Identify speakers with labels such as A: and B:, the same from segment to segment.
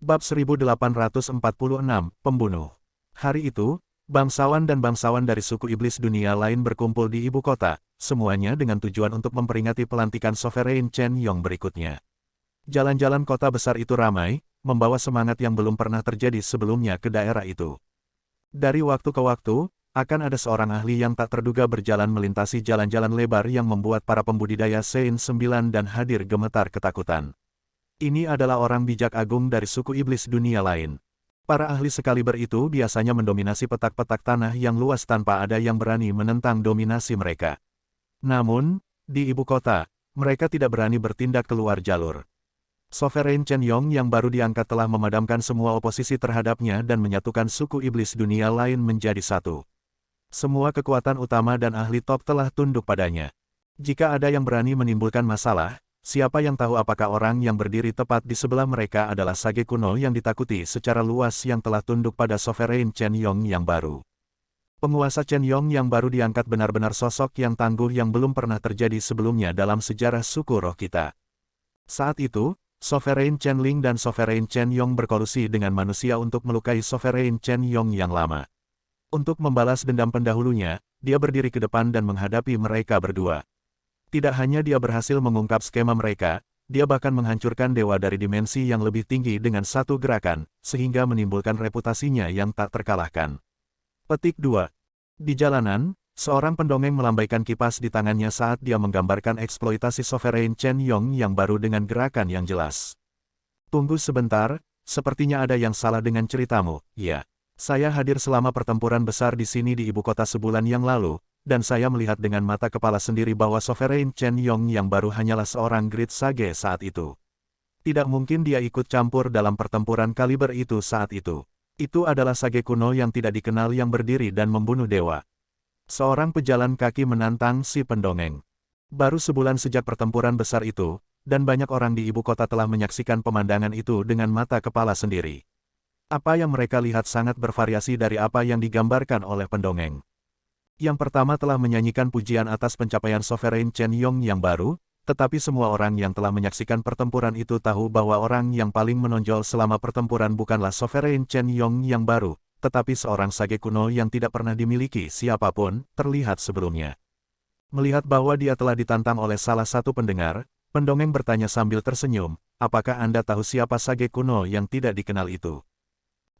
A: Bab 1846, Pembunuh. Hari itu, bangsawan dan bangsawan dari suku iblis dunia lain berkumpul di ibu kota, semuanya dengan tujuan untuk memperingati pelantikan Sovereign Chen Yong berikutnya. Jalan-jalan kota besar itu ramai, membawa semangat yang belum pernah terjadi sebelumnya ke daerah itu. Dari waktu ke waktu, akan ada seorang ahli yang tak terduga berjalan melintasi jalan-jalan lebar yang membuat para pembudidaya Sein 9 dan hadir gemetar ketakutan. Ini adalah orang bijak agung dari suku iblis dunia lain. Para ahli sekaliber itu biasanya mendominasi petak-petak tanah yang luas tanpa ada yang berani menentang dominasi mereka. Namun, di ibu kota, mereka tidak berani bertindak keluar jalur. Sovereign Chen Yong yang baru diangkat telah memadamkan semua oposisi terhadapnya dan menyatukan suku iblis dunia lain menjadi satu. Semua kekuatan utama dan ahli top telah tunduk padanya. Jika ada yang berani menimbulkan masalah, siapa yang tahu apakah orang yang berdiri tepat di sebelah mereka adalah sage kuno yang ditakuti secara luas yang telah tunduk pada Sovereign Chen Yong yang baru. Penguasa Chen Yong yang baru diangkat benar-benar sosok yang tangguh yang belum pernah terjadi sebelumnya dalam sejarah suku roh kita. Saat itu, Sovereign Chen Ling dan Sovereign Chen Yong berkolusi dengan manusia untuk melukai Sovereign Chen Yong yang lama. Untuk membalas dendam pendahulunya, dia berdiri ke depan dan menghadapi mereka berdua. Tidak hanya dia berhasil mengungkap skema mereka, dia bahkan menghancurkan dewa dari dimensi yang lebih tinggi dengan satu gerakan, sehingga menimbulkan reputasinya yang tak terkalahkan. Petik 2. Di jalanan, seorang pendongeng melambaikan kipas di tangannya saat dia menggambarkan eksploitasi Sovereign Chen Yong yang baru dengan gerakan yang jelas. Tunggu sebentar, sepertinya ada yang salah dengan ceritamu, ya. Saya hadir selama pertempuran besar di sini di ibu kota sebulan yang lalu, dan saya melihat dengan mata kepala sendiri bahwa Sovereign Chen Yong yang baru hanyalah seorang Great Sage saat itu. Tidak mungkin dia ikut campur dalam pertempuran kaliber itu saat itu. Itu adalah sage kuno yang tidak dikenal yang berdiri dan membunuh dewa. Seorang pejalan kaki menantang si pendongeng. Baru sebulan sejak pertempuran besar itu, dan banyak orang di ibu kota telah menyaksikan pemandangan itu dengan mata kepala sendiri. Apa yang mereka lihat sangat bervariasi dari apa yang digambarkan oleh pendongeng. Yang pertama telah menyanyikan pujian atas pencapaian Sovereign Chen Yong yang baru, tetapi semua orang yang telah menyaksikan pertempuran itu tahu bahwa orang yang paling menonjol selama pertempuran bukanlah Sovereign Chen Yong yang baru, tetapi seorang sage kuno yang tidak pernah dimiliki siapapun, terlihat sebelumnya. Melihat bahwa dia telah ditantang oleh salah satu pendengar, pendongeng bertanya sambil tersenyum, apakah Anda tahu siapa sage kuno yang tidak dikenal itu?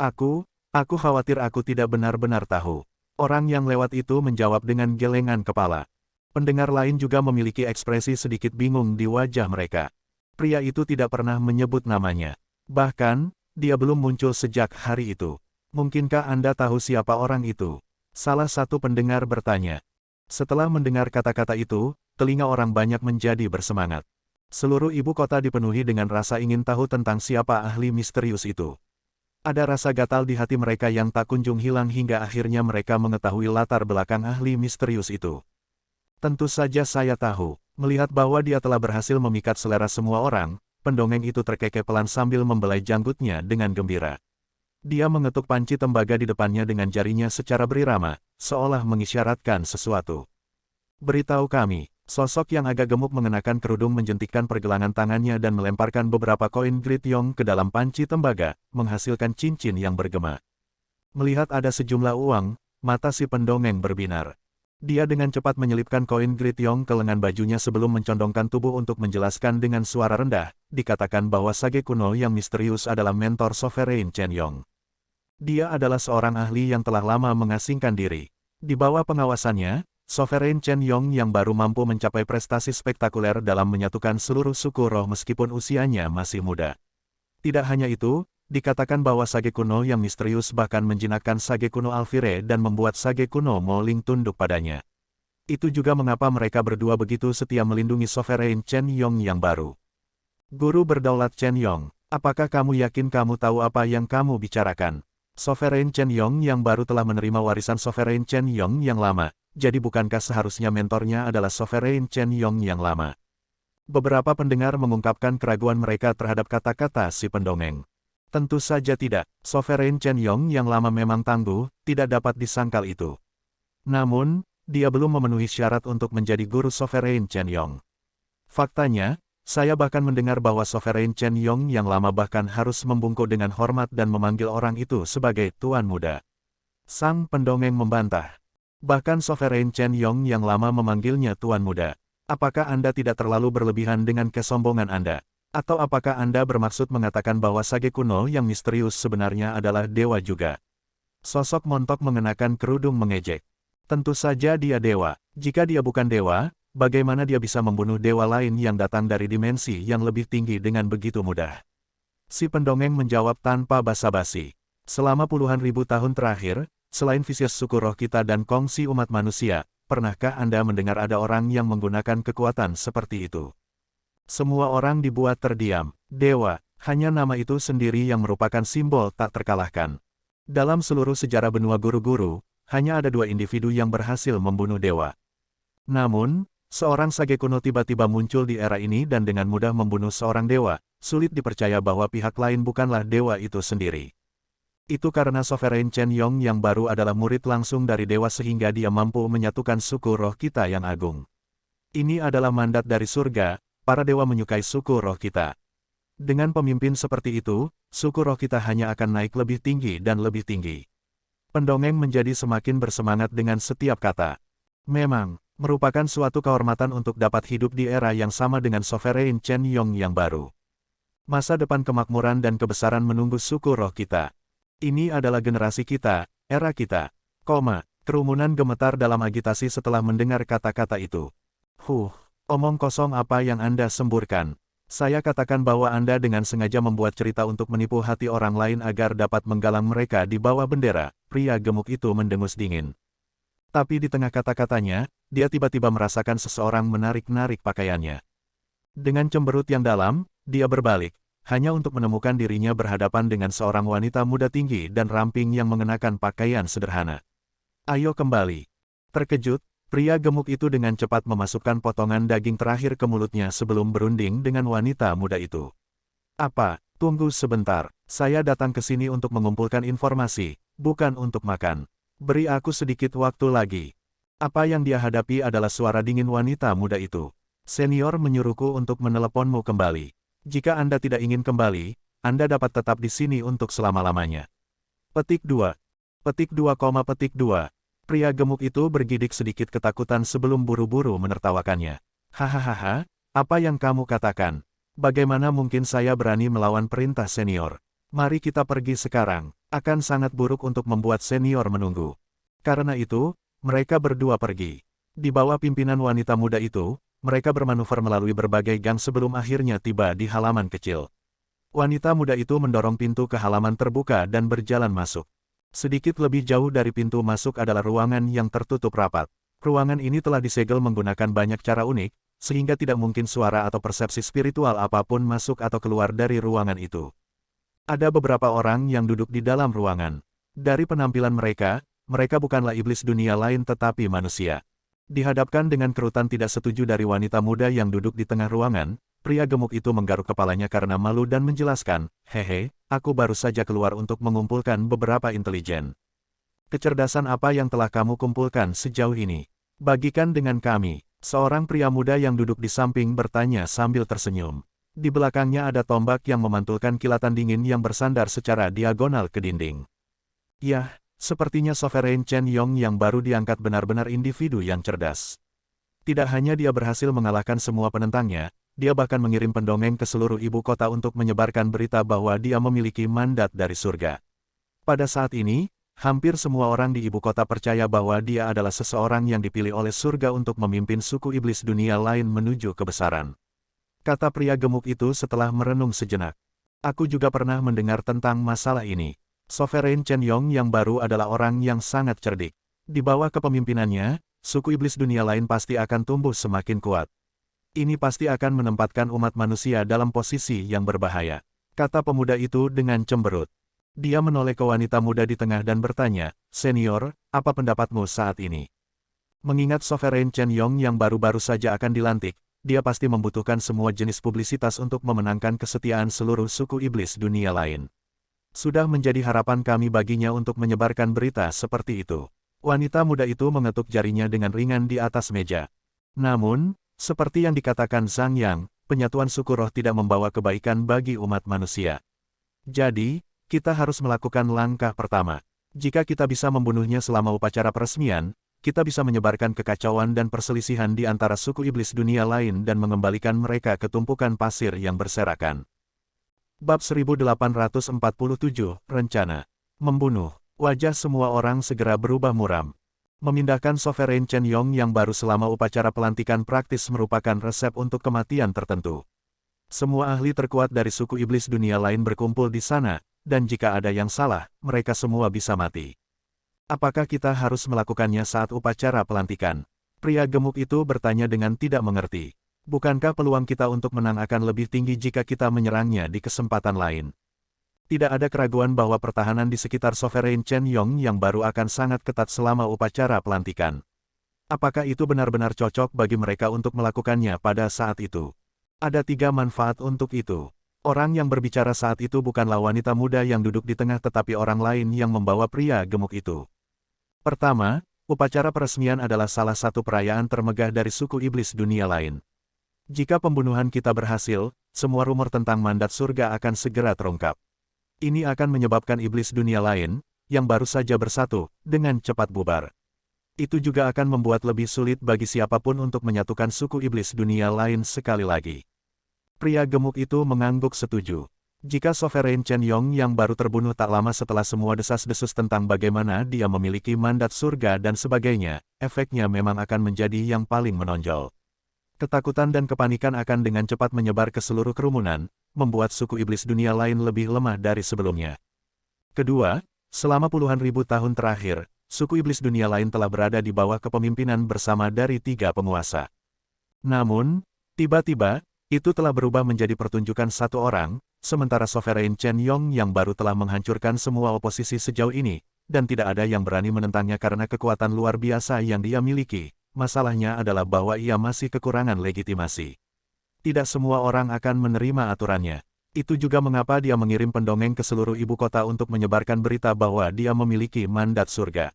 A: Aku khawatir aku tidak benar-benar tahu. Orang yang lewat itu menjawab dengan gelengan kepala. Pendengar lain juga memiliki ekspresi sedikit bingung di wajah mereka. Pria itu tidak pernah menyebut namanya. Bahkan, dia belum muncul sejak hari itu. Mungkinkah Anda tahu siapa orang itu? Salah satu pendengar bertanya. Setelah mendengar kata-kata itu, telinga orang banyak menjadi bersemangat. Seluruh ibu kota dipenuhi dengan rasa ingin tahu tentang siapa ahli misterius itu. Ada rasa gatal di hati mereka yang tak kunjung hilang hingga akhirnya mereka mengetahui latar belakang ahli misterius itu. Tentu saja saya tahu, melihat bahwa dia telah berhasil memikat selera semua orang, pendongeng itu terkekeh pelan sambil membelai janggutnya dengan gembira. Dia mengetuk panci tembaga di depannya dengan jarinya secara berirama, seolah mengisyaratkan sesuatu. Beritahu kami. Sosok yang agak gemuk mengenakan kerudung menjentikkan pergelangan tangannya dan melemparkan beberapa koin Great Yong ke dalam panci tembaga, menghasilkan cincin yang bergema. Melihat ada sejumlah uang, mata si pendongeng berbinar. Dia dengan cepat menyelipkan koin Great Yong ke lengan bajunya sebelum mencondongkan tubuh untuk menjelaskan dengan suara rendah, dikatakan bahwa sage kuno yang misterius adalah mentor Sovereign Chen Yong. Dia adalah seorang ahli yang telah lama mengasingkan diri. Di bawah pengawasannya, Sovereign Chen Yong yang baru mampu mencapai prestasi spektakuler dalam menyatukan seluruh suku roh meskipun usianya masih muda. Tidak hanya itu, dikatakan bahwa sage kuno yang misterius bahkan menjinakkan sage kuno Alfire dan membuat sage kuno Moling tunduk padanya. Itu juga mengapa mereka berdua begitu setia melindungi Sovereign Chen Yong yang baru. Guru berdaulat Chen Yong, apakah kamu yakin kamu tahu apa yang kamu bicarakan? Sovereign Chen Yong yang baru telah menerima warisan Sovereign Chen Yong yang lama. Jadi bukankah seharusnya mentornya adalah Sovereign Chen Yong yang lama? Beberapa pendengar mengungkapkan keraguan mereka terhadap kata-kata si pendongeng. Tentu saja tidak, Sovereign Chen Yong yang lama memang tangguh, tidak dapat disangkal itu. Namun, dia belum memenuhi syarat untuk menjadi guru Sovereign Chen Yong. Faktanya, Saya bahkan mendengar bahwa Sovereign Chen Yong yang lama bahkan harus membungkuk dengan hormat dan memanggil orang itu sebagai Tuan Muda. Sang pendongeng membantah. Bahkan Sovereign Chen Yong yang lama memanggilnya Tuan Muda. Apakah Anda tidak terlalu berlebihan dengan kesombongan Anda? Atau apakah Anda bermaksud mengatakan bahwa sage kuno yang misterius sebenarnya adalah dewa juga? Sosok montok mengenakan kerudung mengejek. Tentu saja dia dewa. Jika dia bukan dewa, bagaimana dia bisa membunuh dewa lain yang datang dari dimensi yang lebih tinggi dengan begitu mudah? Si pendongeng menjawab tanpa basa-basi. Selama puluhan ribu tahun terakhir, selain Vicious suku roh kita dan kongsi umat manusia, pernahkah Anda mendengar ada orang yang menggunakan kekuatan seperti itu? Semua orang dibuat terdiam. Dewa, hanya nama itu sendiri yang merupakan simbol tak terkalahkan. Dalam seluruh sejarah benua guru-guru, hanya ada dua individu yang berhasil membunuh dewa. Namun, seorang sage kuno tiba-tiba muncul di era ini dan dengan mudah membunuh seorang dewa. Sulit dipercaya bahwa pihak lain bukanlah dewa itu sendiri. Itu karena Sovereign Chen Yong yang baru adalah murid langsung dari dewa sehingga dia mampu menyatukan suku roh kita yang agung. Ini adalah mandat dari surga. Para dewa menyukai suku roh kita. Dengan pemimpin seperti itu, suku roh kita hanya akan naik lebih tinggi dan lebih tinggi. Pendongeng menjadi semakin bersemangat dengan setiap kata. Memang, merupakan suatu kehormatan untuk dapat hidup di era yang sama dengan Sovereign Chen Yong yang baru. Masa depan kemakmuran dan kebesaran menunggu suku roh kita. Ini adalah generasi kita, era kita. Kerumunan gemetar dalam agitasi setelah mendengar kata-kata itu. Omong kosong apa yang Anda semburkan? Saya katakan bahwa Anda dengan sengaja membuat cerita untuk menipu hati orang lain agar dapat menggalang mereka di bawah bendera. Pria gemuk itu mendengus dingin. Tapi di tengah kata-katanya, dia tiba-tiba merasakan seseorang menarik-narik pakaiannya. Dengan cemberut yang dalam, dia berbalik, hanya untuk menemukan dirinya berhadapan dengan seorang wanita muda tinggi dan ramping yang mengenakan pakaian sederhana. Ayo kembali. Terkejut, pria gemuk itu dengan cepat memasukkan potongan daging terakhir ke mulutnya sebelum berunding dengan wanita muda itu. Apa? Tunggu sebentar. Saya datang ke sini untuk mengumpulkan informasi, bukan untuk makan. Beri aku sedikit waktu lagi. Apa yang dia hadapi adalah suara dingin wanita muda itu. Senior menyuruhku untuk meneleponmu kembali. Jika Anda tidak ingin kembali, Anda dapat tetap di sini untuk selama-lamanya. Petik 2. Petik 2, petik 2. Pria gemuk itu bergidik sedikit ketakutan sebelum buru-buru menertawakannya. Hahaha, apa yang kamu katakan? Bagaimana mungkin saya berani melawan perintah senior? Mari kita pergi sekarang. Akan sangat buruk untuk membuat senior menunggu. Karena itu, mereka berdua pergi. Di bawah pimpinan wanita muda itu, mereka bermanuver melalui berbagai gang sebelum akhirnya tiba di halaman kecil. Wanita muda itu mendorong pintu ke halaman terbuka dan berjalan masuk. Sedikit lebih jauh dari pintu masuk adalah ruangan yang tertutup rapat. Ruangan ini telah disegel menggunakan banyak cara unik, sehingga tidak mungkin suara atau persepsi spiritual apapun masuk atau keluar dari ruangan itu. Ada beberapa orang yang duduk di dalam ruangan. Dari penampilan mereka, mereka bukanlah iblis dunia lain tetapi manusia. Dihadapkan dengan kerutan tidak setuju dari wanita muda yang duduk di tengah ruangan, pria gemuk itu menggaruk kepalanya karena malu dan menjelaskan, "Hehe, aku baru saja keluar untuk mengumpulkan beberapa intelijen. Kecerdasan apa yang telah kamu kumpulkan sejauh ini? Bagikan dengan kami." Seorang pria muda yang duduk di samping bertanya sambil tersenyum. Di belakangnya ada tombak yang memantulkan kilatan dingin yang bersandar secara diagonal ke dinding. Yah, sepertinya Sovereign Chen Yong yang baru diangkat benar-benar individu yang cerdas. Tidak hanya dia berhasil mengalahkan semua penentangnya, dia bahkan mengirim pendongeng ke seluruh ibu kota untuk menyebarkan berita bahwa dia memiliki mandat dari surga. Pada saat ini, hampir semua orang di ibu kota percaya bahwa dia adalah seseorang yang dipilih oleh surga untuk memimpin suku iblis dunia lain menuju kebesaran. Kata pria gemuk itu setelah merenung sejenak. Aku juga pernah mendengar tentang masalah ini. Sovereign Chen Yong yang baru adalah orang yang sangat cerdik. Di bawah kepemimpinannya, suku iblis dunia lain pasti akan tumbuh semakin kuat. Ini pasti akan menempatkan umat manusia dalam posisi yang berbahaya. Kata pemuda itu dengan cemberut. Dia menoleh ke wanita muda di tengah dan bertanya, "Senior, apa pendapatmu saat ini?" Mengingat Sovereign Chen Yong yang baru-baru saja akan dilantik, dia pasti membutuhkan semua jenis publisitas untuk memenangkan kesetiaan seluruh suku iblis dunia lain. Sudah menjadi harapan kami baginya untuk menyebarkan berita seperti itu. Wanita muda itu mengetuk jarinya dengan ringan di atas meja. Namun, seperti yang dikatakan Zhang Yang, penyatuan suku roh tidak membawa kebaikan bagi umat manusia. Jadi, kita harus melakukan langkah pertama. Jika kita bisa membunuhnya selama upacara peresmian, kita bisa menyebarkan kekacauan dan perselisihan di antara suku iblis dunia lain dan mengembalikan mereka ke tumpukan pasir yang berserakan. Bab 1847, Rencana. Membunuh. Wajah semua orang segera berubah muram. Memindahkan Sovereign Chen Yong yang baru selama upacara pelantikan praktis merupakan resep untuk kematian tertentu. Semua ahli terkuat dari suku iblis dunia lain berkumpul di sana, dan jika ada yang salah, mereka semua bisa mati. Apakah kita harus melakukannya saat upacara pelantikan? Pria gemuk itu bertanya dengan tidak mengerti. Bukankah peluang kita untuk menang akan lebih tinggi jika kita menyerangnya di kesempatan lain? Tidak ada keraguan bahwa pertahanan di sekitar Sovereign Chen Yong yang baru akan sangat ketat selama upacara pelantikan. Apakah itu benar-benar cocok bagi mereka untuk melakukannya pada saat itu? Ada 3 manfaat untuk itu. Orang yang berbicara saat itu bukanlah wanita muda yang duduk di tengah tetapi orang lain yang membawa pria gemuk itu. Pertama, upacara peresmian adalah salah satu perayaan termegah dari suku iblis dunia lain. Jika pembunuhan kita berhasil, semua rumor tentang mandat surga akan segera terungkap. Ini akan menyebabkan iblis dunia lain, yang baru saja bersatu, dengan cepat bubar. Itu juga akan membuat lebih sulit bagi siapapun untuk menyatukan suku iblis dunia lain sekali lagi. Pria gemuk itu mengangguk setuju. Jika Sovereign Chen Yong yang baru terbunuh tak lama setelah semua desas-desus tentang bagaimana dia memiliki mandat surga dan sebagainya, efeknya memang akan menjadi yang paling menonjol. Ketakutan dan kepanikan akan dengan cepat menyebar ke seluruh kerumunan, membuat suku iblis dunia lain lebih lemah dari sebelumnya. Kedua, selama puluhan ribu tahun terakhir, suku iblis dunia lain telah berada di bawah kepemimpinan bersama dari 3 penguasa. Namun, tiba-tiba, itu telah berubah menjadi pertunjukan satu orang, sementara Sovereign Chen Yong yang baru telah menghancurkan semua oposisi sejauh ini, dan tidak ada yang berani menentangnya karena kekuatan luar biasa yang dia miliki. Masalahnya adalah bahwa ia masih kekurangan legitimasi. Tidak semua orang akan menerima aturannya. Itu juga mengapa dia mengirim pendongeng ke seluruh ibu kota untuk menyebarkan berita bahwa dia memiliki mandat surga.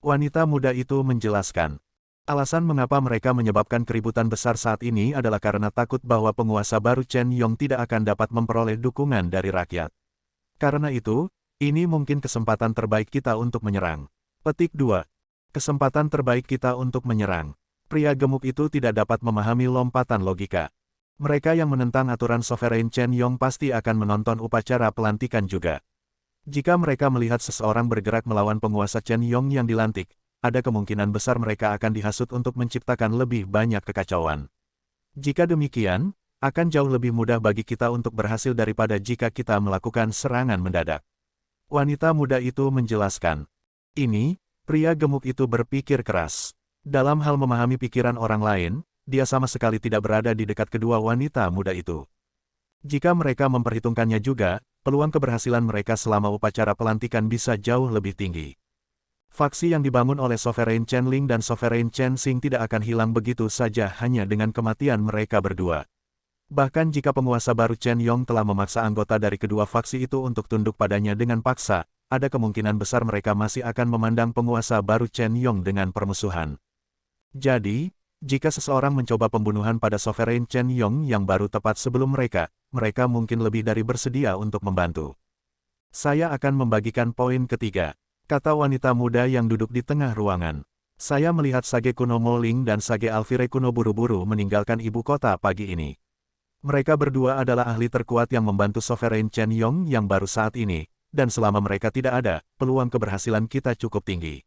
A: Wanita muda itu menjelaskan. Alasan mengapa mereka menyebabkan keributan besar saat ini adalah karena takut bahwa penguasa baru Chen Yong tidak akan dapat memperoleh dukungan dari rakyat. Karena itu, ini mungkin kesempatan terbaik kita untuk menyerang. Petik 2. Kesempatan terbaik kita untuk menyerang. Pria gemuk itu tidak dapat memahami lompatan logika. Mereka yang menentang aturan Sovereign Chen Yong pasti akan menonton upacara pelantikan juga. Jika mereka melihat seseorang bergerak melawan penguasa Chen Yong yang dilantik, ada kemungkinan besar mereka akan dihasut untuk menciptakan lebih banyak kekacauan. Jika demikian, akan jauh lebih mudah bagi kita untuk berhasil daripada jika kita melakukan serangan mendadak. Wanita muda itu menjelaskan. Ini, pria gemuk itu berpikir keras. Dalam hal memahami pikiran orang lain, dia sama sekali tidak berada di dekat kedua wanita muda itu. Jika mereka memperhitungkannya juga, peluang keberhasilan mereka selama upacara pelantikan bisa jauh lebih tinggi. Faksi yang dibangun oleh Sovereign Chen Ling dan Sovereign Chen Xing tidak akan hilang begitu saja hanya dengan kematian mereka berdua. Bahkan jika penguasa baru Chen Yong telah memaksa anggota dari kedua faksi itu untuk tunduk padanya dengan paksa, ada kemungkinan besar mereka masih akan memandang penguasa baru Chen Yong dengan permusuhan. Jadi, jika seseorang mencoba pembunuhan pada Sovereign Chen Yong yang baru tepat sebelum mereka mungkin lebih dari bersedia untuk membantu. Saya akan membagikan poin ketiga, kata wanita muda yang duduk di tengah ruangan. Saya melihat Sage kuno Mo Ling dan Sage Alfire kuno buru-buru meninggalkan ibu kota pagi ini. Mereka berdua adalah ahli terkuat yang membantu Sovereign Chen Yong yang baru saat ini. Dan selama mereka tidak ada, peluang keberhasilan kita cukup tinggi.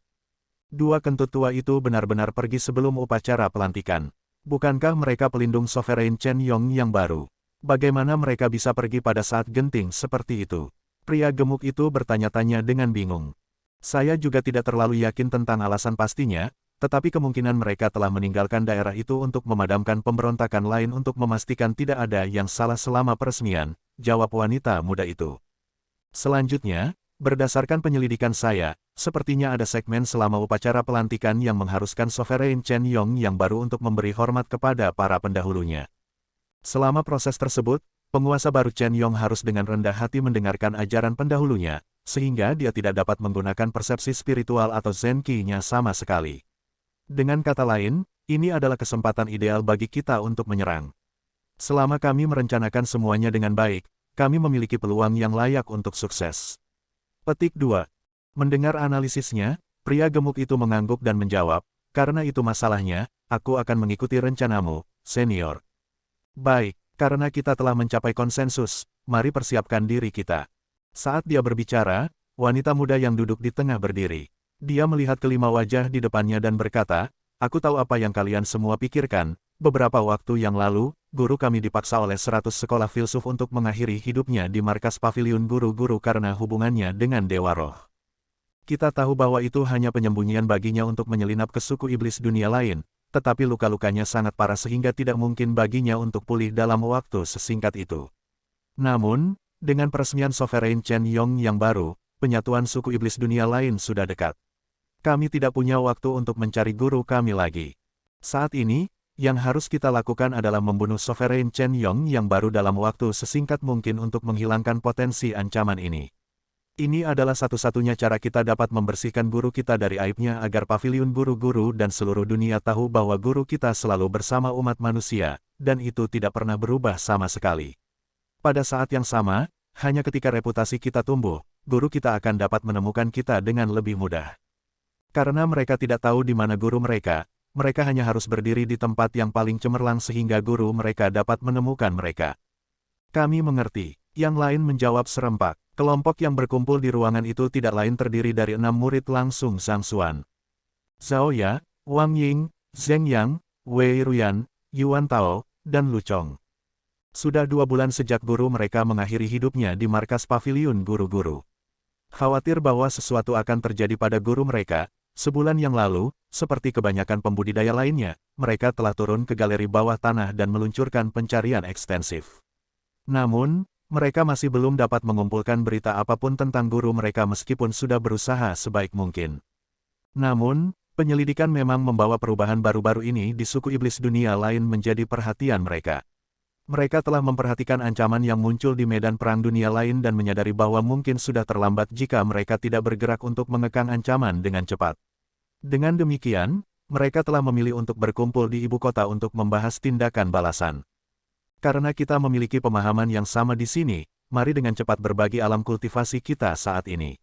A: 2 kentut tua itu benar-benar pergi sebelum upacara pelantikan. Bukankah mereka pelindung Sovereign Chen Yong yang baru? Bagaimana mereka bisa pergi pada saat genting seperti itu? Pria gemuk itu bertanya-tanya dengan bingung. Saya juga tidak terlalu yakin tentang alasan pastinya, tetapi kemungkinan mereka telah meninggalkan daerah itu untuk memadamkan pemberontakan lain untuk memastikan tidak ada yang salah selama peresmian, jawab wanita muda itu. Selanjutnya, berdasarkan penyelidikan saya, sepertinya ada segmen selama upacara pelantikan yang mengharuskan Sovereign Chen Yong yang baru untuk memberi hormat kepada para pendahulunya. Selama proses tersebut, penguasa baru Chen Yong harus dengan rendah hati mendengarkan ajaran pendahulunya, sehingga dia tidak dapat menggunakan persepsi spiritual atau Zen-Ki-nya sama sekali. Dengan kata lain, ini adalah kesempatan ideal bagi kita untuk menyerang. Selama kami merencanakan semuanya dengan baik, kami memiliki peluang yang layak untuk sukses. Petik 2. Mendengar analisisnya, pria gemuk itu mengangguk dan menjawab, karena itu masalahnya, aku akan mengikuti rencanamu, senior. Baik, karena kita telah mencapai konsensus, mari persiapkan diri kita. Saat dia berbicara, wanita muda yang duduk di tengah berdiri. Dia melihat kelima wajah di depannya dan berkata, aku tahu apa yang kalian semua pikirkan. Beberapa waktu yang lalu, guru kami dipaksa oleh 100 sekolah filsuf untuk mengakhiri hidupnya di markas paviliun guru-guru karena hubungannya dengan Dewa Roh. Kita tahu bahwa itu hanya penyembunyian baginya untuk menyelinap ke suku iblis dunia lain, tetapi luka-lukanya sangat parah sehingga tidak mungkin baginya untuk pulih dalam waktu sesingkat itu. Namun, dengan peresmian Sovereign Chen Yong yang baru, penyatuan suku iblis dunia lain sudah dekat. Kami tidak punya waktu untuk mencari guru kami lagi. Saat ini, yang harus kita lakukan adalah membunuh Sovereign Chen Yong yang baru dalam waktu sesingkat mungkin untuk menghilangkan potensi ancaman ini. Ini adalah satu-satunya cara kita dapat membersihkan guru kita dari aibnya agar paviliun guru-guru dan seluruh dunia tahu bahwa guru kita selalu bersama umat manusia, dan itu tidak pernah berubah sama sekali. Pada saat yang sama, hanya ketika reputasi kita tumbuh, guru kita akan dapat menemukan kita dengan lebih mudah. Karena mereka tidak tahu di mana guru mereka hanya harus berdiri di tempat yang paling cemerlang sehingga guru mereka dapat menemukan mereka. Kami mengerti. Yang lain menjawab serempak. Kelompok yang berkumpul di ruangan itu tidak lain terdiri dari 6 murid langsung Zhang Xuan. Zhao Ya, Wang Ying, Zheng Yang, Wei Ruyan, Yuan Tao, dan Lu Chong. Sudah 2 bulan sejak guru mereka mengakhiri hidupnya di markas paviliun guru-guru. Khawatir bahwa sesuatu akan terjadi pada guru mereka, sebulan yang lalu, seperti kebanyakan pembudidaya lainnya, mereka telah turun ke galeri bawah tanah dan meluncurkan pencarian ekstensif. Namun, mereka masih belum dapat mengumpulkan berita apapun tentang guru mereka meskipun sudah berusaha sebaik mungkin. Namun, penyelidikan memang membawa perubahan baru-baru ini di suku iblis dunia lain menjadi perhatian mereka. Mereka telah memperhatikan ancaman yang muncul di medan perang dunia lain dan menyadari bahwa mungkin sudah terlambat jika mereka tidak bergerak untuk mengekang ancaman dengan cepat. Dengan demikian, mereka telah memilih untuk berkumpul di ibu kota untuk membahas tindakan balasan. Karena kita memiliki pemahaman yang sama di sini, mari dengan cepat berbagi alam kultivasi kita saat ini.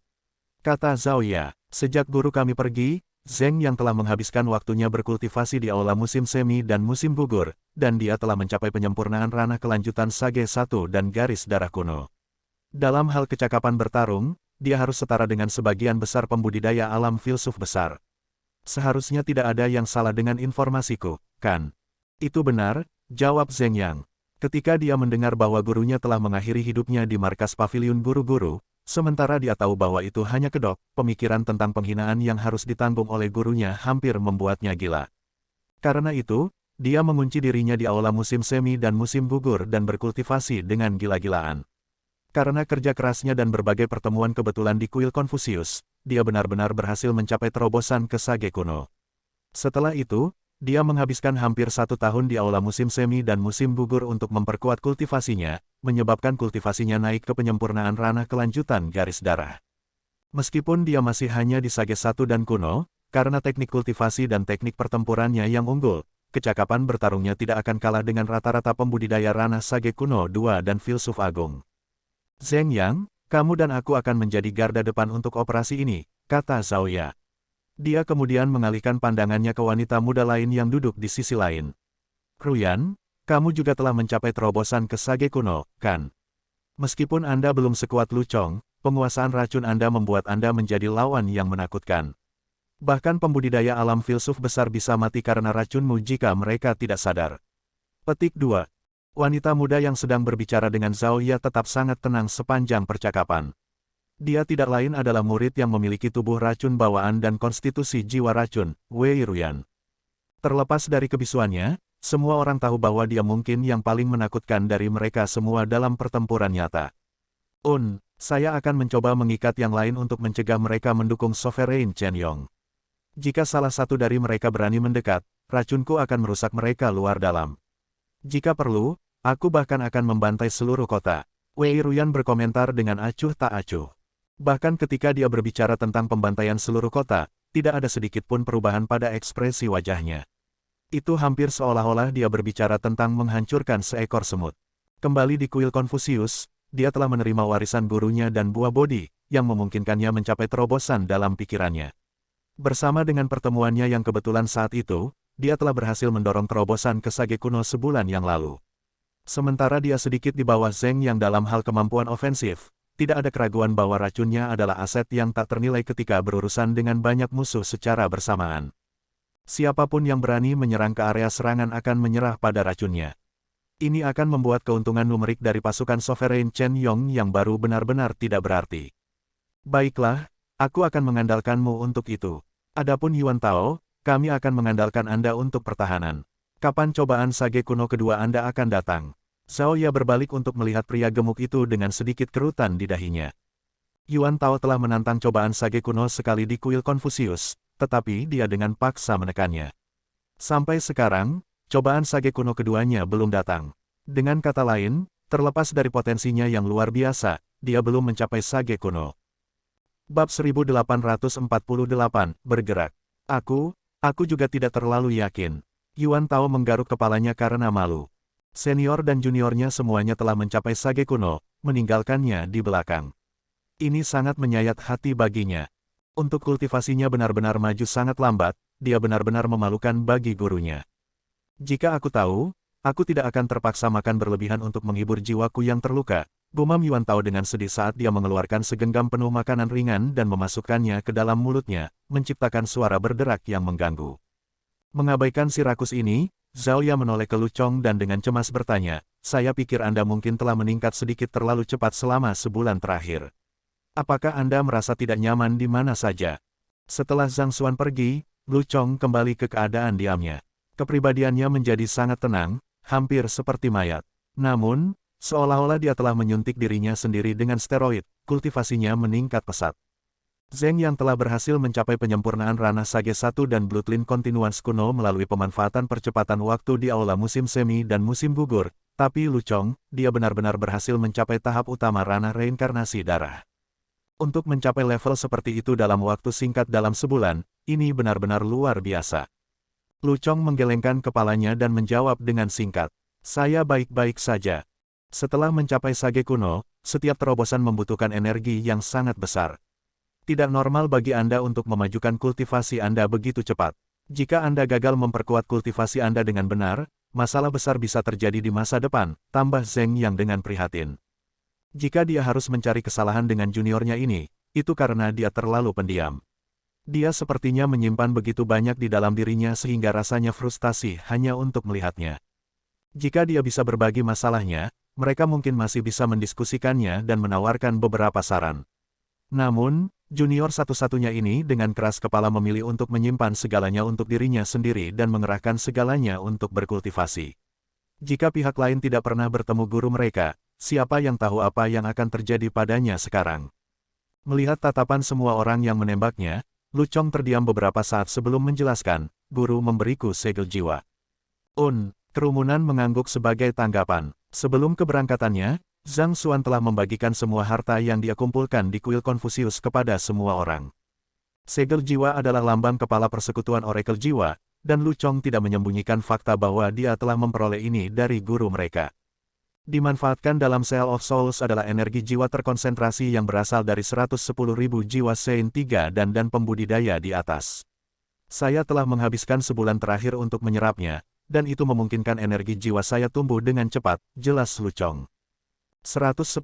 A: Kata Zhao Ya, sejak guru kami pergi, Zheng yang telah menghabiskan waktunya berkultivasi di aula musim semi dan musim gugur, dan dia telah mencapai penyempurnaan ranah kelanjutan Sage 1 dan garis darah kuno. Dalam hal kecakapan bertarung, dia harus setara dengan sebagian besar pembudidaya alam filsuf besar. Seharusnya tidak ada yang salah dengan informasiku, kan? Itu benar, jawab Zheng Yang. Ketika dia mendengar bahwa gurunya telah mengakhiri hidupnya di markas paviliun guru-guru, sementara dia tahu bahwa itu hanya kedok, pemikiran tentang penghinaan yang harus ditanggung oleh gurunya hampir membuatnya gila. Karena itu, dia mengunci dirinya di aula musim semi dan musim gugur dan berkultivasi dengan gila-gilaan. Karena kerja kerasnya dan berbagai pertemuan kebetulan di kuil Konfusius, dia benar-benar berhasil mencapai terobosan ke Sage kuno. Setelah itu, dia menghabiskan hampir 1 tahun di aula musim semi dan musim gugur untuk memperkuat kultivasinya, menyebabkan kultivasinya naik ke penyempurnaan ranah kelanjutan garis darah. Meskipun dia masih hanya di Sage 1 dan kuno, karena teknik kultivasi dan teknik pertempurannya yang unggul, kecakapan bertarungnya tidak akan kalah dengan rata-rata pembudidaya ranah Sage kuno 2 dan filsuf agung. Zheng Yang, kamu dan aku akan menjadi garda depan untuk operasi ini, kata Zhao Ya. Dia kemudian mengalihkan pandangannya ke wanita muda lain yang duduk di sisi lain. Ruyan, kamu juga telah mencapai terobosan ke Sage kuno, kan? Meskipun Anda belum sekuat Lu Chong, penguasaan racun Anda membuat Anda menjadi lawan yang menakutkan. Bahkan pembudidaya alam filsuf besar bisa mati karena racunmu jika mereka tidak sadar. Petik 2. Wanita muda yang sedang berbicara dengan Zhao Ya tetap sangat tenang sepanjang percakapan. Dia tidak lain adalah murid yang memiliki tubuh racun bawaan dan konstitusi jiwa racun, Wei Ruyan. Terlepas dari kebisuannya, semua orang tahu bahwa dia mungkin yang paling menakutkan dari mereka semua dalam pertempuran nyata. Saya akan mencoba mengikat yang lain untuk mencegah mereka mendukung Sovereign Chen Yong. Jika salah satu dari mereka berani mendekat, racunku akan merusak mereka luar dalam. Jika perlu, aku bahkan akan membantai seluruh kota. Wei Ruyan berkomentar dengan acuh tak acuh. Bahkan ketika dia berbicara tentang pembantaian seluruh kota, tidak ada sedikit pun perubahan pada ekspresi wajahnya. Itu hampir seolah-olah dia berbicara tentang menghancurkan seekor semut. Kembali di kuil Konfusius, dia telah menerima warisan gurunya dan buah bodi, yang memungkinkannya mencapai terobosan dalam pikirannya. Bersama dengan pertemuannya yang kebetulan saat itu, dia telah berhasil mendorong terobosan ke Sage kuno sebulan yang lalu. Sementara dia sedikit di bawah Zheng yang dalam hal kemampuan ofensif, tidak ada keraguan bahwa racunnya adalah aset yang tak ternilai ketika berurusan dengan banyak musuh secara bersamaan. Siapapun yang berani menyerang ke area serangan akan menyerah pada racunnya. Ini akan membuat keuntungan numerik dari pasukan Sovereign Chen Yong yang baru benar-benar tidak berarti. Baiklah, aku akan mengandalkanmu untuk itu. Adapun Yuan Tao, kami akan mengandalkan Anda untuk pertahanan. Kapan cobaan Sage kuno kedua Anda akan datang? Zhao Ya berbalik untuk melihat pria gemuk itu dengan sedikit kerutan di dahinya. Yuan Tao telah menantang cobaan Sage kuno sekali di kuil Konfusius, tetapi dia dengan paksa menekannya. Sampai sekarang, cobaan Sage kuno keduanya belum datang. Dengan kata lain, terlepas dari potensinya yang luar biasa, dia belum mencapai Sage kuno. Bab 1848, bergerak. Aku juga tidak terlalu yakin. Yuan Tao menggaruk kepalanya karena malu. Senior dan juniornya semuanya telah mencapai Sage kuno, meninggalkannya di belakang. Ini sangat menyayat hati baginya. Untuk kultivasinya benar-benar maju sangat lambat, dia benar-benar memalukan bagi gurunya. Jika aku tahu, aku tidak akan terpaksa makan berlebihan untuk menghibur jiwaku yang terluka, gumam Yuan Tao dengan sedih saat dia mengeluarkan segenggam penuh makanan ringan dan memasukkannya ke dalam mulutnya, menciptakan suara berderak yang mengganggu. Mengabaikan si rakus ini, Zhao Ya menoleh ke Lu Chong dan dengan cemas bertanya, saya pikir Anda mungkin telah meningkat sedikit terlalu cepat selama sebulan terakhir. Apakah Anda merasa tidak nyaman di mana saja? Setelah Zhang Xuan pergi, Lu Chong kembali ke keadaan diamnya. Kepribadiannya menjadi sangat tenang, hampir seperti mayat. Namun, seolah-olah dia telah menyuntik dirinya sendiri dengan steroid, kultivasinya meningkat pesat. Zheng yang telah berhasil mencapai penyempurnaan ranah Sage 1 dan Bloodline Continuance kuno melalui pemanfaatan percepatan waktu di aula musim semi dan musim gugur, tapi Lu Chong, dia benar-benar berhasil mencapai tahap utama ranah reinkarnasi darah. Untuk mencapai level seperti itu dalam waktu singkat dalam sebulan, ini benar-benar luar biasa. Lu Chong menggelengkan kepalanya dan menjawab dengan singkat, saya baik-baik saja. Setelah mencapai Sage kuno, setiap terobosan membutuhkan energi yang sangat besar. Tidak normal bagi Anda untuk memajukan kultivasi Anda begitu cepat. Jika Anda gagal memperkuat kultivasi Anda dengan benar, masalah besar bisa terjadi di masa depan, tambah Zheng yang dengan prihatin. Jika dia harus mencari kesalahan dengan juniornya ini, itu karena dia terlalu pendiam. Dia sepertinya menyimpan begitu banyak di dalam dirinya sehingga rasanya frustasi hanya untuk melihatnya. Jika dia bisa berbagi masalahnya, mereka mungkin masih bisa mendiskusikannya dan menawarkan beberapa saran. Namun, junior satu-satunya ini dengan keras kepala memilih untuk menyimpan segalanya untuk dirinya sendiri dan mengerahkan segalanya untuk berkultivasi. Jika pihak lain tidak pernah bertemu guru mereka, siapa yang tahu apa yang akan terjadi padanya sekarang? Melihat tatapan semua orang yang menembaknya, Lu Chong terdiam beberapa saat sebelum menjelaskan, guru memberiku segel jiwa. Kerumunan mengangguk sebagai tanggapan. Sebelum keberangkatannya, Zhang Xuan telah membagikan semua harta yang dia kumpulkan di kuil Konfusius kepada semua orang. Segel jiwa adalah lambang kepala persekutuan Oracle Jiwa, dan Lu Chong tidak menyembunyikan fakta bahwa dia telah memperoleh ini dari guru mereka. Dimanfaatkan dalam Cell of Souls adalah energi jiwa terkonsentrasi yang berasal dari 110.000 jiwa Saint 3 dan pembudidaya di atas. Saya telah menghabiskan sebulan terakhir untuk menyerapnya, dan itu memungkinkan energi jiwa saya tumbuh dengan cepat, jelas Lu Chong. 110.000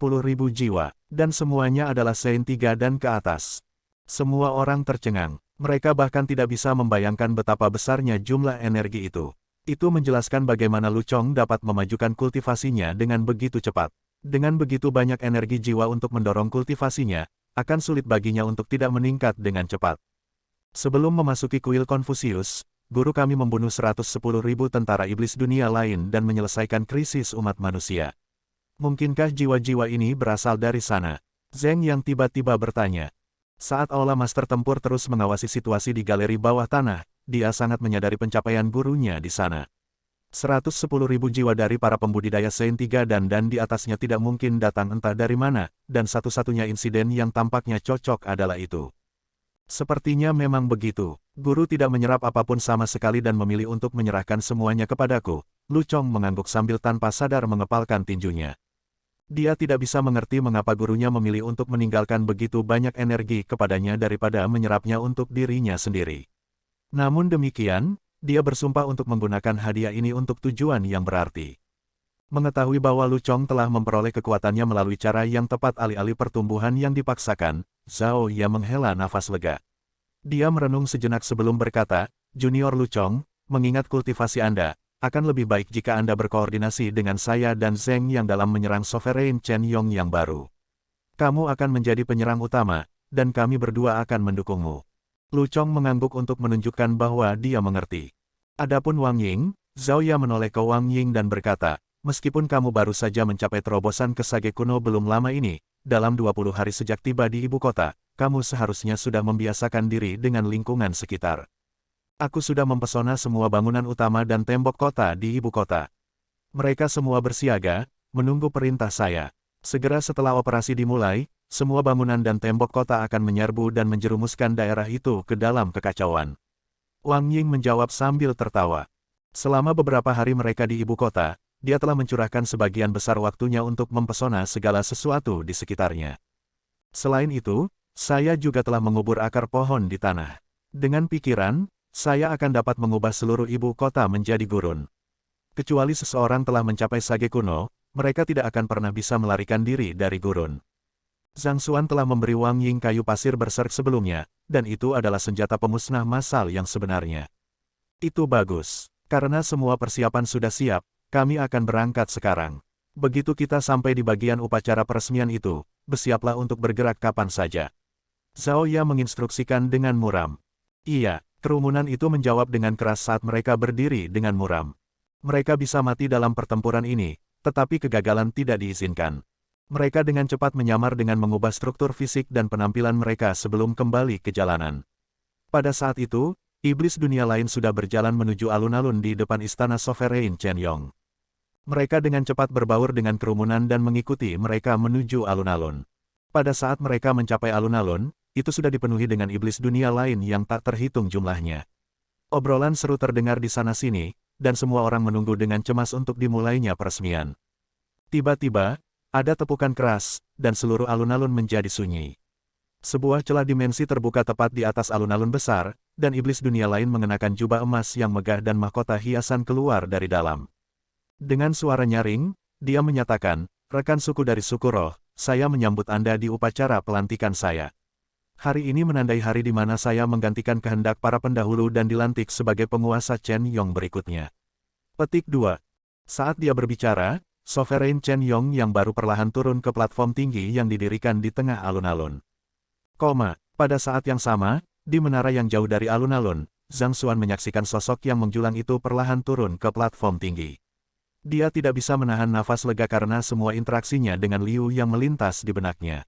A: jiwa, dan semuanya adalah Saint 3 dan ke atas. Semua orang tercengang, mereka bahkan tidak bisa membayangkan betapa besarnya jumlah energi itu. Itu menjelaskan bagaimana Lu Chong dapat memajukan kultivasinya dengan begitu cepat. Dengan begitu banyak energi jiwa untuk mendorong kultivasinya, akan sulit baginya untuk tidak meningkat dengan cepat. Sebelum memasuki kuil Konfusius, guru kami membunuh 110.000 tentara iblis dunia lain dan menyelesaikan krisis umat manusia. Mungkinkah jiwa-jiwa ini berasal dari sana? Zheng yang tiba-tiba bertanya. Saat Aula Master Tempur terus mengawasi situasi di galeri bawah tanah, dia sangat menyadari pencapaian gurunya di sana. 110.000 jiwa dari para pembudidaya Saint 3 dan di atasnya tidak mungkin datang entah dari mana, dan satu-satunya insiden yang tampaknya cocok adalah itu. Sepertinya memang begitu. Guru tidak menyerap apapun sama sekali dan memilih untuk menyerahkan semuanya kepadaku. Lu Chong mengangguk sambil tanpa sadar mengepalkan tinjunya. Dia tidak bisa mengerti mengapa gurunya memilih untuk meninggalkan begitu banyak energi kepadanya daripada menyerapnya untuk dirinya sendiri. Namun demikian, dia bersumpah untuk menggunakan hadiah ini untuk tujuan yang berarti. Mengetahui bahwa Lu Chong telah memperoleh kekuatannya melalui cara yang tepat alih-alih pertumbuhan yang dipaksakan, Zhao Ya menghela nafas lega. Dia merenung sejenak sebelum berkata, Junior Lu Chong, mengingat kultivasi Anda, akan lebih baik jika Anda berkoordinasi dengan saya dan Zheng yang dalam menyerang Sovereign Chen Yong yang baru. Kamu akan menjadi penyerang utama, dan kami berdua akan mendukungmu. Lu Chong mengangguk untuk menunjukkan bahwa dia mengerti. Adapun Wang Ying, Zhao Ya menoleh ke Wang Ying dan berkata, meskipun kamu baru saja mencapai terobosan ke Sage kuno belum lama ini, dalam 20 hari sejak tiba di ibu kota, kamu seharusnya sudah membiasakan diri dengan lingkungan sekitar. Aku sudah mempesona semua bangunan utama dan tembok kota di ibu kota. Mereka semua bersiaga, menunggu perintah saya. Segera setelah operasi dimulai, semua bangunan dan tembok kota akan menyerbu dan menjerumuskan daerah itu ke dalam kekacauan. Wang Ying menjawab sambil tertawa. Selama beberapa hari mereka di ibu kota, dia telah mencurahkan sebagian besar waktunya untuk mempesona segala sesuatu di sekitarnya. Selain itu, saya juga telah mengubur akar pohon di tanah. Dengan pikiran, saya akan dapat mengubah seluruh ibu kota menjadi gurun. Kecuali seseorang telah mencapai Sage kuno, mereka tidak akan pernah bisa melarikan diri dari gurun. Zhang Xuan telah memberi Wang Ying kayu pasir berserk sebelumnya, dan itu adalah senjata pemusnah massal yang sebenarnya. Itu bagus. Karena semua persiapan sudah siap, kami akan berangkat sekarang. Begitu kita sampai di bagian upacara peresmian itu, bersiaplah untuk bergerak kapan saja. Zhao Ya menginstruksikan dengan muram. Iya, kerumunan itu menjawab dengan keras saat mereka berdiri dengan muram. Mereka bisa mati dalam pertempuran ini, tetapi kegagalan tidak diizinkan. Mereka dengan cepat menyamar dengan mengubah struktur fisik dan penampilan mereka sebelum kembali ke jalanan. Pada saat itu, iblis dunia lain sudah berjalan menuju alun-alun di depan istana Sovereign Chen Yong. Mereka dengan cepat berbaur dengan kerumunan dan mengikuti mereka menuju alun-alun. Pada saat mereka mencapai alun-alun, itu sudah dipenuhi dengan iblis dunia lain yang tak terhitung jumlahnya. Obrolan seru terdengar di sana-sini, dan semua orang menunggu dengan cemas untuk dimulainya peresmian. Tiba-tiba, ada tepukan keras, dan seluruh alun-alun menjadi sunyi. Sebuah celah dimensi terbuka tepat di atas alun-alun besar, dan iblis dunia lain mengenakan jubah emas yang megah dan mahkota hiasan keluar dari dalam. Dengan suara nyaring, dia menyatakan, rekan suku dari suku roh, saya menyambut Anda di upacara pelantikan saya. Hari ini menandai hari di mana saya menggantikan kehendak para pendahulu dan dilantik sebagai penguasa Chen Yong berikutnya. Petik 2. Saat dia berbicara, Sovereign Chen Yong yang baru perlahan turun ke platform tinggi yang didirikan di tengah alun-alun. Pada saat yang sama, di menara yang jauh dari alun-alun, Zhang Xuan menyaksikan sosok yang menjulang itu perlahan turun ke platform tinggi. Dia tidak bisa menahan nafas lega karena semua interaksinya dengan Liu yang melintas di benaknya.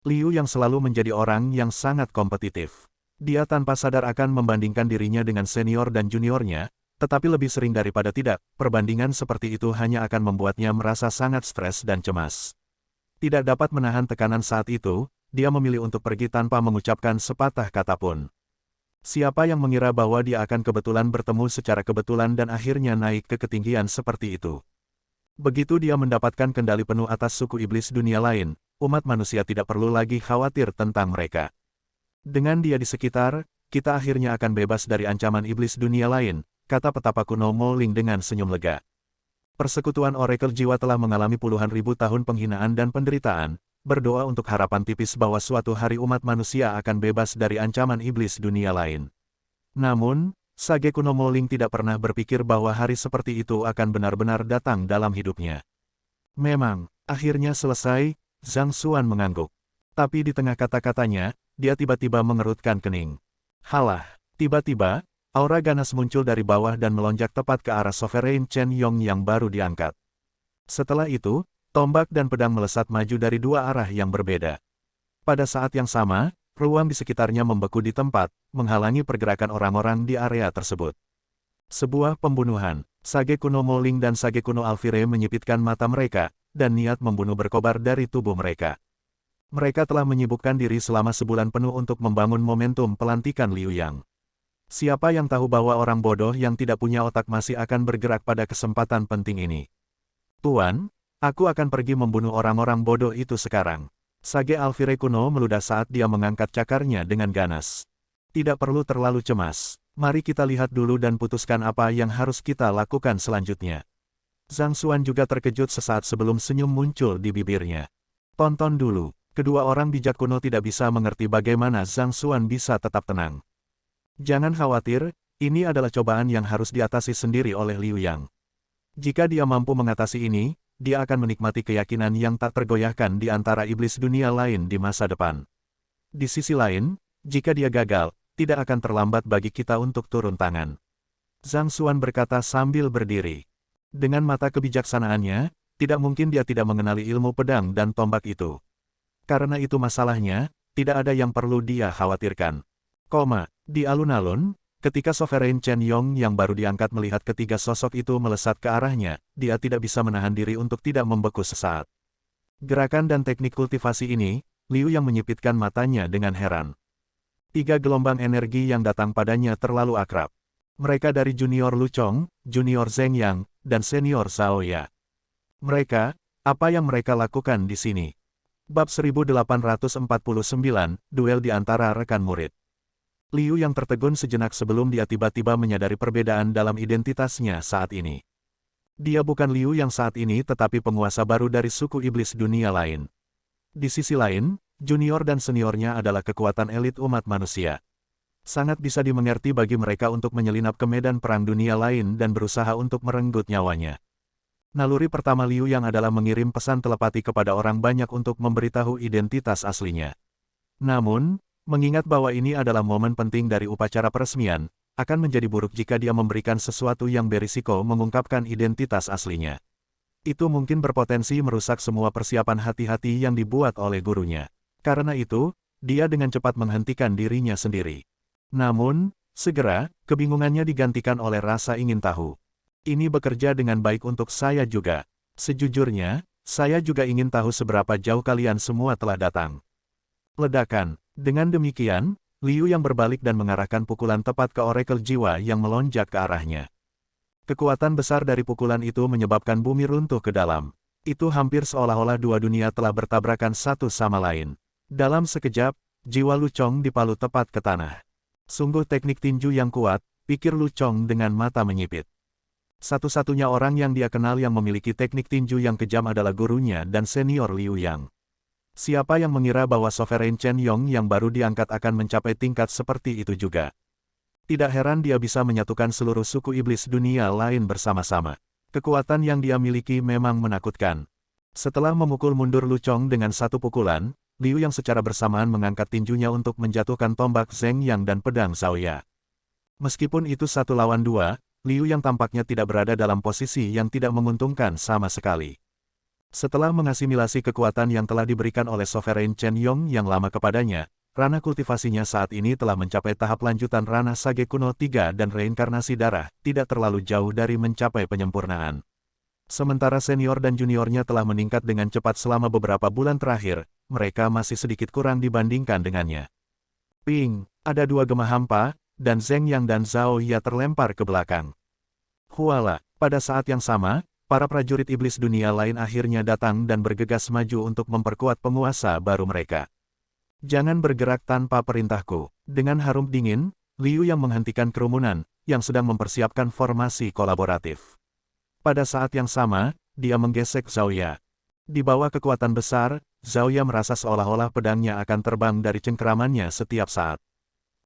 A: Liu yang selalu menjadi orang yang sangat kompetitif. Dia tanpa sadar akan membandingkan dirinya dengan senior dan juniornya, tetapi lebih sering daripada tidak, perbandingan seperti itu hanya akan membuatnya merasa sangat stres dan cemas. Tidak dapat menahan tekanan saat itu, dia memilih untuk pergi tanpa mengucapkan sepatah kata pun. Siapa yang mengira bahwa dia akan kebetulan bertemu secara kebetulan dan akhirnya naik ke ketinggian seperti itu. Begitu dia mendapatkan kendali penuh atas suku iblis dunia lain, umat manusia tidak perlu lagi khawatir tentang mereka. Dengan dia di sekitar, kita akhirnya akan bebas dari ancaman iblis dunia lain, kata petapa kuno Mo Ling dengan senyum lega. Persekutuan Oracle Jiwa telah mengalami puluhan ribu tahun penghinaan dan penderitaan, berdoa untuk harapan tipis bahwa suatu hari umat manusia akan bebas dari ancaman iblis dunia lain. Namun, Sage kuno Mo Ling tidak pernah berpikir bahwa hari seperti itu akan benar-benar datang dalam hidupnya. Memang, akhirnya selesai, Zhang Xuan mengangguk. Tapi di tengah kata-katanya, dia tiba-tiba mengerutkan kening. Halah, tiba-tiba, aura ganas muncul dari bawah dan melonjak tepat ke arah Sovereign Chen Yong yang baru diangkat. Setelah itu, tombak dan pedang melesat maju dari dua arah yang berbeda. Pada saat yang sama, ruang di sekitarnya membeku di tempat, menghalangi pergerakan orang-orang di area tersebut. Sebuah pembunuhan. Sage kuno Mo Ling dan Sage kuno Alfire menyipitkan mata mereka, dan niat membunuh berkobar dari tubuh mereka. Mereka telah menyibukkan diri selama sebulan penuh untuk membangun momentum pelantikan Liu Yang. Siapa yang tahu bahwa orang bodoh yang tidak punya otak masih akan bergerak pada kesempatan penting ini? Tuan, aku akan pergi membunuh orang-orang bodoh itu sekarang. Sage Alfire kuno meludah saat dia mengangkat cakarnya dengan ganas. Tidak perlu terlalu cemas. Mari kita lihat dulu dan putuskan apa yang harus kita lakukan selanjutnya. Zhang Xuan juga terkejut sesaat sebelum senyum muncul di bibirnya. Tonton dulu. Kedua orang bijak kuno tidak bisa mengerti bagaimana Zhang Xuan bisa tetap tenang. Jangan khawatir, ini adalah cobaan yang harus diatasi sendiri oleh Liu Yang. Jika dia mampu mengatasi ini, dia akan menikmati keyakinan yang tak tergoyahkan di antara iblis dunia lain di masa depan. Di sisi lain, jika dia gagal, tidak akan terlambat bagi kita untuk turun tangan. Zhang Xuan berkata sambil berdiri. Dengan mata kebijaksanaannya, tidak mungkin dia tidak mengenali ilmu pedang dan tombak itu. Karena itu masalahnya, tidak ada yang perlu dia khawatirkan. Di alun-alun, ketika Sovereign Chen Yong yang baru diangkat melihat ketiga sosok itu melesat ke arahnya, dia tidak bisa menahan diri untuk tidak membeku sesaat. Gerakan dan teknik kultivasi ini, Liu yang menyipitkan matanya dengan heran. 3 gelombang energi yang datang padanya terlalu akrab. Mereka dari junior Lu Chong, junior Zheng Yang, dan senior Zhao Ya. Mereka, apa yang mereka lakukan di sini? Bab 1849, Duel di antara rekan murid. Liu yang tertegun sejenak sebelum dia tiba-tiba menyadari perbedaan dalam identitasnya saat ini. Dia bukan Liu yang saat ini tetapi penguasa baru dari suku iblis dunia lain. Di sisi lain, junior dan seniornya adalah kekuatan elit umat manusia. Sangat bisa dimengerti bagi mereka untuk menyelinap ke medan perang dunia lain dan berusaha untuk merenggut nyawanya. Naluri pertama Liu yang adalah mengirim pesan telepati kepada orang banyak untuk memberitahu identitas aslinya. Namun, mengingat bahwa ini adalah momen penting dari upacara peresmian, akan menjadi buruk jika dia memberikan sesuatu yang berisiko mengungkapkan identitas aslinya. Itu mungkin berpotensi merusak semua persiapan hati-hati yang dibuat oleh gurunya. Karena itu, dia dengan cepat menghentikan dirinya sendiri. Namun, segera, kebingungannya digantikan oleh rasa ingin tahu. Ini bekerja dengan baik untuk saya juga. Sejujurnya, saya juga ingin tahu seberapa jauh kalian semua telah datang. Ledakan. Dengan demikian, Liu yang berbalik dan mengarahkan pukulan tepat ke orakel jiwa yang melonjak ke arahnya. Kekuatan besar dari pukulan itu menyebabkan bumi runtuh ke dalam. Itu hampir seolah-olah dua dunia telah bertabrakan satu sama lain. Dalam sekejap, jiwa Lu Chong dipalu tepat ke tanah. Sungguh teknik tinju yang kuat, pikir Lu Chong dengan mata menyipit. Satu-satunya orang yang dia kenal yang memiliki teknik tinju yang kejam adalah gurunya dan senior Liu Yang. Siapa yang mengira bahwa Sovereign Chen Yong yang baru diangkat akan mencapai tingkat seperti itu juga. Tidak heran dia bisa menyatukan seluruh suku iblis dunia lain bersama-sama. Kekuatan yang dia miliki memang menakutkan. Setelah memukul mundur Lu Chong dengan satu pukulan, Liu Yang secara bersamaan mengangkat tinjunya untuk menjatuhkan tombak Zheng Yang dan pedang Zhao Ya. Meskipun itu 1 lawan 2, Liu yang tampaknya tidak berada dalam posisi yang tidak menguntungkan sama sekali. Setelah mengasimilasi kekuatan yang telah diberikan oleh Sovereign Chen Yong yang lama kepadanya, ranah kultivasinya saat ini telah mencapai tahap lanjutan ranah Sage kuno 3 dan reinkarnasi darah, tidak terlalu jauh dari mencapai penyempurnaan. Sementara senior dan juniornya telah meningkat dengan cepat selama beberapa bulan terakhir, mereka masih sedikit kurang dibandingkan dengannya. Ping, ada 2 gema hampa, dan Zheng Yang dan Zhao Ya terlempar ke belakang. Huala, pada saat yang sama, para prajurit iblis dunia lain akhirnya datang dan bergegas maju untuk memperkuat penguasa baru mereka. Jangan bergerak tanpa perintahku. Dengan harum dingin, Liu yang menghentikan kerumunan, yang sedang mempersiapkan formasi kolaboratif. Pada saat yang sama, dia menggesek Zhao Ya. Di bawah kekuatan besar, Zhao Ya merasa seolah-olah pedangnya akan terbang dari cengkeramannya setiap saat.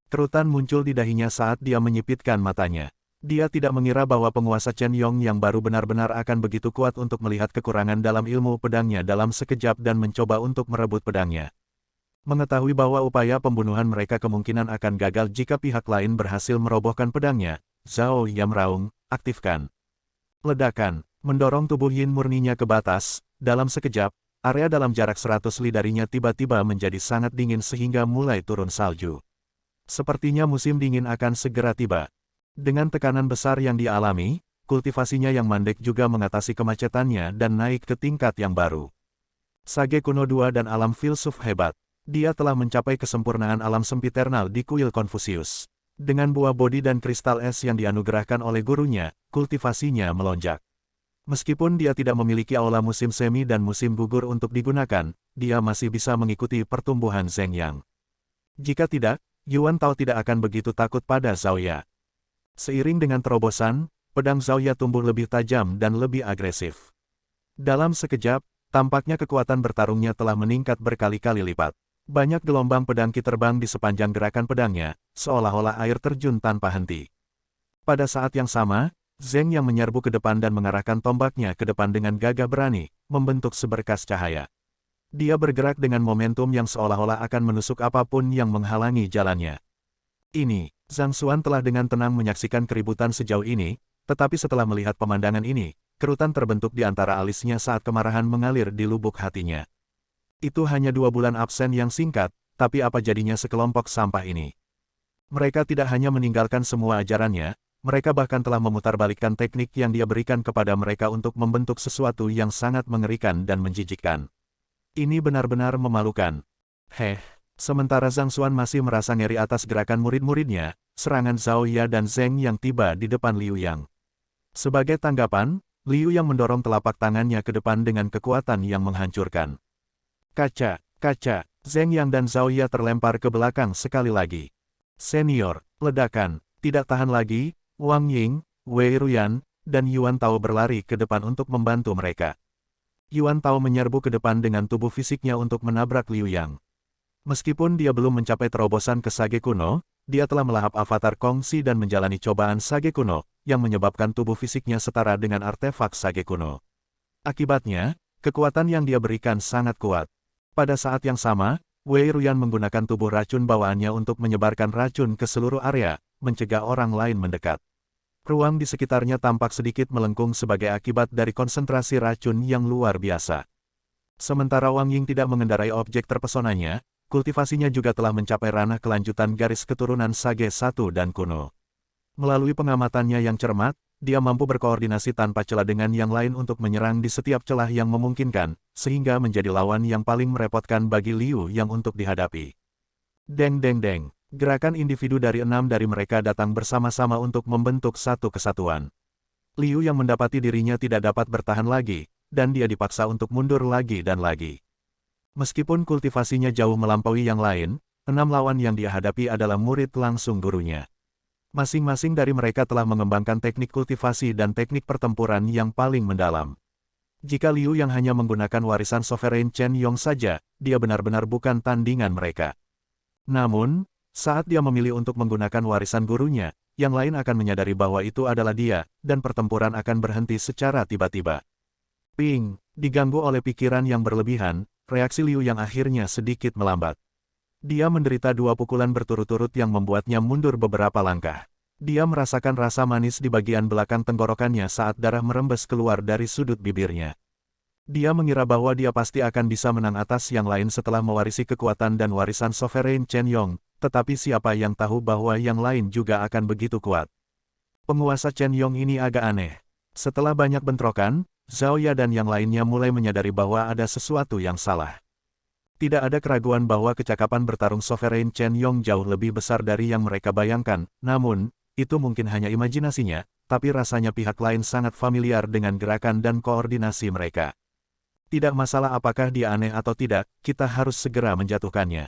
A: Kerutan muncul di dahinya saat dia menyipitkan matanya. Dia tidak mengira bahwa penguasa Chen Yong yang baru benar-benar akan begitu kuat untuk melihat kekurangan dalam ilmu pedangnya dalam sekejap dan mencoba untuk merebut pedangnya. Mengetahui bahwa upaya pembunuhan mereka kemungkinan akan gagal jika pihak lain berhasil merobohkan pedangnya, Zhao Ya meraung, aktifkan. Ledakan, mendorong tubuh yin murninya ke batas, dalam sekejap, area dalam jarak 100 li darinya tiba-tiba menjadi sangat dingin sehingga mulai turun salju. Sepertinya musim dingin akan segera tiba. Dengan tekanan besar yang dialami, kultivasinya yang mandek juga mengatasi kemacetannya dan naik ke tingkat yang baru. Sage kuno 2 dan alam filsuf hebat. Dia telah mencapai kesempurnaan alam sempiternal di kuil Konfusius. Dengan buah bodi dan kristal es yang dianugerahkan oleh gurunya, kultivasinya melonjak. Meskipun dia tidak memiliki aula musim semi dan musim gugur untuk digunakan, dia masih bisa mengikuti pertumbuhan Zheng Yang. Jika tidak, Yuan Tao tidak akan begitu takut pada Zhao Ya. Seiring dengan terobosan, pedang Zhao Ya tumbuh lebih tajam dan lebih agresif. Dalam sekejap, tampaknya kekuatan bertarungnya telah meningkat berkali-kali lipat. Banyak gelombang pedang Qi terbang di sepanjang gerakan pedangnya, seolah-olah air terjun tanpa henti. Pada saat yang sama, Zheng yang menyerbu ke depan dan mengarahkan tombaknya ke depan dengan gagah berani, membentuk seberkas cahaya. Dia bergerak dengan momentum yang seolah-olah akan menusuk apapun yang menghalangi jalannya. Ini, Zhang Xuan telah dengan tenang menyaksikan keributan sejauh ini, tetapi setelah melihat pemandangan ini, kerutan terbentuk di antara alisnya saat kemarahan mengalir di lubuk hatinya. Itu hanya 2 bulan absen yang singkat, tapi apa jadinya sekelompok sampah ini? Mereka tidak hanya meninggalkan semua ajarannya, mereka bahkan telah memutarbalikkan teknik yang dia berikan kepada mereka untuk membentuk sesuatu yang sangat mengerikan dan menjijikkan. Ini benar-benar memalukan. Sementara Zhang Xuan masih merasa ngeri atas gerakan murid-muridnya, serangan Zhao Ya dan Zheng yang tiba di depan Liu Yang. Sebagai tanggapan, Liu Yang mendorong telapak tangannya ke depan dengan kekuatan yang menghancurkan. Kaca, Zheng Yang dan Zhao Ya terlempar ke belakang sekali lagi. Senior, ledakan, tidak tahan lagi, Wang Ying, Wei Ruyan, dan Yuan Tao berlari ke depan untuk membantu mereka. Yuan Tao menyerbu ke depan dengan tubuh fisiknya untuk menabrak Liu Yang. Meskipun dia belum mencapai terobosan ke Sage kuno, dia telah melahap avatar Kongsi dan menjalani cobaan Sage kuno, yang menyebabkan tubuh fisiknya setara dengan artefak Sage kuno. Akibatnya, kekuatan yang dia berikan sangat kuat. Pada saat yang sama, Wei Ruyan menggunakan tubuh racun bawaannya untuk menyebarkan racun ke seluruh area, mencegah orang lain mendekat. Ruang di sekitarnya tampak sedikit melengkung sebagai akibat dari konsentrasi racun yang luar biasa. Sementara Wang Ying tidak mengendarai objek terpesonanya, kultivasinya juga telah mencapai ranah kelanjutan garis keturunan Sage 1 dan kuno. Melalui pengamatannya yang cermat, dia mampu berkoordinasi tanpa celah dengan yang lain untuk menyerang di setiap celah yang memungkinkan, sehingga menjadi lawan yang paling merepotkan bagi Liu Yang untuk dihadapi. Deng. Gerakan individu dari 6 dari mereka datang bersama-sama untuk membentuk satu kesatuan. Liu Yang mendapati dirinya tidak dapat bertahan lagi, dan dia dipaksa untuk mundur lagi dan lagi. Meskipun kultivasinya jauh melampaui yang lain, 6 lawan yang dia hadapi adalah murid langsung gurunya. Masing-masing dari mereka telah mengembangkan teknik kultivasi dan teknik pertempuran yang paling mendalam. Jika Liu Yang hanya menggunakan warisan Sovereign Chen Yong saja, dia benar-benar bukan tandingan mereka. Namun, saat dia memilih untuk menggunakan warisan gurunya, yang lain akan menyadari bahwa itu adalah dia, dan pertempuran akan berhenti secara tiba-tiba. Ping, diganggu oleh pikiran yang berlebihan, reaksi Liu Yang akhirnya sedikit melambat. Dia menderita 2 pukulan berturut-turut yang membuatnya mundur beberapa langkah. Dia merasakan rasa manis di bagian belakang tenggorokannya saat darah merembes keluar dari sudut bibirnya. Dia mengira bahwa dia pasti akan bisa menang atas yang lain setelah mewarisi kekuatan dan warisan Sovereign Chen Yong, tetapi siapa yang tahu bahwa yang lain juga akan begitu kuat. Penguasa Chen Yong ini agak aneh. Setelah banyak bentrokan, Zhao Ya dan yang lainnya mulai menyadari bahwa ada sesuatu yang salah. Tidak ada keraguan bahwa kecakapan bertarung Sovereign Chen Yong jauh lebih besar dari yang mereka bayangkan, namun, itu mungkin hanya imajinasinya, tapi rasanya pihak lain sangat familiar dengan gerakan dan koordinasi mereka. Tidak masalah apakah dia aneh atau tidak, kita harus segera menjatuhkannya.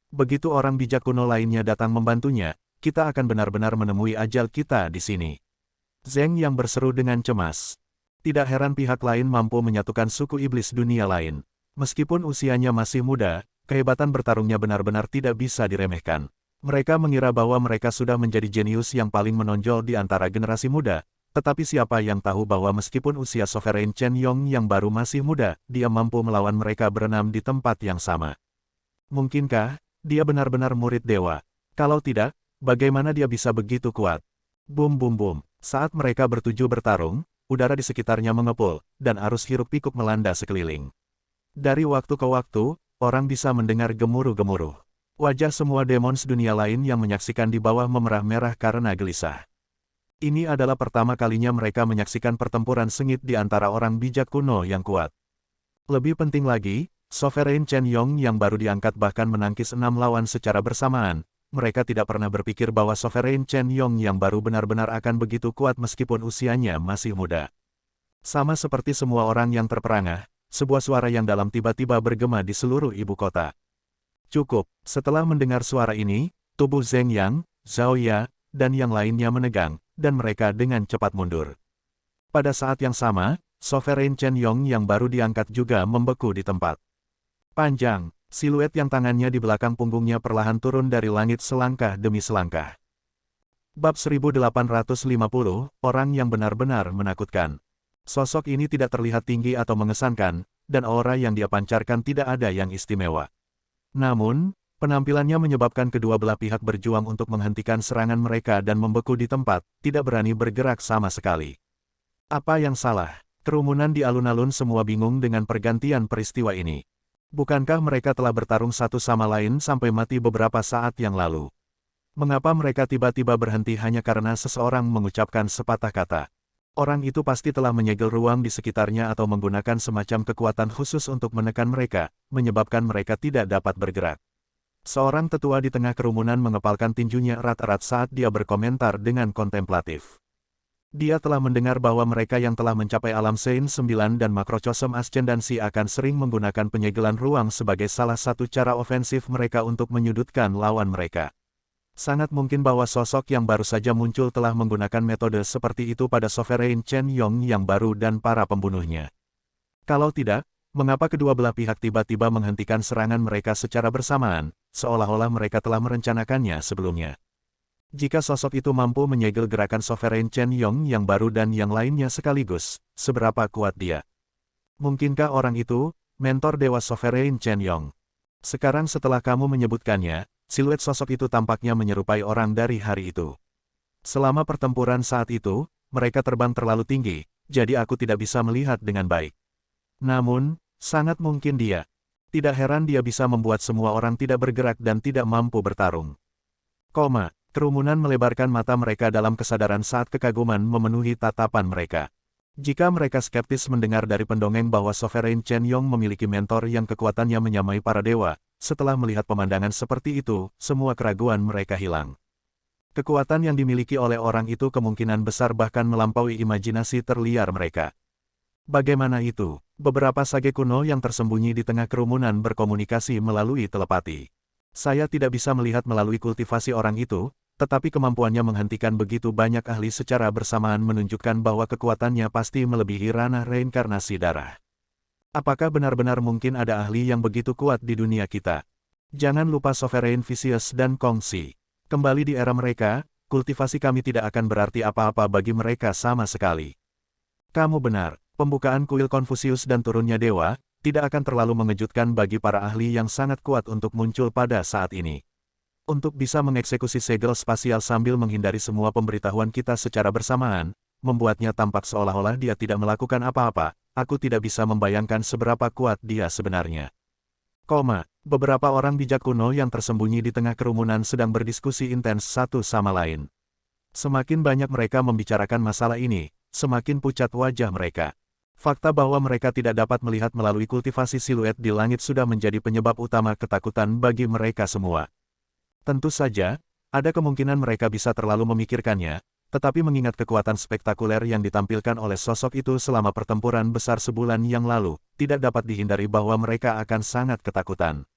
A: Begitu orang bijak kuno lainnya datang membantunya, kita akan benar-benar menemui ajal kita di sini. Zheng yang berseru dengan cemas. Tidak heran pihak lain mampu menyatukan suku iblis dunia lain. Meskipun usianya masih muda, kehebatan bertarungnya benar-benar tidak bisa diremehkan. Mereka mengira bahwa mereka sudah menjadi jenius yang paling menonjol di antara generasi muda, tetapi siapa yang tahu bahwa meskipun usia Sovereign Chen Yong yang baru masih muda, dia mampu melawan mereka berenam di tempat yang sama. Mungkinkah dia benar-benar murid dewa? Kalau tidak, bagaimana dia bisa begitu kuat? Bum. Saat mereka bertuju bertarung, udara di sekitarnya mengepul, dan arus hiruk-pikuk melanda sekeliling. Dari waktu ke waktu, orang bisa mendengar gemuruh-gemuruh. Wajah semua demons dunia lain yang menyaksikan di bawah memerah-merah karena gelisah. Ini adalah pertama kalinya mereka menyaksikan pertempuran sengit di antara orang bijak kuno yang kuat. Lebih penting lagi, Sovereign Chen Yong yang baru diangkat bahkan menangkis 6 lawan secara bersamaan. Mereka tidak pernah berpikir bahwa Sovereign Chen Yong yang baru benar-benar akan begitu kuat meskipun usianya masih muda. Sama seperti semua orang yang terperangah, sebuah suara yang dalam tiba-tiba bergema di seluruh ibu kota. Cukup, setelah mendengar suara ini, tubuh Zheng Yang, Zhao Ya, dan yang lainnya menegang, dan mereka dengan cepat mundur. Pada saat yang sama, Sovereign Chen Yong yang baru diangkat juga membeku di tempat. Panjang, siluet yang tangannya di belakang punggungnya perlahan turun dari langit selangkah demi selangkah. Bab 1850, orang yang benar-benar menakutkan. Sosok ini tidak terlihat tinggi atau mengesankan, dan aura yang dia pancarkan tidak ada yang istimewa. Namun, penampilannya menyebabkan kedua belah pihak berjuang untuk menghentikan serangan mereka dan membeku di tempat, tidak berani bergerak sama sekali. Apa yang salah? Kerumunan di alun-alun semua bingung dengan pergantian peristiwa ini. Bukankah mereka telah bertarung satu sama lain sampai mati beberapa saat yang lalu? Mengapa mereka tiba-tiba berhenti hanya karena seseorang mengucapkan sepatah kata? Orang itu pasti telah menyegel ruang di sekitarnya atau menggunakan semacam kekuatan khusus untuk menekan mereka, menyebabkan mereka tidak dapat bergerak. Seorang tetua di tengah kerumunan mengepalkan tinjunya erat-erat saat dia berkomentar dengan kontemplatif. Dia telah mendengar bahwa mereka yang telah mencapai alam Sein 9 dan Makrocosm Ascendancy akan sering menggunakan penyegelan ruang sebagai salah satu cara ofensif mereka untuk menyudutkan lawan mereka. Sangat mungkin bahwa sosok yang baru saja muncul telah menggunakan metode seperti itu pada Sovereign Chen Yong yang baru dan para pembunuhnya. Kalau tidak, mengapa kedua belah pihak tiba-tiba menghentikan serangan mereka secara bersamaan, seolah-olah mereka telah merencanakannya sebelumnya? Jika sosok itu mampu menyegel gerakan Sovereign Chen Yong yang baru dan yang lainnya sekaligus, seberapa kuat dia? Mungkinkah orang itu, mentor Dewa Sovereign Chen Yong? Sekarang setelah kamu menyebutkannya, siluet sosok itu tampaknya menyerupai orang dari hari itu. Selama pertempuran saat itu, mereka terbang terlalu tinggi, jadi aku tidak bisa melihat dengan baik. Namun, sangat mungkin dia. Tidak heran dia bisa membuat semua orang tidak bergerak dan tidak mampu bertarung. Kerumunan melebarkan mata mereka dalam kesadaran saat kekaguman memenuhi tatapan mereka. Jika mereka skeptis mendengar dari pendongeng bahwa Sovereign Chen Yong memiliki mentor yang kekuatannya menyamai para dewa, setelah melihat pemandangan seperti itu, semua keraguan mereka hilang. Kekuatan yang dimiliki oleh orang itu kemungkinan besar bahkan melampaui imajinasi terliar mereka. Bagaimana itu? Beberapa sage kuno yang tersembunyi di tengah kerumunan berkomunikasi melalui telepati. Saya tidak bisa melihat melalui kultivasi orang itu, tetapi kemampuannya menghentikan begitu banyak ahli secara bersamaan menunjukkan bahwa kekuatannya pasti melebihi ranah reinkarnasi darah. Apakah benar-benar mungkin ada ahli yang begitu kuat di dunia kita? Jangan lupa Sovereign Vicious dan Kongsi. Kembali di era mereka, kultivasi kami tidak akan berarti apa-apa bagi mereka sama sekali. Kamu benar, pembukaan kuil Konfusius dan turunnya dewa, tidak akan terlalu mengejutkan bagi para ahli yang sangat kuat untuk muncul pada saat ini. Untuk bisa mengeksekusi segel spasial sambil menghindari semua pemberitahuan kita secara bersamaan, membuatnya tampak seolah-olah dia tidak melakukan apa-apa, aku tidak bisa membayangkan seberapa kuat dia sebenarnya. Beberapa orang bijak kuno yang tersembunyi di tengah kerumunan sedang berdiskusi intens satu sama lain. Semakin banyak mereka membicarakan masalah ini, semakin pucat wajah mereka. Fakta bahwa mereka tidak dapat melihat melalui kultivasi siluet di langit sudah menjadi penyebab utama ketakutan bagi mereka semua. Tentu saja, ada kemungkinan mereka bisa terlalu memikirkannya, tetapi mengingat kekuatan spektakuler yang ditampilkan oleh sosok itu selama pertempuran besar sebulan yang lalu, tidak dapat dihindari bahwa mereka akan sangat ketakutan.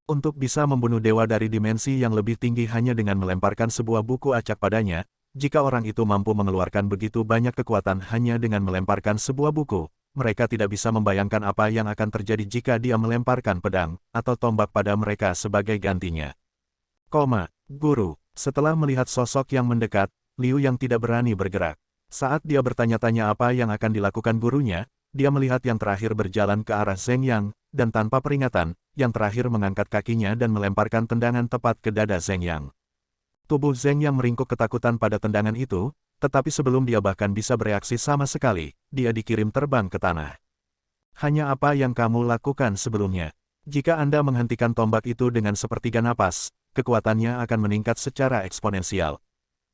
A: Untuk bisa membunuh dewa dari dimensi yang lebih tinggi hanya dengan melemparkan sebuah buku acak padanya, jika orang itu mampu mengeluarkan begitu banyak kekuatan hanya dengan melemparkan sebuah buku, mereka tidak bisa membayangkan apa yang akan terjadi jika dia melemparkan pedang atau tombak pada mereka sebagai gantinya. Guru, setelah melihat sosok yang mendekat, Liu yang tidak berani bergerak. Saat dia bertanya-tanya apa yang akan dilakukan gurunya, dia melihat yang terakhir berjalan ke arah Zheng Yang, dan tanpa peringatan, yang terakhir mengangkat kakinya dan melemparkan tendangan tepat ke dada Zheng Yang. Tubuh Zheng Yang meringkuk ketakutan pada tendangan itu, tetapi sebelum dia bahkan bisa bereaksi sama sekali, dia dikirim terbang ke tanah. Hanya apa yang kamu lakukan sebelumnya? Jika Anda menghentikan tombak itu dengan sepertiga napas, kekuatannya akan meningkat secara eksponensial.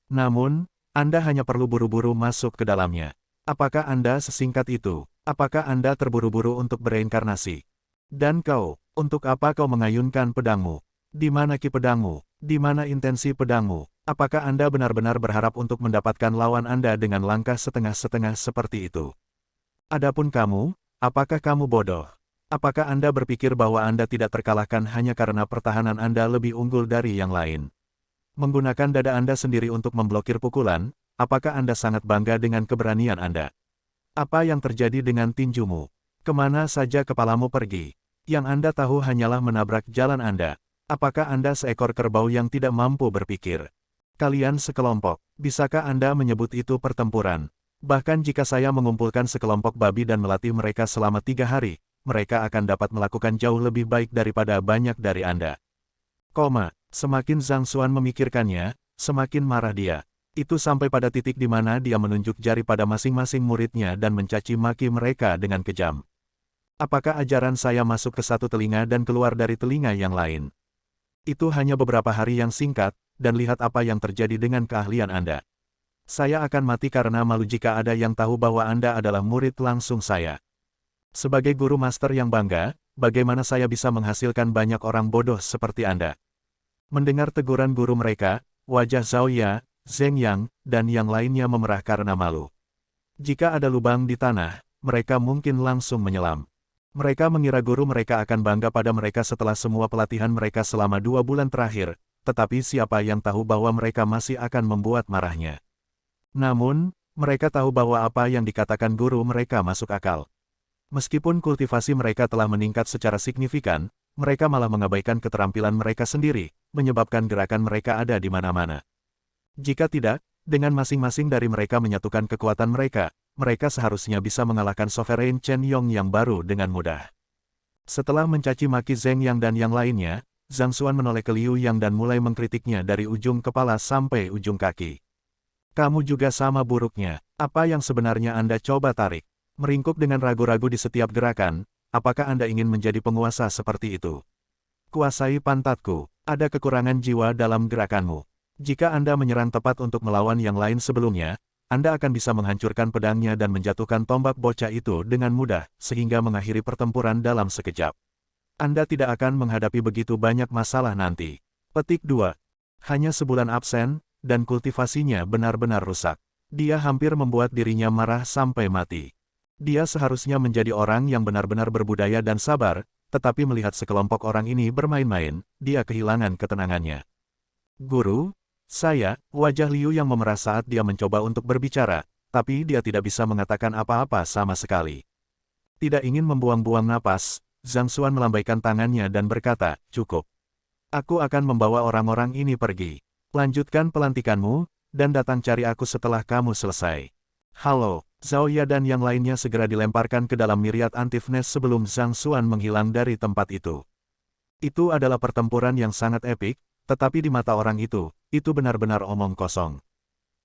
A: Namun, Anda hanya perlu buru-buru masuk ke dalamnya. Apakah Anda sesingkat itu? Apakah Anda terburu-buru untuk bereinkarnasi? Dan kau, untuk apa kau mengayunkan pedangmu? Di mana ki pedangmu? Di mana intensi pedangmu? Apakah Anda benar-benar berharap untuk mendapatkan lawan Anda dengan langkah setengah-setengah seperti itu? Adapun kamu, apakah kamu bodoh? Apakah Anda berpikir bahwa Anda tidak terkalahkan hanya karena pertahanan Anda lebih unggul dari yang lain? Menggunakan dada Anda sendiri untuk memblokir pukulan, apakah Anda sangat bangga dengan keberanian Anda? Apa yang terjadi dengan tinjumu? Kemana saja kepalamu pergi? Yang Anda tahu hanyalah menabrak jalan Anda. Apakah Anda seekor kerbau yang tidak mampu berpikir? Kalian sekelompok, bisakah Anda menyebut itu pertempuran? Bahkan jika saya mengumpulkan sekelompok babi dan melatih mereka selama 3 hari, mereka akan dapat melakukan jauh lebih baik daripada banyak dari Anda. Semakin Zhang Xuan memikirkannya, semakin marah dia. Itu sampai pada titik di mana dia menunjuk jari pada masing-masing muridnya dan mencaci maki mereka dengan kejam. Apakah ajaran saya masuk ke satu telinga dan keluar dari telinga yang lain? Itu hanya beberapa hari yang singkat, dan lihat apa yang terjadi dengan keahlian Anda. Saya akan mati karena malu jika ada yang tahu bahwa Anda adalah murid langsung saya. Sebagai guru master yang bangga, bagaimana saya bisa menghasilkan banyak orang bodoh seperti Anda? Mendengar teguran guru mereka, wajah Zhao Ya, Zheng Yang, dan yang lainnya memerah karena malu. Jika ada lubang di tanah, mereka mungkin langsung menyelam. Mereka mengira guru mereka akan bangga pada mereka setelah semua pelatihan mereka selama 2 bulan terakhir, tetapi siapa yang tahu bahwa mereka masih akan membuat marahnya. Namun, mereka tahu bahwa apa yang dikatakan guru mereka masuk akal. Meskipun kultivasi mereka telah meningkat secara signifikan, mereka malah mengabaikan keterampilan mereka sendiri, menyebabkan gerakan mereka ada di mana-mana. Jika tidak, dengan masing-masing dari mereka menyatukan kekuatan mereka, mereka seharusnya bisa mengalahkan Sovereign Chen Yong yang baru dengan mudah. Setelah mencaci maki Zheng Yang dan yang lainnya, Zhang Xuan menoleh ke Liu Yang dan mulai mengkritiknya dari ujung kepala sampai ujung kaki. Kamu juga sama buruknya. Apa yang sebenarnya Anda coba tarik? Meringkuk dengan ragu-ragu di setiap gerakan, apakah Anda ingin menjadi penguasa seperti itu? Kuasai pantatku, ada kekurangan jiwa dalam gerakanmu. Jika Anda menyerang tepat untuk melawan yang lain sebelumnya, Anda akan bisa menghancurkan pedangnya dan menjatuhkan tombak bocah itu dengan mudah, sehingga mengakhiri pertempuran dalam sekejap. Anda tidak akan menghadapi begitu banyak masalah nanti. Petik 2. Hanya sebulan absen, dan kultivasinya benar-benar rusak. Dia hampir membuat dirinya marah sampai mati. Dia seharusnya menjadi orang yang benar-benar berbudaya dan sabar, tetapi melihat sekelompok orang ini bermain-main, dia kehilangan ketenangannya. Guru, wajah Liu yang memerah saat dia mencoba untuk berbicara, tapi dia tidak bisa mengatakan apa-apa sama sekali. Tidak ingin membuang-buang napas, Zhang Xuan melambaikan tangannya dan berkata, cukup. Aku akan membawa orang-orang ini pergi. Lanjutkan pelantikanmu, dan datang cari aku setelah kamu selesai. Halo, Zhao Ya dan yang lainnya segera dilemparkan ke dalam miriat antifnes sebelum Zhang Xuan menghilang dari tempat itu. Itu adalah pertempuran yang sangat epik, tetapi di mata orang itu benar-benar omong kosong.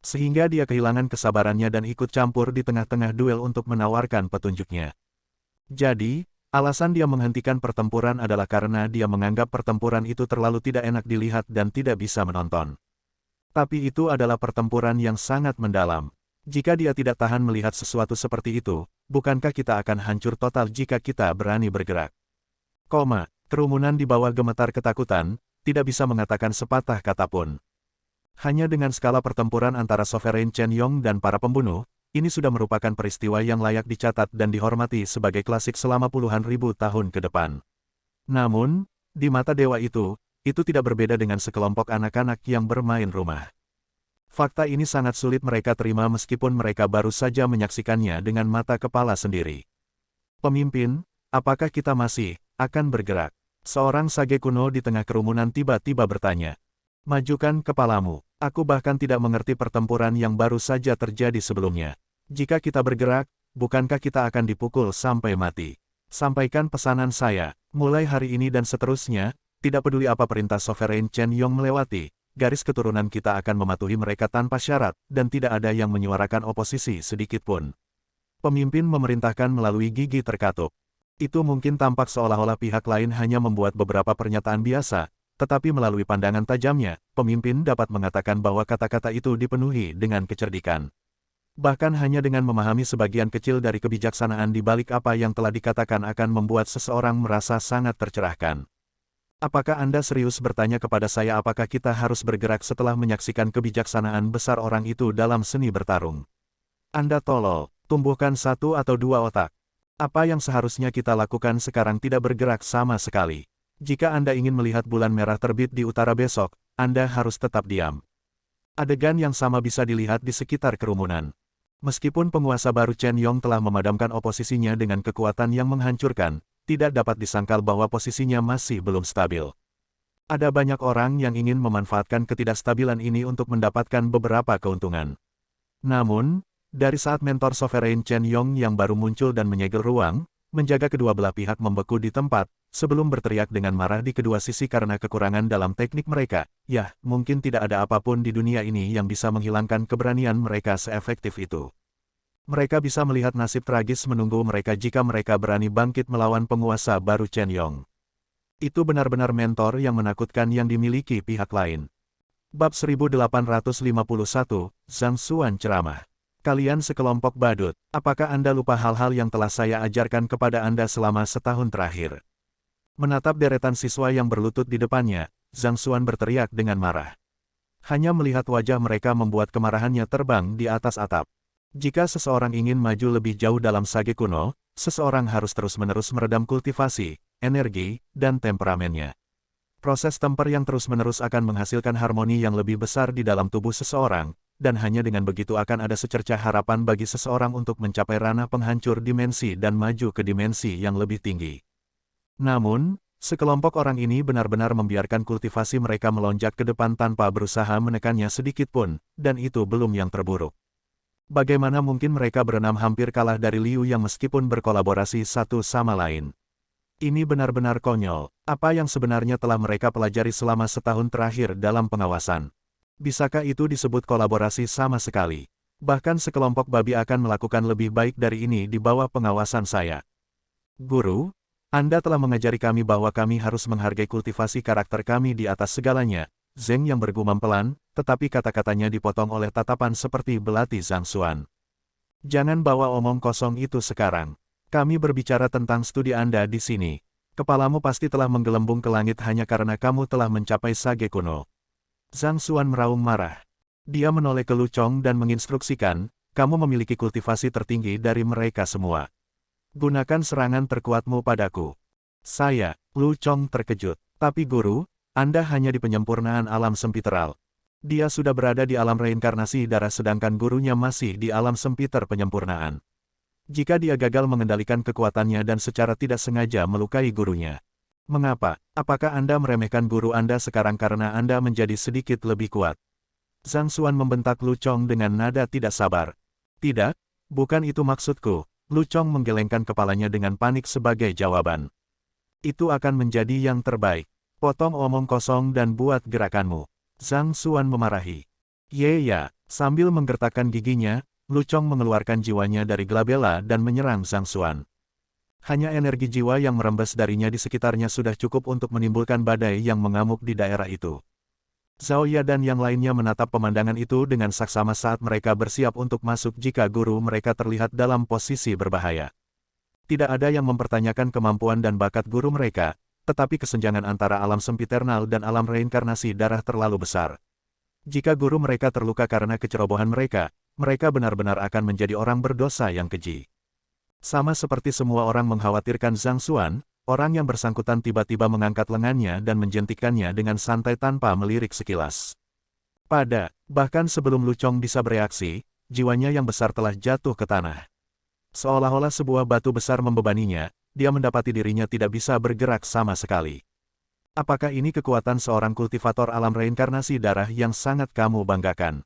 A: Sehingga dia kehilangan kesabarannya dan ikut campur di tengah-tengah duel untuk menawarkan petunjuknya. Jadi, alasan dia menghentikan pertempuran adalah karena dia menganggap pertempuran itu terlalu tidak enak dilihat dan tidak bisa menonton. Tapi itu adalah pertempuran yang sangat mendalam. Jika dia tidak tahan melihat sesuatu seperti itu, bukankah kita akan hancur total jika kita berani bergerak? Kerumunan di bawah gemetar ketakutan, tidak bisa mengatakan sepatah kata pun. Hanya dengan skala pertempuran antara Sovereign Chen Yong dan para pembunuh, ini sudah merupakan peristiwa yang layak dicatat dan dihormati sebagai klasik selama puluhan ribu tahun ke depan. Namun, di mata dewa itu tidak berbeda dengan sekelompok anak-anak yang bermain rumah. Fakta ini sangat sulit mereka terima meskipun mereka baru saja menyaksikannya dengan mata kepala sendiri. Pemimpin, apakah kita masih akan bergerak? Seorang sage kuno di tengah kerumunan tiba-tiba bertanya. Majukan kepalamu, aku bahkan tidak mengerti pertempuran yang baru saja terjadi sebelumnya. Jika kita bergerak, bukankah kita akan dipukul sampai mati? Sampaikan pesanan saya, mulai hari ini dan seterusnya, tidak peduli apa perintah Sovereign Chen Yong melewati, garis keturunan kita akan mematuhi mereka tanpa syarat, dan tidak ada yang menyuarakan oposisi sedikitpun. Pemimpin memerintahkan melalui gigi terkatup. Itu mungkin tampak seolah-olah pihak lain hanya membuat beberapa pernyataan biasa, tetapi melalui pandangan tajamnya, pemimpin dapat mengatakan bahwa kata-kata itu dipenuhi dengan kecerdikan. Bahkan hanya dengan memahami sebagian kecil dari kebijaksanaan di balik apa yang telah dikatakan akan membuat seseorang merasa sangat tercerahkan. Apakah Anda serius bertanya kepada saya apakah kita harus bergerak setelah menyaksikan kebijaksanaan besar orang itu dalam seni bertarung? Anda tolol, tumbuhkan satu atau dua otak. Apa yang seharusnya kita lakukan sekarang tidak bergerak sama sekali. Jika Anda ingin melihat bulan merah terbit di utara besok, Anda harus tetap diam. Adegan yang sama bisa dilihat di sekitar kerumunan. Meskipun penguasa baru Chen Yong telah memadamkan oposisinya dengan kekuatan yang menghancurkan, tidak dapat disangkal bahwa posisinya masih belum stabil. Ada banyak orang yang ingin memanfaatkan ketidakstabilan ini untuk mendapatkan beberapa keuntungan. Namun, dari saat mentor Sovereign Chen Yong yang baru muncul dan menyegel ruang, menjaga kedua belah pihak membeku di tempat, sebelum berteriak dengan marah di kedua sisi karena kekurangan dalam teknik mereka, ya, mungkin tidak ada apapun di dunia ini yang bisa menghilangkan keberanian mereka seefektif itu. Mereka bisa melihat nasib tragis menunggu mereka jika mereka berani bangkit melawan penguasa baru Chen Yong. Itu benar-benar mentor yang menakutkan yang dimiliki pihak lain. Bab 1851, Zhang Xuan ceramah. Kalian sekelompok badut, apakah Anda lupa hal-hal yang telah saya ajarkan kepada Anda selama setahun terakhir? Menatap deretan siswa yang berlutut di depannya, Zhang Xuan berteriak dengan marah. Hanya melihat wajah mereka membuat kemarahannya terbang di atas atap. Jika seseorang ingin maju lebih jauh dalam sage kuno, seseorang harus terus-menerus meredam kultivasi, energi, dan temperamennya. Proses temper yang terus-menerus akan menghasilkan harmoni yang lebih besar di dalam tubuh seseorang, dan hanya dengan begitu akan ada secercah harapan bagi seseorang untuk mencapai ranah penghancur dimensi dan maju ke dimensi yang lebih tinggi. Namun, sekelompok orang ini benar-benar membiarkan kultivasi mereka melonjak ke depan tanpa berusaha menekannya sedikit pun, dan itu belum yang terburuk. Bagaimana mungkin mereka berenam hampir kalah dari Liu yang meskipun berkolaborasi satu sama lain? Ini benar-benar konyol. Apa yang sebenarnya telah mereka pelajari selama setahun terakhir dalam pengawasan? Bisakah itu disebut kolaborasi sama sekali? Bahkan sekelompok babi akan melakukan lebih baik dari ini di bawah pengawasan saya. Guru, Anda telah mengajari kami bahwa kami harus menghargai kultivasi karakter kami di atas segalanya. Zheng yang bergumam pelan, tetapi kata-katanya dipotong oleh tatapan seperti belati Zhang Xuan. Jangan bawa omong kosong itu sekarang. Kami berbicara tentang studi Anda di sini. Kepalamu pasti telah menggelembung ke langit hanya karena kamu telah mencapai sage kuno. Zhang Xuan meraung marah. Dia menoleh ke Lu Chong dan menginstruksikan, kamu memiliki kultivasi tertinggi dari mereka semua. Gunakan serangan terkuatmu padaku. Saya, Lu Chong terkejut. Tapi guru, Anda hanya di penyempurnaan alam sempiteral. Dia sudah berada di alam reinkarnasi darah sedangkan gurunya masih di alam sempiter penyempurnaan. Jika dia gagal mengendalikan kekuatannya dan secara tidak sengaja melukai gurunya. Mengapa? Apakah Anda meremehkan guru Anda sekarang karena Anda menjadi sedikit lebih kuat? Zhang Xuan membentak Lu Chong dengan nada tidak sabar. Tidak, bukan itu maksudku. Lu Chong menggelengkan kepalanya dengan panik sebagai jawaban. Itu akan menjadi yang terbaik. Potong omong kosong dan buat gerakanmu. Zhang Xuan memarahi. Ya, sambil menggertakkan giginya, Lu Chong mengeluarkan jiwanya dari Glabella dan menyerang Zhang Xuan. Hanya energi jiwa yang merembes darinya di sekitarnya sudah cukup untuk menimbulkan badai yang mengamuk di daerah itu. Zhao Ya dan yang lainnya menatap pemandangan itu dengan saksama saat mereka bersiap untuk masuk jika guru mereka terlihat dalam posisi berbahaya. Tidak ada yang mempertanyakan kemampuan dan bakat guru mereka, tetapi kesenjangan antara alam sempiternal dan alam reinkarnasi darah terlalu besar. Jika guru mereka terluka karena kecerobohan mereka, mereka benar-benar akan menjadi orang berdosa yang keji. Sama seperti semua orang mengkhawatirkan Zhang Xuan, orang yang bersangkutan tiba-tiba mengangkat lengannya dan menjentikkannya dengan santai tanpa melirik sekilas. Bahkan sebelum Lu Chong bisa bereaksi, jiwanya yang besar telah jatuh ke tanah. Seolah-olah sebuah batu besar membebaninya, dia mendapati dirinya tidak bisa bergerak sama sekali. Apakah ini kekuatan seorang kultivator alam reinkarnasi darah yang sangat kamu banggakan?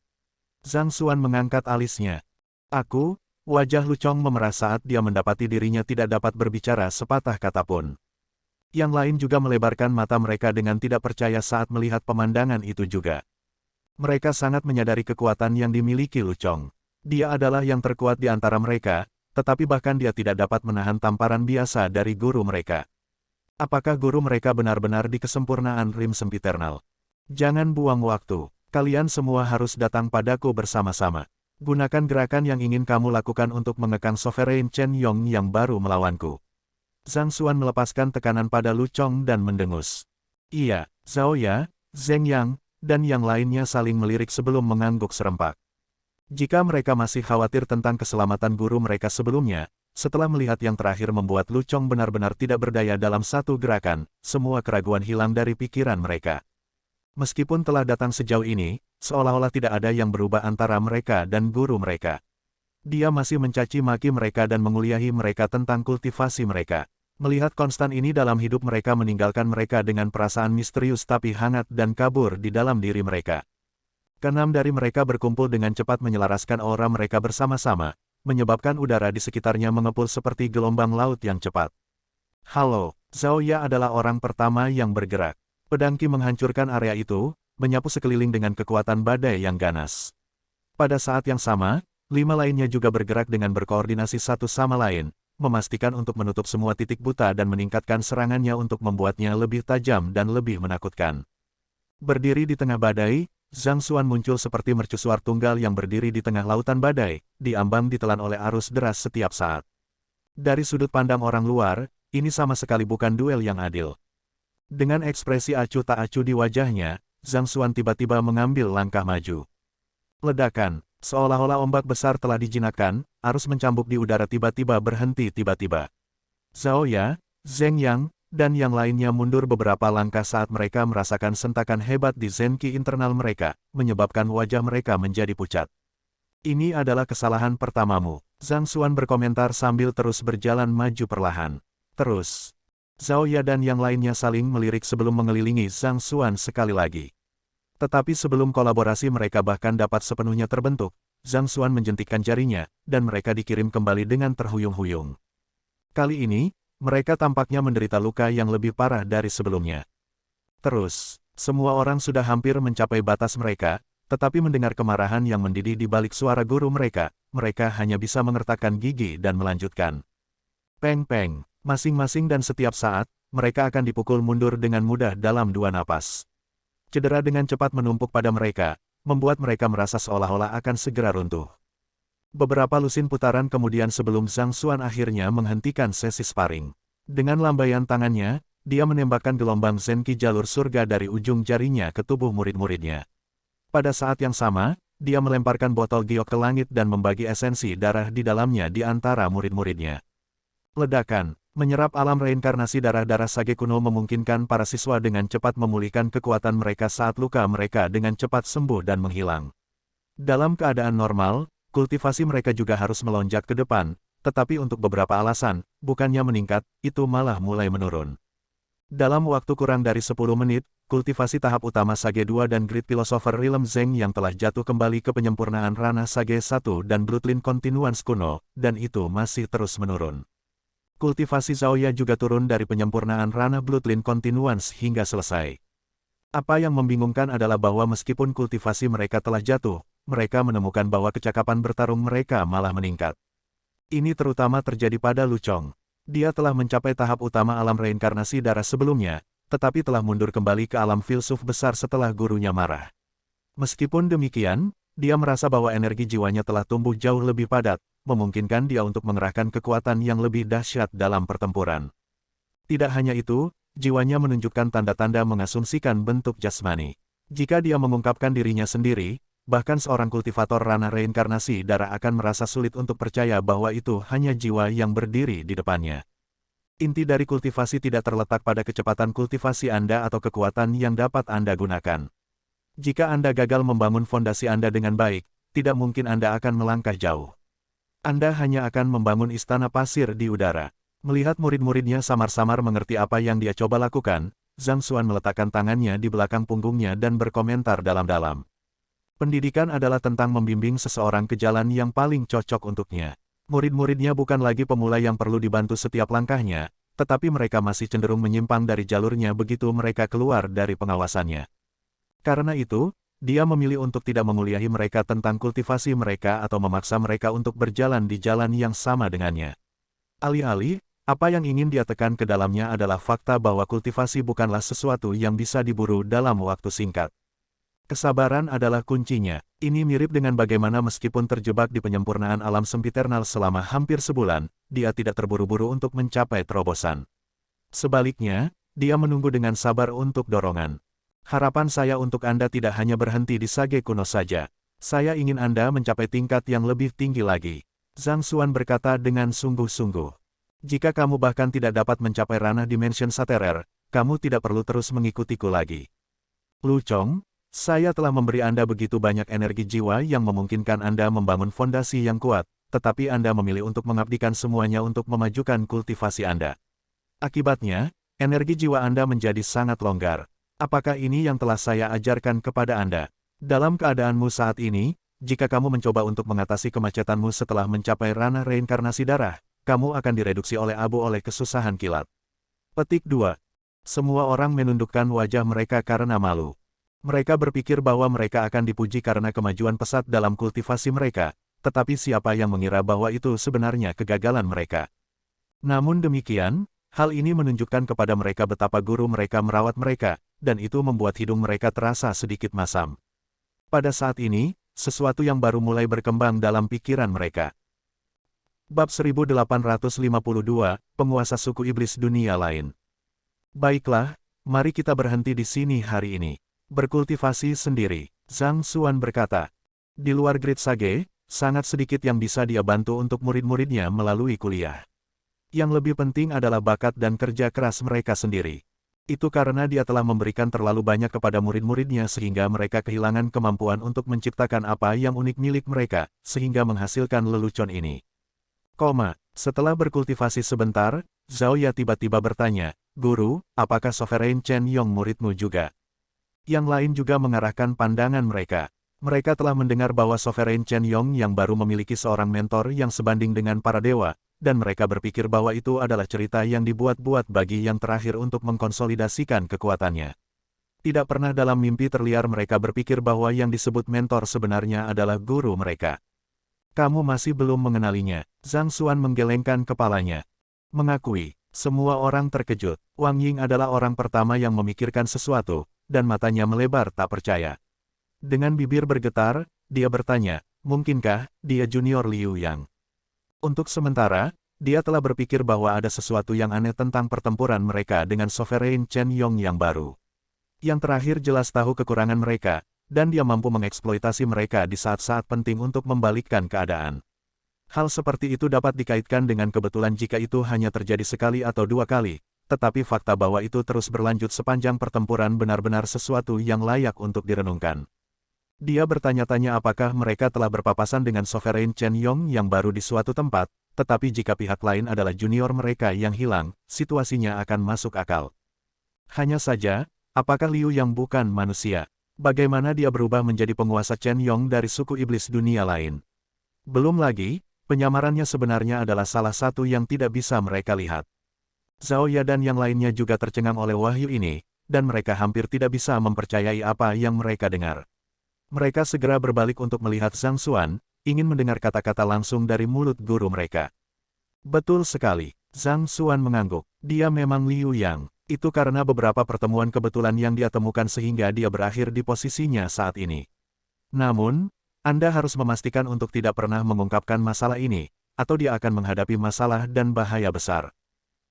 A: Zhang Xuan mengangkat alisnya. Wajah Lu Chong memerah saat dia mendapati dirinya tidak dapat berbicara sepatah kata pun. Yang lain juga melebarkan mata mereka dengan tidak percaya saat melihat pemandangan itu juga. Mereka sangat menyadari kekuatan yang dimiliki Lu Chong. Dia adalah yang terkuat di antara mereka, tetapi bahkan dia tidak dapat menahan tamparan biasa dari guru mereka. Apakah guru mereka benar-benar di kesempurnaan rim sempiternal? Jangan buang waktu, kalian semua harus datang padaku bersama-sama. Gunakan gerakan yang ingin kamu lakukan untuk mengekang Sovereign Chen Yong yang baru melawanku. Zhang Xuan melepaskan tekanan pada Lu Chong dan mendengus. Iya, Zhao Ya, Zheng Yang, dan yang lainnya saling melirik sebelum mengangguk serempak. Jika mereka masih khawatir tentang keselamatan guru mereka sebelumnya, setelah melihat yang terakhir membuat Lu Chong benar-benar tidak berdaya dalam satu gerakan, semua keraguan hilang dari pikiran mereka. Meskipun telah datang sejauh ini, seolah-olah tidak ada yang berubah antara mereka dan guru mereka. Dia masih mencaci maki mereka dan menguliahi mereka tentang kultivasi mereka. Melihat konstan ini dalam hidup mereka meninggalkan mereka dengan perasaan misterius tapi hangat dan kabur di dalam diri mereka. Keenam dari mereka berkumpul dengan cepat menyelaraskan aura mereka bersama-sama, menyebabkan udara di sekitarnya mengepul seperti gelombang laut yang cepat. Halo, Zhao Ya adalah orang pertama yang bergerak. Pedang Qi menghancurkan area itu, menyapu sekeliling dengan kekuatan badai yang ganas. Pada saat yang sama, 5 lainnya juga bergerak dengan berkoordinasi satu sama lain, memastikan untuk menutup semua titik buta dan meningkatkan serangannya untuk membuatnya lebih tajam dan lebih menakutkan. Berdiri di tengah badai, Zhang Xuan muncul seperti mercusuar tunggal yang berdiri di tengah lautan badai, diambang ditelan oleh arus deras setiap saat. Dari sudut pandang orang luar, ini sama sekali bukan duel yang adil. Dengan ekspresi acuh tak acuh di wajahnya, Zhang Xuan tiba-tiba mengambil langkah maju. Ledakan, seolah-olah ombak besar telah dijinakkan, arus mencambuk di udara tiba-tiba berhenti tiba-tiba. Zhao Ya, Zheng Yang, dan yang lainnya mundur beberapa langkah saat mereka merasakan sentakan hebat di Zenki internal mereka, menyebabkan wajah mereka menjadi pucat. Ini adalah kesalahan pertamamu, Zhang Xuan berkomentar sambil terus berjalan maju perlahan. Terus, Zhao Ya dan yang lainnya saling melirik sebelum mengelilingi Zhang Xuan sekali lagi. Tetapi sebelum kolaborasi mereka bahkan dapat sepenuhnya terbentuk, Zhang Xuan menjentikkan jarinya, dan mereka dikirim kembali dengan terhuyung-huyung. Kali ini, mereka tampaknya menderita luka yang lebih parah dari sebelumnya. Terus, semua orang sudah hampir mencapai batas mereka, tetapi mendengar kemarahan yang mendidih di balik suara guru mereka, mereka hanya bisa mengertakkan gigi dan melanjutkan. Peng-peng. Masing-masing dan setiap saat, mereka akan dipukul mundur dengan mudah dalam 2 napas. Cedera dengan cepat menumpuk pada mereka, membuat mereka merasa seolah-olah akan segera runtuh. Beberapa lusin putaran kemudian sebelum Zhang Xuan akhirnya menghentikan sesi sparring. Dengan lambaian tangannya, dia menembakkan gelombang Zenki jalur surga dari ujung jarinya ke tubuh murid-muridnya. Pada saat yang sama, dia melemparkan botol giok ke langit dan membagi esensi darah di dalamnya di antara murid-muridnya. Ledakan. Menyerap alam reinkarnasi darah-darah sage kuno memungkinkan para siswa dengan cepat memulihkan kekuatan mereka saat luka mereka dengan cepat sembuh dan menghilang. Dalam keadaan normal, kultivasi mereka juga harus melonjak ke depan, tetapi untuk beberapa alasan, bukannya meningkat, itu malah mulai menurun. Dalam waktu kurang dari 10 menit, kultivasi tahap utama Sage 2 dan Great Philosopher Realm Zeng yang telah jatuh kembali ke penyempurnaan ranah Sage 1 dan Bloodline Continuance kuno, dan itu masih terus menurun. Kultivasi Zhao Ya juga turun dari penyempurnaan ranah Bloodline Continuance hingga selesai. Apa yang membingungkan adalah bahwa meskipun kultivasi mereka telah jatuh, mereka menemukan bahwa kecakapan bertarung mereka malah meningkat. Ini terutama terjadi pada Lu Chong. Dia telah mencapai tahap utama alam reinkarnasi darah sebelumnya, tetapi telah mundur kembali ke alam filsuf besar setelah gurunya marah. Meskipun demikian, dia merasa bahwa energi jiwanya telah tumbuh jauh lebih padat, memungkinkan dia untuk mengerahkan kekuatan yang lebih dahsyat dalam pertempuran. Tidak hanya itu, jiwanya menunjukkan tanda-tanda mengasumsikan bentuk jasmani. Jika dia mengungkapkan dirinya sendiri, bahkan seorang kultivator ranah reinkarnasi darah akan merasa sulit untuk percaya bahwa itu hanya jiwa yang berdiri di depannya. Inti dari kultivasi tidak terletak pada kecepatan kultivasi Anda atau kekuatan yang dapat Anda gunakan. Jika Anda gagal membangun fondasi Anda dengan baik, tidak mungkin Anda akan melangkah jauh. Anda hanya akan membangun istana pasir di udara. Melihat murid-muridnya samar-samar mengerti apa yang dia coba lakukan, Zhang Xuan meletakkan tangannya di belakang punggungnya dan berkomentar dalam-dalam. Pendidikan adalah tentang membimbing seseorang ke jalan yang paling cocok untuknya. Murid-muridnya bukan lagi pemula yang perlu dibantu setiap langkahnya, tetapi mereka masih cenderung menyimpang dari jalurnya begitu mereka keluar dari pengawasannya. Karena itu, dia memilih untuk tidak memuliahi mereka tentang kultivasi mereka atau memaksa mereka untuk berjalan di jalan yang sama dengannya. Alih-alih, apa yang ingin dia tekan ke dalamnya adalah fakta bahwa kultivasi bukanlah sesuatu yang bisa diburu dalam waktu singkat. Kesabaran adalah kuncinya. Ini mirip dengan bagaimana meskipun terjebak di penyempurnaan alam sempiternal selama hampir sebulan, dia tidak terburu-buru untuk mencapai terobosan. Sebaliknya, dia menunggu dengan sabar untuk dorongan. Harapan saya untuk Anda tidak hanya berhenti di Sage kuno saja. Saya ingin Anda mencapai tingkat yang lebih tinggi lagi. Zhang Xuan berkata dengan sungguh-sungguh. Jika kamu bahkan tidak dapat mencapai ranah Dimension Saterer, kamu tidak perlu terus mengikutiku lagi. Lu Chong, saya telah memberi Anda begitu banyak energi jiwa yang memungkinkan Anda membangun fondasi yang kuat, tetapi Anda memilih untuk mengabdikan semuanya untuk memajukan kultivasi Anda. Akibatnya, energi jiwa Anda menjadi sangat longgar. Apakah ini yang telah saya ajarkan kepada Anda? Dalam keadaanmu saat ini, jika kamu mencoba untuk mengatasi kemacetanmu setelah mencapai ranah reinkarnasi darah, kamu akan direduksi oleh abu oleh kesusahan kilat. Petik 2. Semua orang menundukkan wajah mereka karena malu. Mereka berpikir bahwa mereka akan dipuji karena kemajuan pesat dalam kultivasi mereka, tetapi siapa yang mengira bahwa itu sebenarnya kegagalan mereka. Namun demikian, hal ini menunjukkan kepada mereka betapa guru mereka merawat mereka, dan itu membuat hidung mereka terasa sedikit masam. Pada saat ini, sesuatu yang baru mulai berkembang dalam pikiran mereka. Bab 1852, Penguasa Suku Iblis Dunia Lain. Baiklah, mari kita berhenti di sini hari ini. Berkultivasi sendiri, Zhang Xuan berkata. Di luar Great Sage, sangat sedikit yang bisa dia bantu untuk murid-muridnya melalui kuliah. Yang lebih penting adalah bakat dan kerja keras mereka sendiri. Itu karena dia telah memberikan terlalu banyak kepada murid-muridnya sehingga mereka kehilangan kemampuan untuk menciptakan apa yang unik milik mereka, sehingga menghasilkan lelucon ini. Setelah berkultivasi sebentar, Zhao Ya tiba-tiba bertanya, Guru, apakah Sovereign Chen Yong muridmu juga? Yang lain juga mengarahkan pandangan mereka. Mereka telah mendengar bahwa Sovereign Chen Yong yang baru memiliki seorang mentor yang sebanding dengan para dewa, dan mereka berpikir bahwa itu adalah cerita yang dibuat-buat bagi yang terakhir untuk mengkonsolidasikan kekuatannya. Tidak pernah dalam mimpi terliar mereka berpikir bahwa yang disebut mentor sebenarnya adalah guru mereka. Kamu masih belum mengenalinya, Zhang Xuan menggelengkan kepalanya. Mengakui, semua orang terkejut. Wang Ying adalah orang pertama yang memikirkan sesuatu, dan matanya melebar tak percaya. Dengan bibir bergetar, dia bertanya, mungkinkah dia junior Liu Yang? Untuk sementara, dia telah berpikir bahwa ada sesuatu yang aneh tentang pertempuran mereka dengan Sovereign Chen Yong yang baru. Yang terakhir jelas tahu kekurangan mereka, dan dia mampu mengeksploitasi mereka di saat-saat penting untuk membalikkan keadaan. Hal seperti itu dapat dikaitkan dengan kebetulan jika itu hanya terjadi sekali atau dua kali, tetapi fakta bahwa itu terus berlanjut sepanjang pertempuran benar-benar sesuatu yang layak untuk direnungkan. Dia bertanya-tanya apakah mereka telah berpapasan dengan Sovereign Chen Yong yang baru di suatu tempat, tetapi jika pihak lain adalah junior mereka yang hilang, situasinya akan masuk akal. Hanya saja, apakah Liu yang bukan manusia? Bagaimana dia berubah menjadi penguasa Chen Yong dari suku iblis dunia lain? Belum lagi, penyamarannya sebenarnya adalah salah satu yang tidak bisa mereka lihat. Zhao Ya dan yang lainnya juga tercengang oleh wahyu ini, dan mereka hampir tidak bisa mempercayai apa yang mereka dengar. Mereka segera berbalik untuk melihat Zhang Xuan, ingin mendengar kata-kata langsung dari mulut guru mereka. Betul sekali, Zhang Xuan mengangguk. Dia memang Liu Yang. Itu karena beberapa pertemuan kebetulan yang dia temukan sehingga dia berakhir di posisinya saat ini. Namun, Anda harus memastikan untuk tidak pernah mengungkapkan masalah ini, atau dia akan menghadapi masalah dan bahaya besar.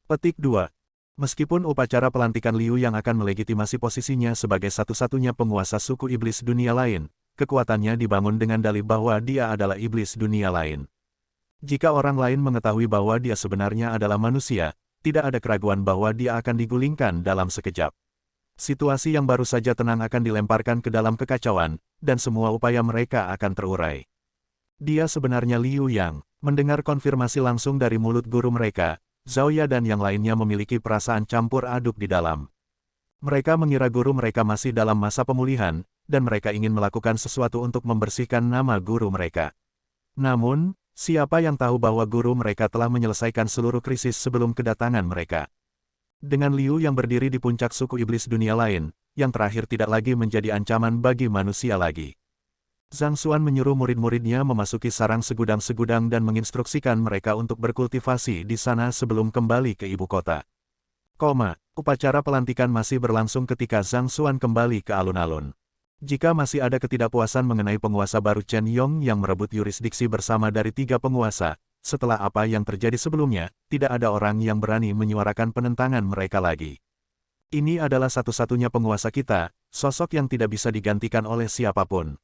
A: Petik 2. Meskipun upacara pelantikan Liu yang akan melegitimasi posisinya sebagai satu-satunya penguasa suku iblis dunia lain, kekuatannya dibangun dengan dalih bahwa dia adalah iblis dunia lain. Jika orang lain mengetahui bahwa dia sebenarnya adalah manusia, tidak ada keraguan bahwa dia akan digulingkan dalam sekejap. Situasi yang baru saja tenang akan dilemparkan ke dalam kekacauan, dan semua upaya mereka akan terurai. Dia sebenarnya Liu Yang. Mendengar konfirmasi langsung dari mulut guru mereka, Zhao Ya dan yang lainnya memiliki perasaan campur aduk di dalam. Mereka mengira guru mereka masih dalam masa pemulihan, dan mereka ingin melakukan sesuatu untuk membersihkan nama guru mereka. Namun, siapa yang tahu bahwa guru mereka telah menyelesaikan seluruh krisis sebelum kedatangan mereka. Dengan Liu yang berdiri di puncak suku iblis dunia lain, yang terakhir tidak lagi menjadi ancaman bagi manusia lagi. Zhang Xuan menyuruh murid-muridnya memasuki sarang segudang-segudang dan menginstruksikan mereka untuk berkultivasi di sana sebelum kembali ke ibu kota. Upacara pelantikan masih berlangsung ketika Zhang Xuan kembali ke alun-alun. Jika masih ada ketidakpuasan mengenai penguasa baru Chen Yong yang merebut yurisdiksi bersama dari 3 penguasa, setelah apa yang terjadi sebelumnya, tidak ada orang yang berani menyuarakan penentangan mereka lagi. Ini adalah satu-satunya penguasa kita, sosok yang tidak bisa digantikan oleh siapapun.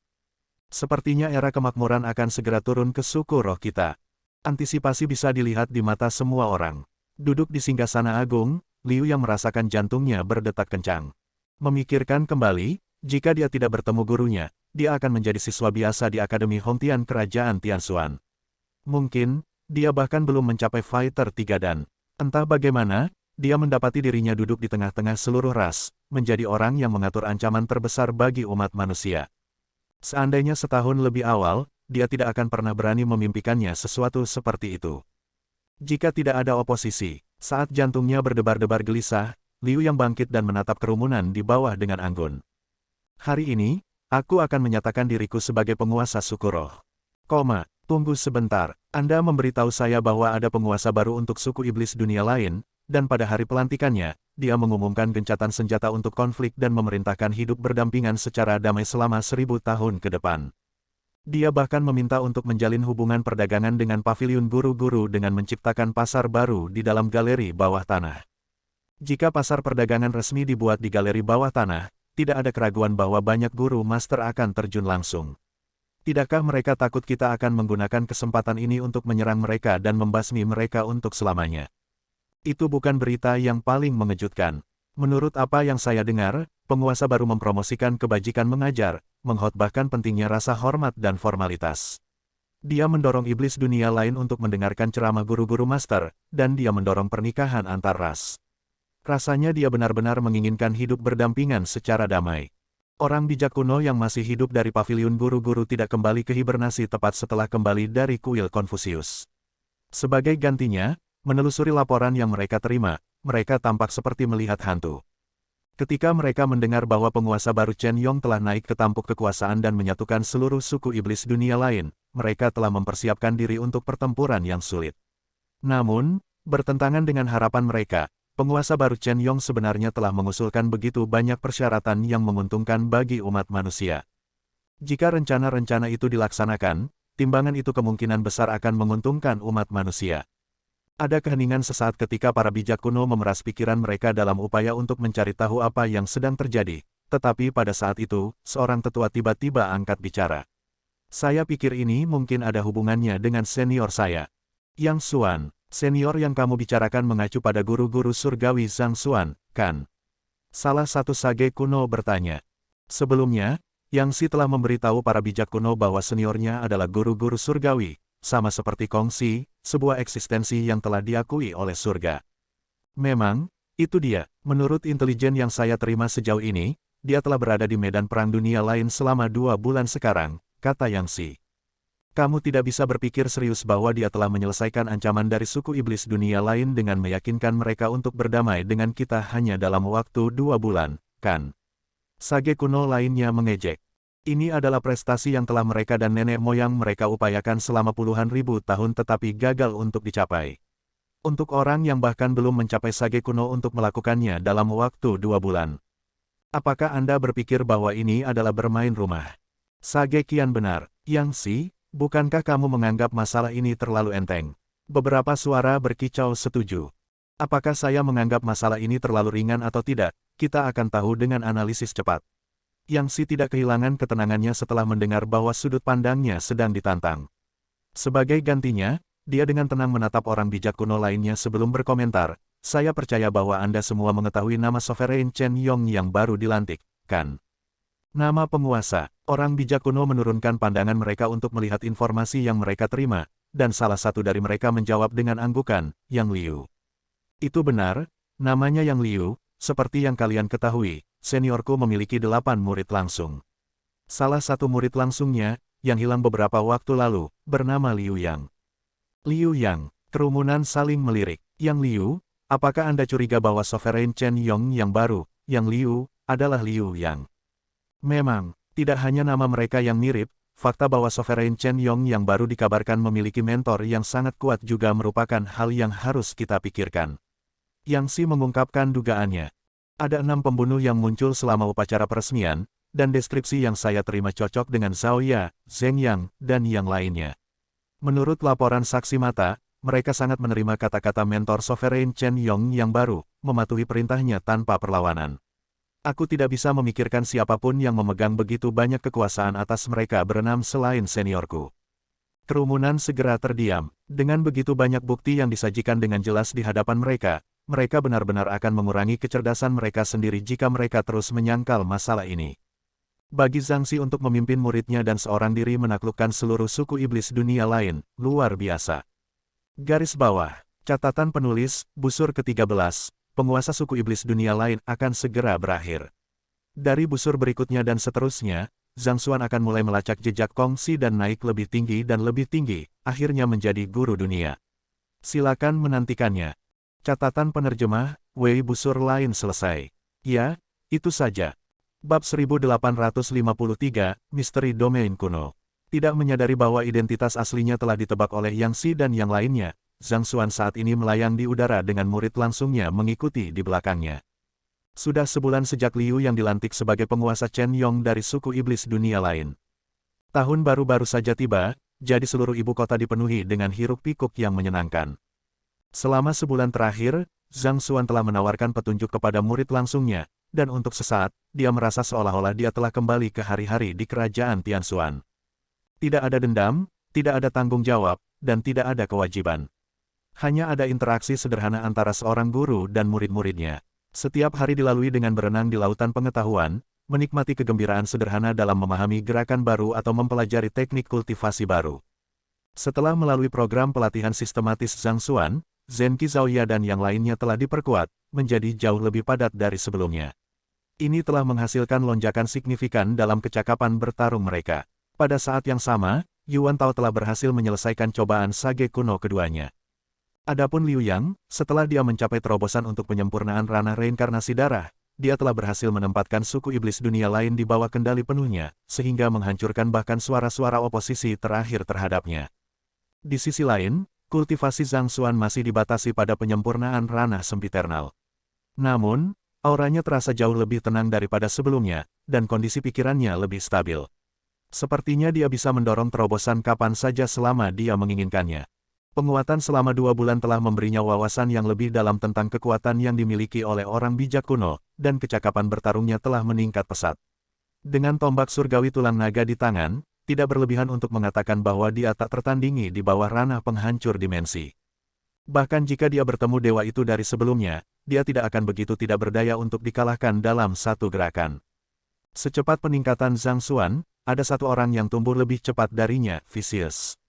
A: Sepertinya era kemakmuran akan segera turun ke suku roh kita. Antisipasi bisa dilihat di mata semua orang. Duduk di singgasana agung, Liu yang merasakan jantungnya berdetak kencang. Memikirkan kembali, jika dia tidak bertemu gurunya, dia akan menjadi siswa biasa di Akademi Hongtian Kerajaan Tianxuan. Mungkin, dia bahkan belum mencapai Fighter 3 dan, entah bagaimana, dia mendapati dirinya duduk di tengah-tengah seluruh ras, menjadi orang yang mengatur ancaman terbesar bagi umat manusia. Seandainya setahun lebih awal, dia tidak akan pernah berani memimpikannya sesuatu seperti itu. Jika tidak ada oposisi, saat jantungnya berdebar-debar gelisah, Liu yang bangkit dan menatap kerumunan di bawah dengan anggun. Hari ini, aku akan menyatakan diriku sebagai penguasa suku roh. Tunggu sebentar, Anda memberitahu saya bahwa ada penguasa baru untuk suku iblis dunia lain, dan pada hari pelantikannya, dia mengumumkan gencatan senjata untuk konflik dan memerintahkan hidup berdampingan secara damai selama 1000 tahun ke depan. Dia bahkan meminta untuk menjalin hubungan perdagangan dengan paviliun guru-guru dengan menciptakan pasar baru di dalam galeri bawah tanah. Jika pasar perdagangan resmi dibuat di galeri bawah tanah, tidak ada keraguan bahwa banyak guru master akan terjun langsung. Tidakkah mereka takut kita akan menggunakan kesempatan ini untuk menyerang mereka dan membasmi mereka untuk selamanya? Itu bukan berita yang paling mengejutkan. Menurut apa yang saya dengar, penguasa baru mempromosikan kebajikan mengajar, mengkhotbahkan pentingnya rasa hormat dan formalitas. Dia mendorong iblis dunia lain untuk mendengarkan ceramah guru-guru master, dan dia mendorong pernikahan antar ras. Rasanya dia benar-benar menginginkan hidup berdampingan secara damai. Orang bijak kuno yang masih hidup dari paviliun guru-guru tidak kembali ke hibernasi tepat setelah kembali dari kuil Konfusius. Sebagai gantinya, menelusuri laporan yang mereka terima, mereka tampak seperti melihat hantu. Ketika mereka mendengar bahwa penguasa baru Chen Yong telah naik ke tampuk kekuasaan dan menyatukan seluruh suku iblis dunia lain, mereka telah mempersiapkan diri untuk pertempuran yang sulit. Namun, bertentangan dengan harapan mereka, penguasa baru Chen Yong sebenarnya telah mengusulkan begitu banyak persyaratan yang menguntungkan bagi umat manusia. Jika rencana-rencana itu dilaksanakan, timbangan itu kemungkinan besar akan menguntungkan umat manusia. Ada keheningan sesaat ketika para bijak kuno memeras pikiran mereka dalam upaya untuk mencari tahu apa yang sedang terjadi, tetapi pada saat itu, seorang tetua tiba-tiba angkat bicara. Saya pikir ini mungkin ada hubungannya dengan senior saya. Yang Xuan. Senior yang kamu bicarakan mengacu pada guru-guru surgawi Zhang Xuan, kan? Salah satu sage kuno bertanya. Sebelumnya, Yang Si telah memberitahu para bijak kuno bahwa seniornya adalah guru-guru surgawi, sama seperti Kong Si, sebuah eksistensi yang telah diakui oleh surga. Memang, itu dia. Menurut intelijen yang saya terima sejauh ini, dia telah berada di medan perang dunia lain selama 2 bulan sekarang, kata Yang Si. Kamu tidak bisa berpikir serius bahwa dia telah menyelesaikan ancaman dari suku iblis dunia lain dengan meyakinkan mereka untuk berdamai dengan kita hanya dalam waktu 2 bulan, kan? Sage kuno lainnya mengejek. Ini adalah prestasi yang telah mereka dan nenek moyang mereka upayakan selama puluhan ribu tahun tetapi gagal untuk dicapai. Untuk orang yang bahkan belum mencapai sage kuno untuk melakukannya dalam waktu 2 bulan. Apakah Anda berpikir bahwa ini adalah bermain rumah? Sage kian benar, Yang Si. Bukankah kamu menganggap masalah ini terlalu enteng? Beberapa suara berkicau setuju. Apakah saya menganggap masalah ini terlalu ringan atau tidak? Kita akan tahu dengan analisis cepat. Yang Si tidak kehilangan ketenangannya setelah mendengar bahwa sudut pandangnya sedang ditantang. Sebagai gantinya, dia dengan tenang menatap orang bijak kuno lainnya sebelum berkomentar, saya percaya bahwa Anda semua mengetahui nama Sovereign Chen Yong yang baru dilantik, kan? Nama penguasa. Orang bijak kuno menurunkan pandangan mereka untuk melihat informasi yang mereka terima, dan salah satu dari mereka menjawab dengan anggukan, Yang Liu. Itu benar, namanya Yang Liu, seperti yang kalian ketahui, seniorku memiliki 8 murid langsung. Salah satu murid langsungnya, yang hilang beberapa waktu lalu, bernama Liu Yang. Liu Yang, kerumunan saling melirik. Yang Liu, apakah Anda curiga bahwa Sovereign Chen Yong yang baru, Yang Liu, adalah Liu Yang? Memang, tidak hanya nama mereka yang mirip, fakta bahwa Sovereign Chen Yong yang baru dikabarkan memiliki mentor yang sangat kuat juga merupakan hal yang harus kita pikirkan. Yang Si mengungkapkan dugaannya. Ada 6 pembunuh yang muncul selama upacara peresmian, dan deskripsi yang saya terima cocok dengan Zhao Ya, Zheng Yang, dan yang lainnya. Menurut laporan saksi mata, mereka sangat menerima kata-kata mentor Sovereign Chen Yong yang baru, mematuhi perintahnya tanpa perlawanan. Aku tidak bisa memikirkan siapapun yang memegang begitu banyak kekuasaan atas mereka berenam selain seniorku. Kerumunan segera terdiam. Dengan begitu banyak bukti yang disajikan dengan jelas di hadapan mereka, mereka benar-benar akan mengurangi kecerdasan mereka sendiri jika mereka terus menyangkal masalah ini. Bagi Zhangxi untuk memimpin muridnya dan seorang diri menaklukkan seluruh suku iblis dunia lain, luar biasa. Garis bawah, catatan penulis, busur ke-13, penguasa suku iblis dunia lain akan segera berakhir. Dari busur berikutnya dan seterusnya, Zhang Xuan akan mulai melacak jejak Kongxi dan naik lebih tinggi dan lebih tinggi, akhirnya menjadi guru dunia. Silakan menantikannya. Catatan penerjemah, Wei busur lain selesai. Ya, itu saja. Bab 1853, Misteri Domain Kuno. Tidak menyadari bahwa identitas aslinya telah ditebak oleh Yang Xi dan yang lainnya, Zhang Xuan saat ini melayang di udara dengan murid langsungnya mengikuti di belakangnya. Sudah sebulan sejak Liu yang dilantik sebagai penguasa Chen Yong dari suku iblis dunia lain. Tahun baru saja tiba, jadi seluruh ibu kota dipenuhi dengan hiruk-pikuk yang menyenangkan. Selama sebulan terakhir, Zhang Xuan telah menawarkan petunjuk kepada murid langsungnya, dan untuk sesaat, dia merasa seolah-olah dia telah kembali ke hari-hari di kerajaan Tianxuan. Tidak ada dendam, tidak ada tanggung jawab, dan tidak ada kewajiban. Hanya ada interaksi sederhana antara seorang guru dan murid-muridnya. Setiap hari dilalui dengan berenang di lautan pengetahuan, menikmati kegembiraan sederhana dalam memahami gerakan baru atau mempelajari teknik kultivasi baru. Setelah melalui program pelatihan sistematis Zhang Xuan, Zhen Qizaoya dan yang lainnya telah diperkuat, menjadi jauh lebih padat dari sebelumnya. Ini telah menghasilkan lonjakan signifikan dalam kecakapan bertarung mereka. Pada saat yang sama, Yuan Tao telah berhasil menyelesaikan cobaan sage kuno keduanya. Adapun Liu Yang, setelah dia mencapai terobosan untuk penyempurnaan ranah reinkarnasi darah, dia telah berhasil menempatkan suku iblis dunia lain di bawah kendali penuhnya, sehingga menghancurkan bahkan suara-suara oposisi terakhir terhadapnya. Di sisi lain, kultivasi Zhang Xuan masih dibatasi pada penyempurnaan ranah sempiternal. Namun, auranya terasa jauh lebih tenang daripada sebelumnya, dan kondisi pikirannya lebih stabil. Sepertinya dia bisa mendorong terobosan kapan saja selama dia menginginkannya. Penguatan selama 2 bulan telah memberinya wawasan yang lebih dalam tentang kekuatan yang dimiliki oleh orang bijak kuno, dan kecakapan bertarungnya telah meningkat pesat. Dengan tombak surgawi tulang naga di tangan, tidak berlebihan untuk mengatakan bahwa dia tak tertandingi di bawah ranah penghancur dimensi. Bahkan jika dia bertemu dewa itu dari sebelumnya, dia tidak akan begitu tidak berdaya untuk dikalahkan dalam satu gerakan. Secepat peningkatan Zhang Xuan, ada satu orang yang tumbuh lebih cepat darinya, Vicious.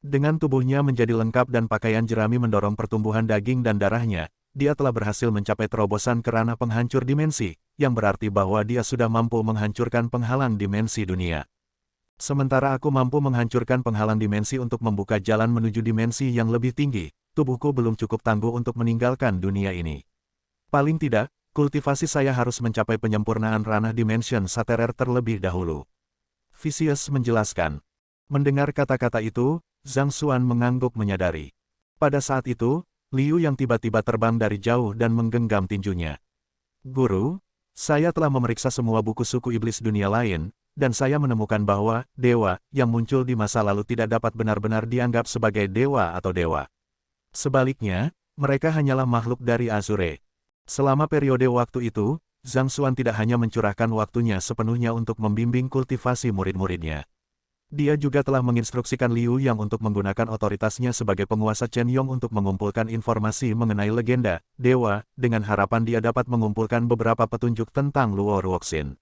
A: Dengan tubuhnya menjadi lengkap dan pakaian jerami mendorong pertumbuhan daging dan darahnya, dia telah berhasil mencapai terobosan ke ranah penghancur dimensi, yang berarti bahwa dia sudah mampu menghancurkan penghalang dimensi dunia. Sementara aku mampu menghancurkan penghalang dimensi untuk membuka jalan menuju dimensi yang lebih tinggi, tubuhku belum cukup tangguh untuk meninggalkan dunia ini. Paling tidak, kultivasi saya harus mencapai penyempurnaan ranah dimension Saterer terlebih dahulu. Vicious menjelaskan. Mendengar kata-kata itu, Zhang Xuan mengangguk menyadari. Pada saat itu, Liu yang tiba-tiba terbang dari jauh dan menggenggam tinjunya. Guru, saya telah memeriksa semua buku suku iblis dunia lain, dan saya menemukan bahwa dewa yang muncul di masa lalu tidak dapat benar-benar dianggap sebagai dewa atau dewa. Sebaliknya, mereka hanyalah makhluk dari Azure. Selama periode waktu itu, Zhang Xuan tidak hanya mencurahkan waktunya sepenuhnya untuk membimbing kultivasi murid-muridnya. Dia juga telah menginstruksikan Liu Yang untuk menggunakan otoritasnya sebagai penguasa Chen Yong untuk mengumpulkan informasi mengenai legenda, dewa, dengan harapan dia dapat mengumpulkan beberapa petunjuk tentang Luo Ruoxin.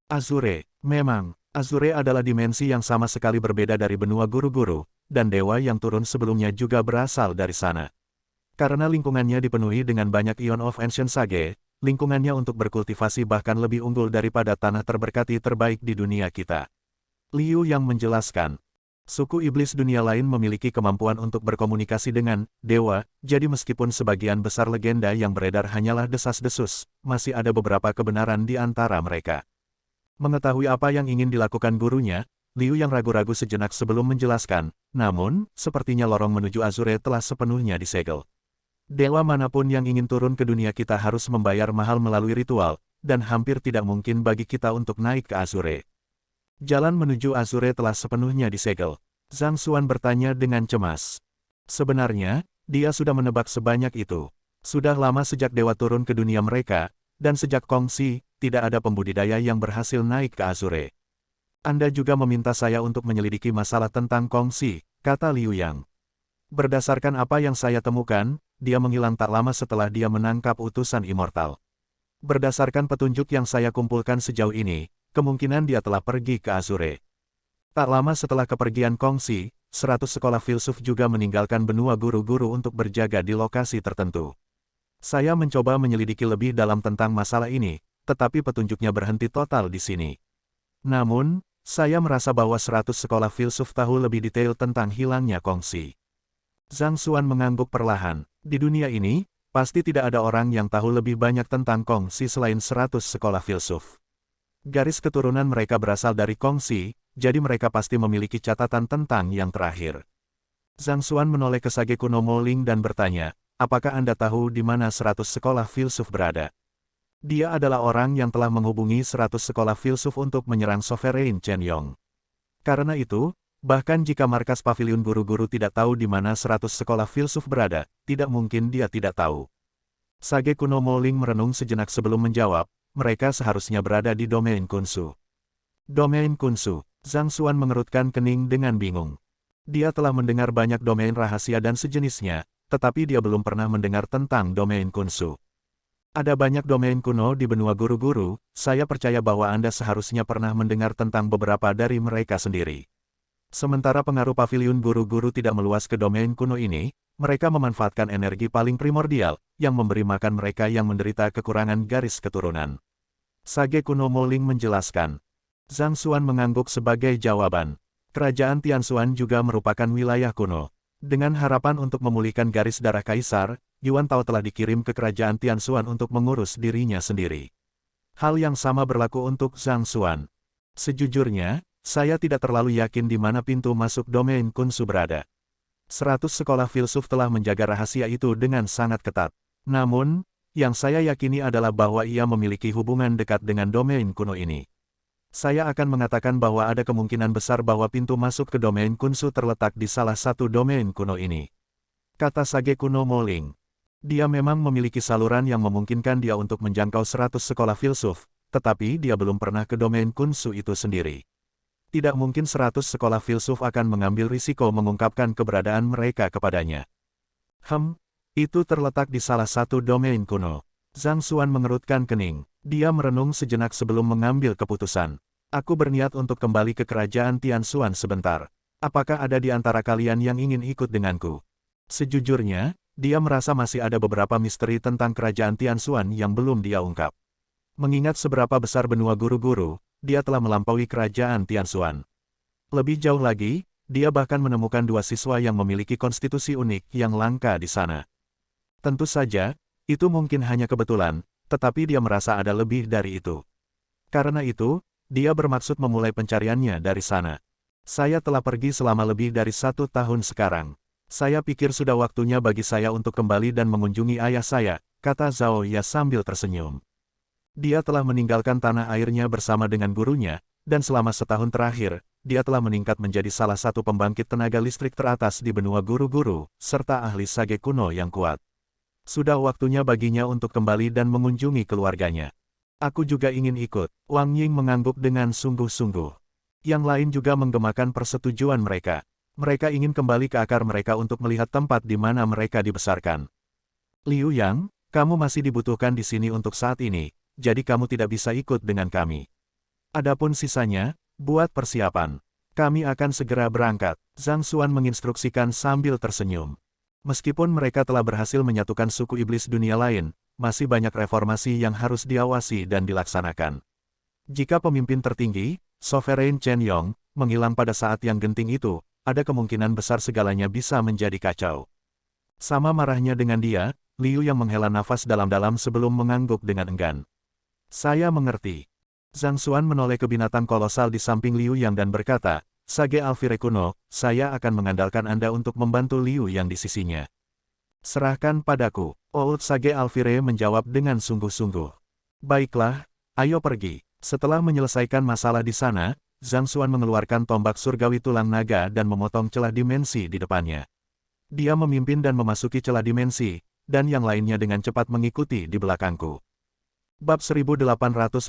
A: Azure, memang, Azure adalah dimensi yang sama sekali berbeda dari benua guru-guru, dan dewa yang turun sebelumnya juga berasal dari sana. Karena lingkungannya dipenuhi dengan banyak Ion of Ancient Sage, lingkungannya untuk berkultivasi bahkan lebih unggul daripada tanah terberkati terbaik di dunia kita. Liu yang menjelaskan, suku iblis dunia lain memiliki kemampuan untuk berkomunikasi dengan dewa, jadi meskipun sebagian besar legenda yang beredar hanyalah desas-desus, masih ada beberapa kebenaran di antara mereka. Mengetahui apa yang ingin dilakukan gurunya, Liu yang ragu-ragu sejenak sebelum menjelaskan, namun, sepertinya lorong menuju Azure telah sepenuhnya disegel. Dewa manapun yang ingin turun ke dunia kita harus membayar mahal melalui ritual, dan hampir tidak mungkin bagi kita untuk naik ke Azure. Jalan menuju Azure telah sepenuhnya disegel. Zhang Xuan bertanya dengan cemas. Sebenarnya, dia sudah menebak sebanyak itu. Sudah lama sejak dewa turun ke dunia mereka, dan sejak Kongsi, tidak ada pembudidaya yang berhasil naik ke Azure. Anda juga meminta saya untuk menyelidiki masalah tentang Kongsi, kata Liu Yang. Berdasarkan apa yang saya temukan, dia menghilang tak lama setelah dia menangkap utusan immortal. Berdasarkan petunjuk yang saya kumpulkan sejauh ini, kemungkinan dia telah pergi ke Azure. Tak lama setelah kepergian Kongsi, 100 sekolah filsuf juga meninggalkan benua guru-guru untuk berjaga di lokasi tertentu. Saya mencoba menyelidiki lebih dalam tentang masalah ini, tetapi petunjuknya berhenti total di sini. Namun, saya merasa bahwa 100 sekolah filsuf tahu lebih detail tentang hilangnya Kongsi. Zhang Xuan mengangguk perlahan. Di dunia ini, pasti tidak ada orang yang tahu lebih banyak tentang Kongsi selain 100 sekolah filsuf. Garis keturunan mereka berasal dari Kongsi, jadi mereka pasti memiliki catatan tentang yang terakhir. Zhang Xuan menoleh ke Sage kuno Moling dan bertanya, apakah Anda tahu di mana 100 sekolah filsuf berada? Dia adalah orang yang telah menghubungi 100 sekolah filsuf untuk menyerang Sovereign Chen Yong. Karena itu, bahkan jika markas pavilion guru-guru tidak tahu di mana 100 sekolah filsuf berada, tidak mungkin dia tidak tahu. Sage kuno Moling merenung sejenak sebelum menjawab, mereka seharusnya berada di domain Kunsu. Domain Kunsu, Zhang Xuan mengerutkan kening dengan bingung. Dia telah mendengar banyak domain rahasia dan sejenisnya, tetapi dia belum pernah mendengar tentang domain Kunsu. Ada banyak domain kuno di benua guru-guru, saya percaya bahwa Anda seharusnya pernah mendengar tentang beberapa dari mereka sendiri. Sementara pengaruh pavilion guru-guru tidak meluas ke domain kuno ini, mereka memanfaatkan energi paling primordial, yang memberi makan mereka yang menderita kekurangan garis keturunan. Sage kuno Moling menjelaskan. Zhang Xuan mengangguk sebagai jawaban. Kerajaan Tianxuan juga merupakan wilayah kuno. Dengan harapan untuk memulihkan garis darah kaisar, Yuan Tao telah dikirim ke kerajaan Tianxuan untuk mengurus dirinya sendiri. Hal yang sama berlaku untuk Zhang Xuan. Sejujurnya, saya tidak terlalu yakin di mana pintu masuk domain Kunsu berada. 100 sekolah filsuf telah menjaga rahasia itu dengan sangat ketat. Namun, yang saya yakini adalah bahwa ia memiliki hubungan dekat dengan domain kuno ini. Saya akan mengatakan bahwa ada kemungkinan besar bahwa pintu masuk ke domain Kunsu terletak di salah satu domain kuno ini. Kata Sage kuno Moling. Dia memang memiliki saluran yang memungkinkan dia untuk menjangkau 100 sekolah filsuf, tetapi dia belum pernah ke domain Kunsu itu sendiri. Tidak mungkin 100 sekolah filsuf akan mengambil risiko mengungkapkan keberadaan mereka kepadanya. Itu terletak di salah satu domain kuno. Zhang Xuan mengerutkan kening. Dia merenung sejenak sebelum mengambil keputusan. Aku berniat untuk kembali ke kerajaan Tianxuan sebentar. Apakah ada di antara kalian yang ingin ikut denganku? Sejujurnya, dia merasa masih ada beberapa misteri tentang kerajaan Tianxuan yang belum dia ungkap. Mengingat seberapa besar benua guru-guru, dia telah melampaui kerajaan Tianxuan. Lebih jauh lagi, dia bahkan menemukan 2 siswa yang memiliki konstitusi unik yang langka di sana. Tentu saja, itu mungkin hanya kebetulan, tetapi dia merasa ada lebih dari itu. Karena itu, dia bermaksud memulai pencariannya dari sana. Saya telah pergi selama lebih dari 1 tahun sekarang. Saya pikir sudah waktunya bagi saya untuk kembali dan mengunjungi ayah saya, kata Zhao Ya sambil tersenyum. Dia telah meninggalkan tanah airnya bersama dengan gurunya, dan selama setahun terakhir, dia telah meningkat menjadi salah satu pembangkit tenaga listrik teratas di benua guru-guru, serta ahli sage kuno yang kuat. Sudah waktunya baginya untuk kembali dan mengunjungi keluarganya. Aku juga ingin ikut. Wang Ying mengangguk dengan sungguh-sungguh. Yang lain juga menggemakan persetujuan mereka. Mereka ingin kembali ke akar mereka untuk melihat tempat di mana mereka dibesarkan. Liu Yang, kamu masih dibutuhkan di sini untuk saat ini, jadi kamu tidak bisa ikut dengan kami. Adapun sisanya, buat persiapan. Kami akan segera berangkat. Zhang Xuan menginstruksikan sambil tersenyum. Meskipun mereka telah berhasil menyatukan suku iblis dunia lain, masih banyak reformasi yang harus diawasi dan dilaksanakan. Jika pemimpin tertinggi, Sovereign Chen Yong, menghilang pada saat yang genting itu, ada kemungkinan besar segalanya bisa menjadi kacau. Sama marahnya dengan dia, Liu yang menghela nafas dalam-dalam sebelum mengangguk dengan enggan. Saya mengerti. Zhang Xuan menoleh ke binatang kolosal di samping Liu Yang dan berkata, Sage Alfire kuno, saya akan mengandalkan Anda untuk membantu Liu Yang di sisinya. Serahkan padaku. Old Sage Alfire menjawab dengan sungguh-sungguh. Baiklah, ayo pergi. Setelah menyelesaikan masalah di sana, Zhang Xuan mengeluarkan tombak surgawi tulang naga dan memotong celah dimensi di depannya. Dia memimpin dan memasuki celah dimensi, dan yang lainnya dengan cepat mengikuti di belakangku. Bab 1854,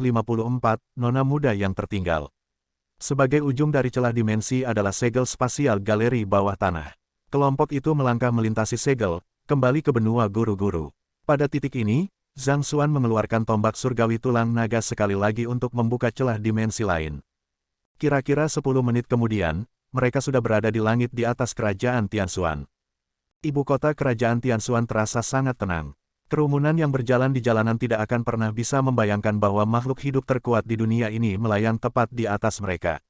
A: Nona Muda yang Tertinggal. Sebagai ujung dari celah dimensi adalah segel spasial galeri bawah tanah. Kelompok itu melangkah melintasi segel, kembali ke benua guru-guru. Pada titik ini, Zhang Xuan mengeluarkan tombak surgawi tulang naga sekali lagi untuk membuka celah dimensi lain. Kira-kira 10 menit kemudian, mereka sudah berada di langit di atas kerajaan Tianshuan. Ibu kota kerajaan Tianshuan terasa sangat tenang. Kerumunan yang berjalan di jalanan tidak akan pernah bisa membayangkan bahwa makhluk hidup terkuat di dunia ini melayang tepat di atas mereka.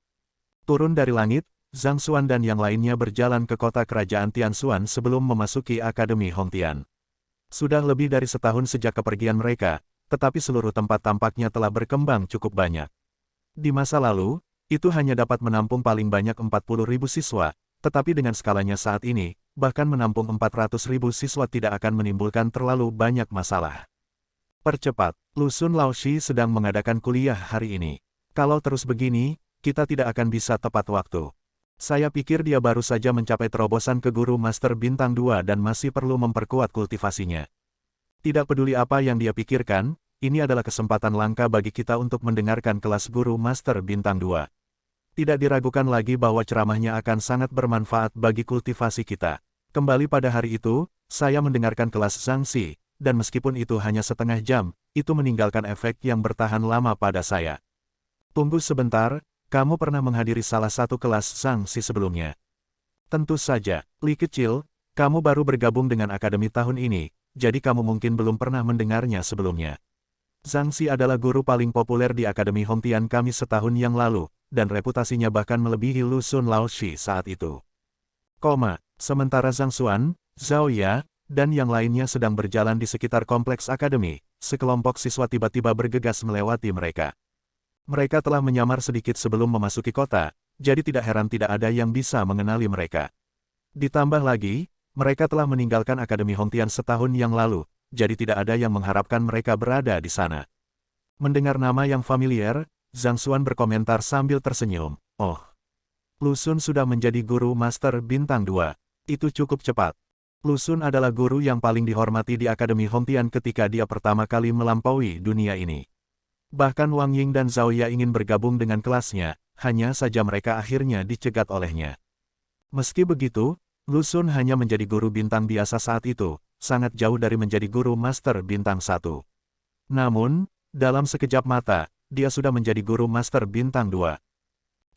A: Turun dari langit, Zhang Xuan dan yang lainnya berjalan ke kota kerajaan Tianshuan sebelum memasuki Akademi Hongtian. Sudah lebih dari setahun sejak kepergian mereka, tetapi seluruh tempat tampaknya telah berkembang cukup banyak. Di masa lalu, itu hanya dapat menampung paling banyak 40.000 siswa, tetapi dengan skalanya saat ini, bahkan menampung 400.000 siswa tidak akan menimbulkan terlalu banyak masalah. Percepat, Lu Xun Laoshi sedang mengadakan kuliah hari ini. Kalau terus begini, kita tidak akan bisa tepat waktu. Saya pikir dia baru saja mencapai terobosan ke guru Master Bintang 2 dan masih perlu memperkuat kultivasinya. Tidak peduli apa yang dia pikirkan, ini adalah kesempatan langka bagi kita untuk mendengarkan kelas guru Master Bintang 2. Tidak diragukan lagi bahwa ceramahnya akan sangat bermanfaat bagi kultivasi kita. Kembali pada hari itu, saya mendengarkan kelas Zhang Xi, dan meskipun itu hanya setengah jam, itu meninggalkan efek yang bertahan lama pada saya. Tunggu sebentar, kamu pernah menghadiri salah satu kelas Zhang Xi sebelumnya? Tentu saja, Li kecil, kamu baru bergabung dengan akademi tahun ini, jadi kamu mungkin belum pernah mendengarnya sebelumnya. Zhang Xi adalah guru paling populer di Akademi Hongtian kami setahun yang lalu, dan reputasinya bahkan melebihi Lu Xun Laoshi saat itu. Sementara Zhang Xuan, Zhao Ya, dan yang lainnya sedang berjalan di sekitar kompleks akademi, sekelompok siswa tiba-tiba bergegas melewati mereka. Mereka telah menyamar sedikit sebelum memasuki kota, jadi tidak heran tidak ada yang bisa mengenali mereka. Ditambah lagi, mereka telah meninggalkan Akademi Hongtian setahun yang lalu, jadi tidak ada yang mengharapkan mereka berada di sana. Mendengar nama yang familiar, Zhang Xuan berkomentar sambil tersenyum. Oh, Lu Xun sudah menjadi guru Master Bintang 2. Itu cukup cepat. Lu Xun adalah guru yang paling dihormati di Akademi Hongtian ketika dia pertama kali melampaui dunia ini. Bahkan Wang Ying dan Zhao Ya ingin bergabung dengan kelasnya, hanya saja mereka akhirnya dicegat olehnya. Meski begitu, Lu Xun hanya menjadi guru bintang biasa saat itu, sangat jauh dari menjadi guru Master Bintang 1. Namun, dalam sekejap mata, dia sudah menjadi guru Master Bintang 2.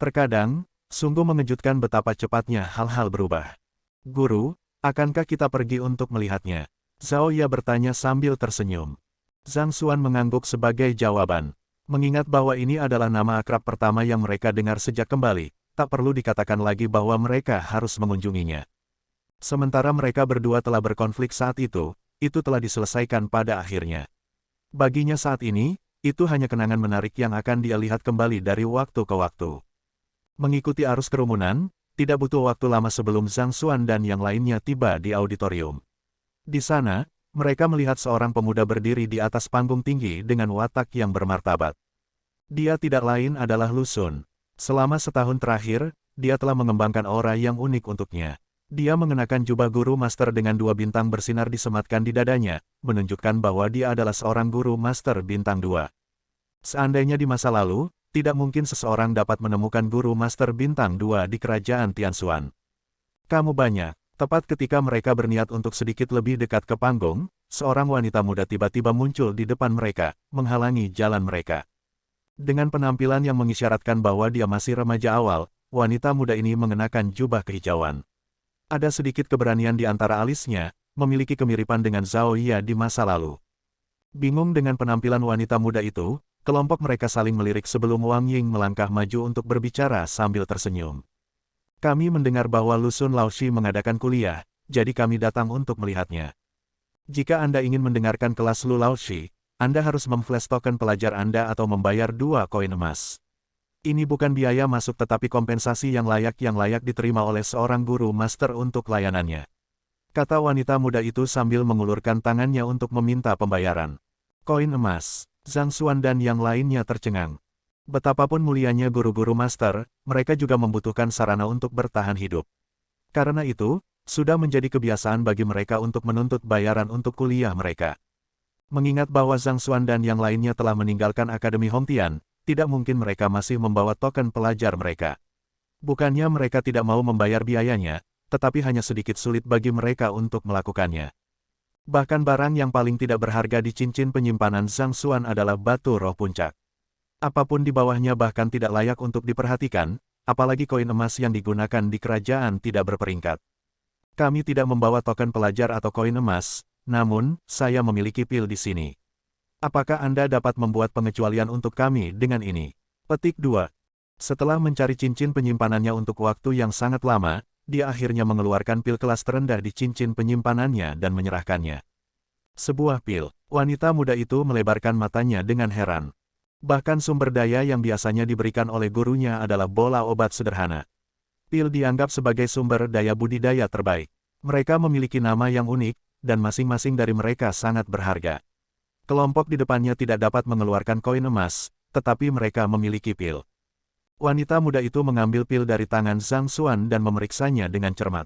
A: Terkadang, sungguh mengejutkan betapa cepatnya hal-hal berubah. Guru, akankah kita pergi untuk melihatnya? Zhao Ya bertanya sambil tersenyum. Zhang Xuan mengangguk sebagai jawaban. Mengingat bahwa ini adalah nama akrab pertama yang mereka dengar sejak kembali, tak perlu dikatakan lagi bahwa mereka harus mengunjunginya. Sementara mereka berdua telah berkonflik saat itu telah diselesaikan pada akhirnya. Baginya saat ini, itu hanya kenangan menarik yang akan dia lihat kembali dari waktu ke waktu. Mengikuti arus kerumunan, tidak butuh waktu lama sebelum Zhang Xuan dan yang lainnya tiba di auditorium. Di sana, mereka melihat seorang pemuda berdiri di atas panggung tinggi dengan watak yang bermartabat. Dia tidak lain adalah Lu Xun. Selama setahun terakhir, dia telah mengembangkan aura yang unik untuknya. Dia mengenakan jubah guru master dengan 2 bintang bersinar disematkan di dadanya, menunjukkan bahwa dia adalah seorang guru master bintang 2. Seandainya di masa lalu, tidak mungkin seseorang dapat menemukan guru master bintang 2 di kerajaan Tianshuan. Kamu banyak. Tepat ketika mereka berniat untuk sedikit lebih dekat ke panggung, seorang wanita muda tiba-tiba muncul di depan mereka, menghalangi jalan mereka. Dengan penampilan yang mengisyaratkan bahwa dia masih remaja awal, wanita muda ini mengenakan jubah kehijauan. Ada sedikit keberanian di antara alisnya, memiliki kemiripan dengan Zhao Ya di masa lalu. Bingung dengan penampilan wanita muda itu, kelompok mereka saling melirik sebelum Wang Ying melangkah maju untuk berbicara sambil tersenyum. Kami mendengar bahwa Lu Xun Laoshi mengadakan kuliah, jadi kami datang untuk melihatnya. Jika Anda ingin mendengarkan kelas Lu Laoshi, Anda harus memflash token pelajar Anda atau membayar 2 koin emas. Ini bukan biaya masuk tetapi kompensasi yang layak diterima oleh seorang guru master untuk layanannya. Kata wanita muda itu sambil mengulurkan tangannya untuk meminta pembayaran. Koin emas. Zhang Xuan dan yang lainnya tercengang. Betapapun mulianya guru-guru master, mereka juga membutuhkan sarana untuk bertahan hidup. Karena itu, sudah menjadi kebiasaan bagi mereka untuk menuntut bayaran untuk kuliah mereka. Mengingat bahwa Zhang Xuan dan yang lainnya telah meninggalkan Akademi Hongtian, tidak mungkin mereka masih membawa token pelajar mereka. Bukannya mereka tidak mau membayar biayanya, tetapi hanya sedikit sulit bagi mereka untuk melakukannya. Bahkan barang yang paling tidak berharga di cincin penyimpanan Zhang Xuan adalah batu roh puncak. Apapun di bawahnya bahkan tidak layak untuk diperhatikan, apalagi koin emas yang digunakan di kerajaan tidak berperingkat. Kami tidak membawa token pelajar atau koin emas, namun, saya memiliki pil di sini. Apakah Anda dapat membuat pengecualian untuk kami dengan ini? Petik 2. Setelah mencari cincin penyimpanannya untuk waktu yang sangat lama, dia akhirnya mengeluarkan pil kelas terendah di cincin penyimpanannya dan menyerahkannya. Sebuah pil. Wanita muda itu melebarkan matanya dengan heran. Bahkan sumber daya yang biasanya diberikan oleh gurunya adalah bola obat sederhana. Pil dianggap sebagai sumber daya budidaya terbaik. Mereka memiliki nama yang unik, dan masing-masing dari mereka sangat berharga. Kelompok di depannya tidak dapat mengeluarkan koin emas, tetapi mereka memiliki pil. Wanita muda itu mengambil pil dari tangan Zhang Xuan dan memeriksanya dengan cermat.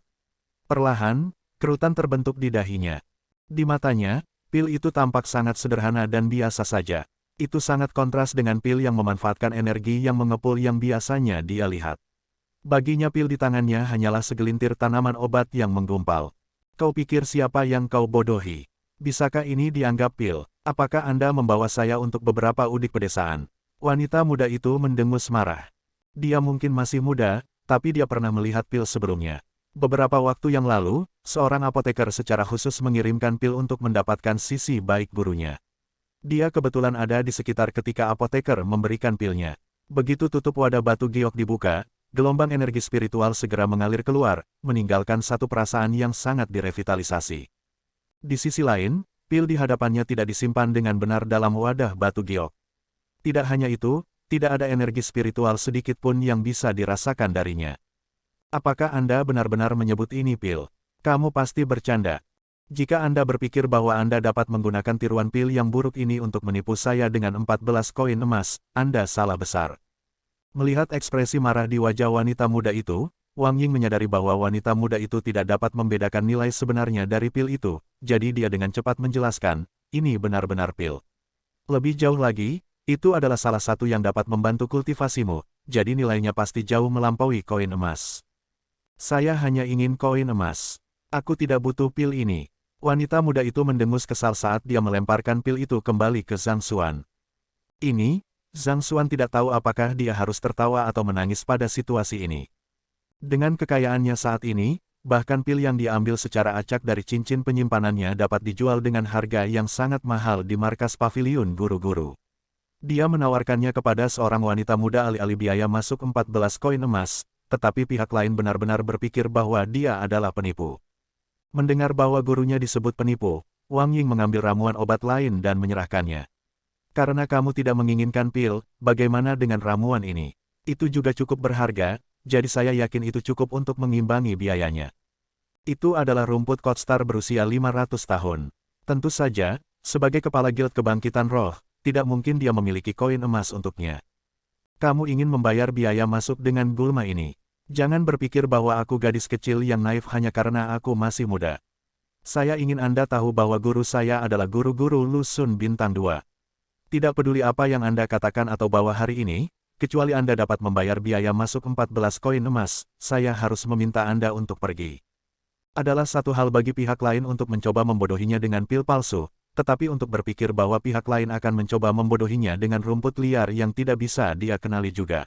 A: Perlahan, kerutan terbentuk di dahinya. Di matanya, pil itu tampak sangat sederhana dan biasa saja. Itu sangat kontras dengan pil yang memanfaatkan energi yang mengepul yang biasanya dia lihat. Baginya pil di tangannya hanyalah segelintir tanaman obat yang menggumpal. Kau pikir siapa yang kau bodohi? Bisakah ini dianggap pil? Apakah Anda membawa saya untuk beberapa udik pedesaan? Wanita muda itu mendengus marah. Dia mungkin masih muda, tapi dia pernah melihat pil sebelumnya. Beberapa waktu yang lalu, seorang apoteker secara khusus mengirimkan pil untuk mendapatkan sisi baik gurunya. Dia kebetulan ada di sekitar ketika apoteker memberikan pilnya. Begitu tutup wadah batu giok dibuka, gelombang energi spiritual segera mengalir keluar, meninggalkan satu perasaan yang sangat direvitalisasi. Di sisi lain, pil di hadapannya tidak disimpan dengan benar dalam wadah batu giok. Tidak hanya itu, tidak ada energi spiritual sedikit pun yang bisa dirasakan darinya. Apakah Anda benar-benar menyebut ini pil? Kamu pasti bercanda. Jika Anda berpikir bahwa Anda dapat menggunakan tiruan pil yang buruk ini untuk menipu saya dengan 14 koin emas, Anda salah besar. Melihat ekspresi marah di wajah wanita muda itu, Wang Ying menyadari bahwa wanita muda itu tidak dapat membedakan nilai sebenarnya dari pil itu, jadi dia dengan cepat menjelaskan, ini benar-benar pil. Lebih jauh lagi, itu adalah salah satu yang dapat membantu kultivasimu, jadi nilainya pasti jauh melampaui koin emas. Saya hanya ingin koin emas. Aku tidak butuh pil ini. Wanita muda itu mendengus kesal saat dia melemparkan pil itu kembali ke Zhang Xuan. Ini, Zhang Xuan tidak tahu apakah dia harus tertawa atau menangis pada situasi ini. Dengan kekayaannya saat ini, bahkan pil yang diambil secara acak dari cincin penyimpanannya dapat dijual dengan harga yang sangat mahal di markas paviliun guru-guru. Dia menawarkannya kepada seorang wanita muda alih-alih biaya masuk 14 koin emas, tetapi pihak lain benar-benar berpikir bahwa dia adalah penipu. Mendengar bahwa gurunya disebut penipu, Wang Ying mengambil ramuan obat lain dan menyerahkannya. Karena kamu tidak menginginkan pil, bagaimana dengan ramuan ini? Itu juga cukup berharga, jadi saya yakin itu cukup untuk mengimbangi biayanya. Itu adalah rumput Kotstar berusia 500 tahun. Tentu saja, sebagai kepala Guild Kebangkitan Roh, tidak mungkin dia memiliki koin emas untuknya. Kamu ingin membayar biaya masuk dengan gulma ini. Jangan berpikir bahwa aku gadis kecil yang naif hanya karena aku masih muda. Saya ingin Anda tahu bahwa guru saya adalah guru-guru Lu Xun Bintang 2. Tidak peduli apa yang Anda katakan atau bawa hari ini, kecuali Anda dapat membayar biaya masuk 14 koin emas, saya harus meminta Anda untuk pergi. Adalah satu hal bagi pihak lain untuk mencoba membodohinya dengan pil palsu, tetapi untuk berpikir bahwa pihak lain akan mencoba membodohinya dengan rumput liar yang tidak bisa dia kenali juga.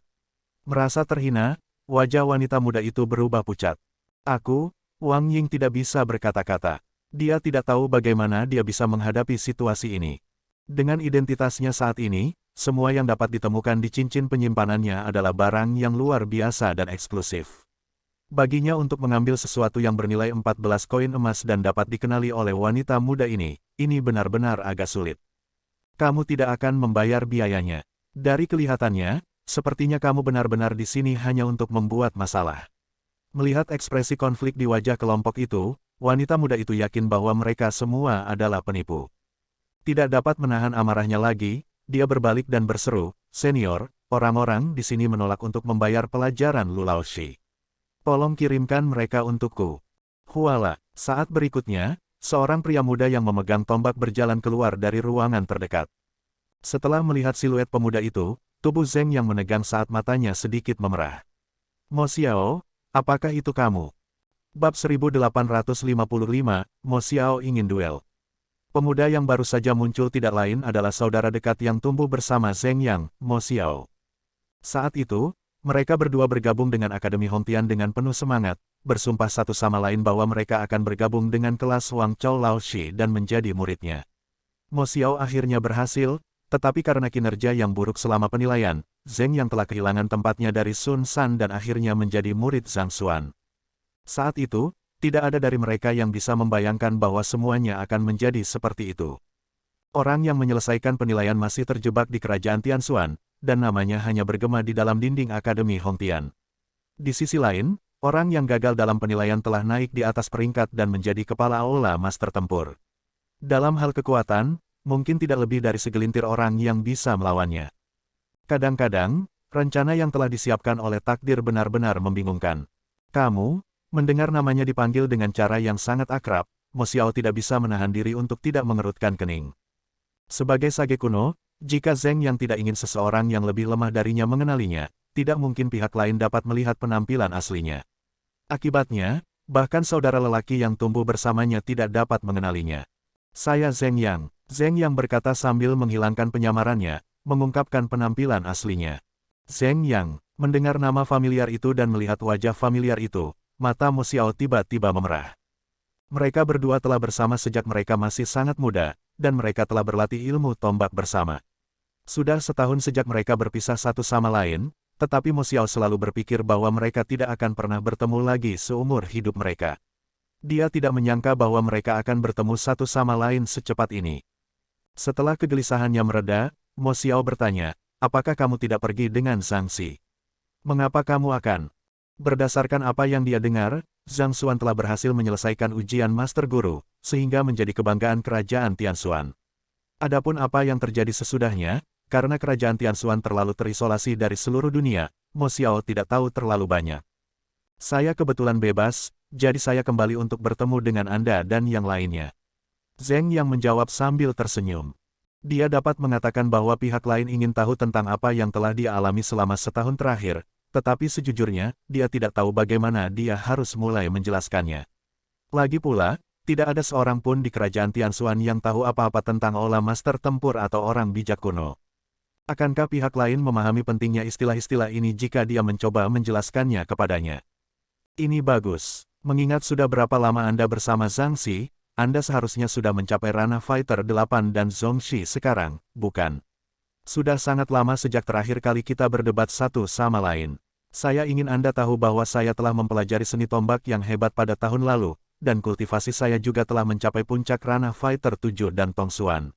A: Merasa terhina, wajah wanita muda itu berubah pucat. Aku, Wang Ying tidak bisa berkata-kata. Dia tidak tahu bagaimana dia bisa menghadapi situasi ini. Dengan identitasnya saat ini, semua yang dapat ditemukan di cincin penyimpanannya adalah barang yang luar biasa dan eksklusif. Baginya untuk mengambil sesuatu yang bernilai 14 koin emas dan dapat dikenali oleh wanita muda ini benar-benar agak sulit. Kamu tidak akan membayar biayanya. Dari kelihatannya, sepertinya kamu benar-benar di sini hanya untuk membuat masalah. Melihat ekspresi konflik di wajah kelompok itu, wanita muda itu yakin bahwa mereka semua adalah penipu. Tidak dapat menahan amarahnya lagi, dia berbalik dan berseru, "Senior, orang-orang di sini menolak untuk membayar pelajaran Lu Laoshi. Tolong kirimkan mereka untukku." Huala, saat berikutnya, seorang pria muda yang memegang tombak berjalan keluar dari ruangan terdekat. Setelah melihat siluet pemuda itu, tubuh Zheng yang menegang saat matanya sedikit memerah. "Mo Xiao, apakah itu kamu?" Bab 1855, Mo Xiao ingin duel. Pemuda yang baru saja muncul tidak lain adalah saudara dekat yang tumbuh bersama Zheng Yang, Mo Xiao. Saat itu, mereka berdua bergabung dengan Akademi Hongtian dengan penuh semangat, bersumpah satu sama lain bahwa mereka akan bergabung dengan kelas Wang Chao Laoshi dan menjadi muridnya. Mo Xiao akhirnya berhasil, tetapi karena kinerja yang buruk selama penilaian, Zheng yang telah kehilangan tempatnya dari Sun San dan akhirnya menjadi murid Zhang Xuan. Saat itu, tidak ada dari mereka yang bisa membayangkan bahwa semuanya akan menjadi seperti itu. Orang yang menyelesaikan penilaian masih terjebak di kerajaan Tianxuan, dan namanya hanya bergema di dalam dinding Akademi Hongtian. Di sisi lain, orang yang gagal dalam penilaian telah naik di atas peringkat dan menjadi kepala aula master tempur. Dalam hal kekuatan, mungkin tidak lebih dari segelintir orang yang bisa melawannya. Kadang-kadang, rencana yang telah disiapkan oleh takdir benar-benar membingungkan. "Kamu," mendengar namanya dipanggil dengan cara yang sangat akrab, Mo Xiao tidak bisa menahan diri untuk tidak mengerutkan kening. Sebagai sage kuno, jika Zheng yang tidak ingin seseorang yang lebih lemah darinya mengenalinya, tidak mungkin pihak lain dapat melihat penampilan aslinya. Akibatnya, bahkan saudara lelaki yang tumbuh bersamanya tidak dapat mengenalinya. "Saya Zheng Yang," Zheng Yang berkata sambil menghilangkan penyamarannya, mengungkapkan penampilan aslinya. Zheng Yang, mendengar nama familiar itu dan melihat wajah familiar itu, mata Mo Xiao tiba-tiba memerah. Mereka berdua telah bersama sejak mereka masih sangat muda, dan mereka telah berlatih ilmu tombak bersama. Sudah setahun sejak mereka berpisah satu sama lain, tetapi Mo Xiao selalu berpikir bahwa mereka tidak akan pernah bertemu lagi seumur hidup mereka. Dia tidak menyangka bahwa mereka akan bertemu satu sama lain secepat ini. Setelah kegelisahannya mereda, Mo Xiao bertanya, "Apakah kamu tidak pergi dengan Zhang Xi? Mengapa kamu akan?" Berdasarkan apa yang dia dengar, Zhang Xuan telah berhasil menyelesaikan ujian Master Guru, sehingga menjadi kebanggaan kerajaan Tianxuan. Adapun apa yang terjadi sesudahnya, karena kerajaan Tianxuan terlalu terisolasi dari seluruh dunia, Mo Xiao tidak tahu terlalu banyak. "Saya kebetulan bebas, jadi saya kembali untuk bertemu dengan Anda dan yang lainnya." Zheng yang menjawab sambil tersenyum. Dia dapat mengatakan bahwa pihak lain ingin tahu tentang apa yang telah dia alami selama setahun terakhir, tetapi sejujurnya, dia tidak tahu bagaimana dia harus mulai menjelaskannya. Lagi pula, tidak ada seorang pun di kerajaan Tianxuan yang tahu apa-apa tentang olah master tempur atau orang bijak kuno. Akankah pihak lain memahami pentingnya istilah-istilah ini jika dia mencoba menjelaskannya kepadanya? "Ini bagus. Mengingat sudah berapa lama Anda bersama Zhang Xi, Anda seharusnya sudah mencapai ranah Fighter 8 dan Zhongxi sekarang, bukan? Sudah sangat lama sejak terakhir kali kita berdebat satu sama lain. Saya ingin Anda tahu bahwa saya telah mempelajari seni tombak yang hebat pada tahun lalu, dan kultivasi saya juga telah mencapai puncak ranah Fighter 7 dan Tongsuan.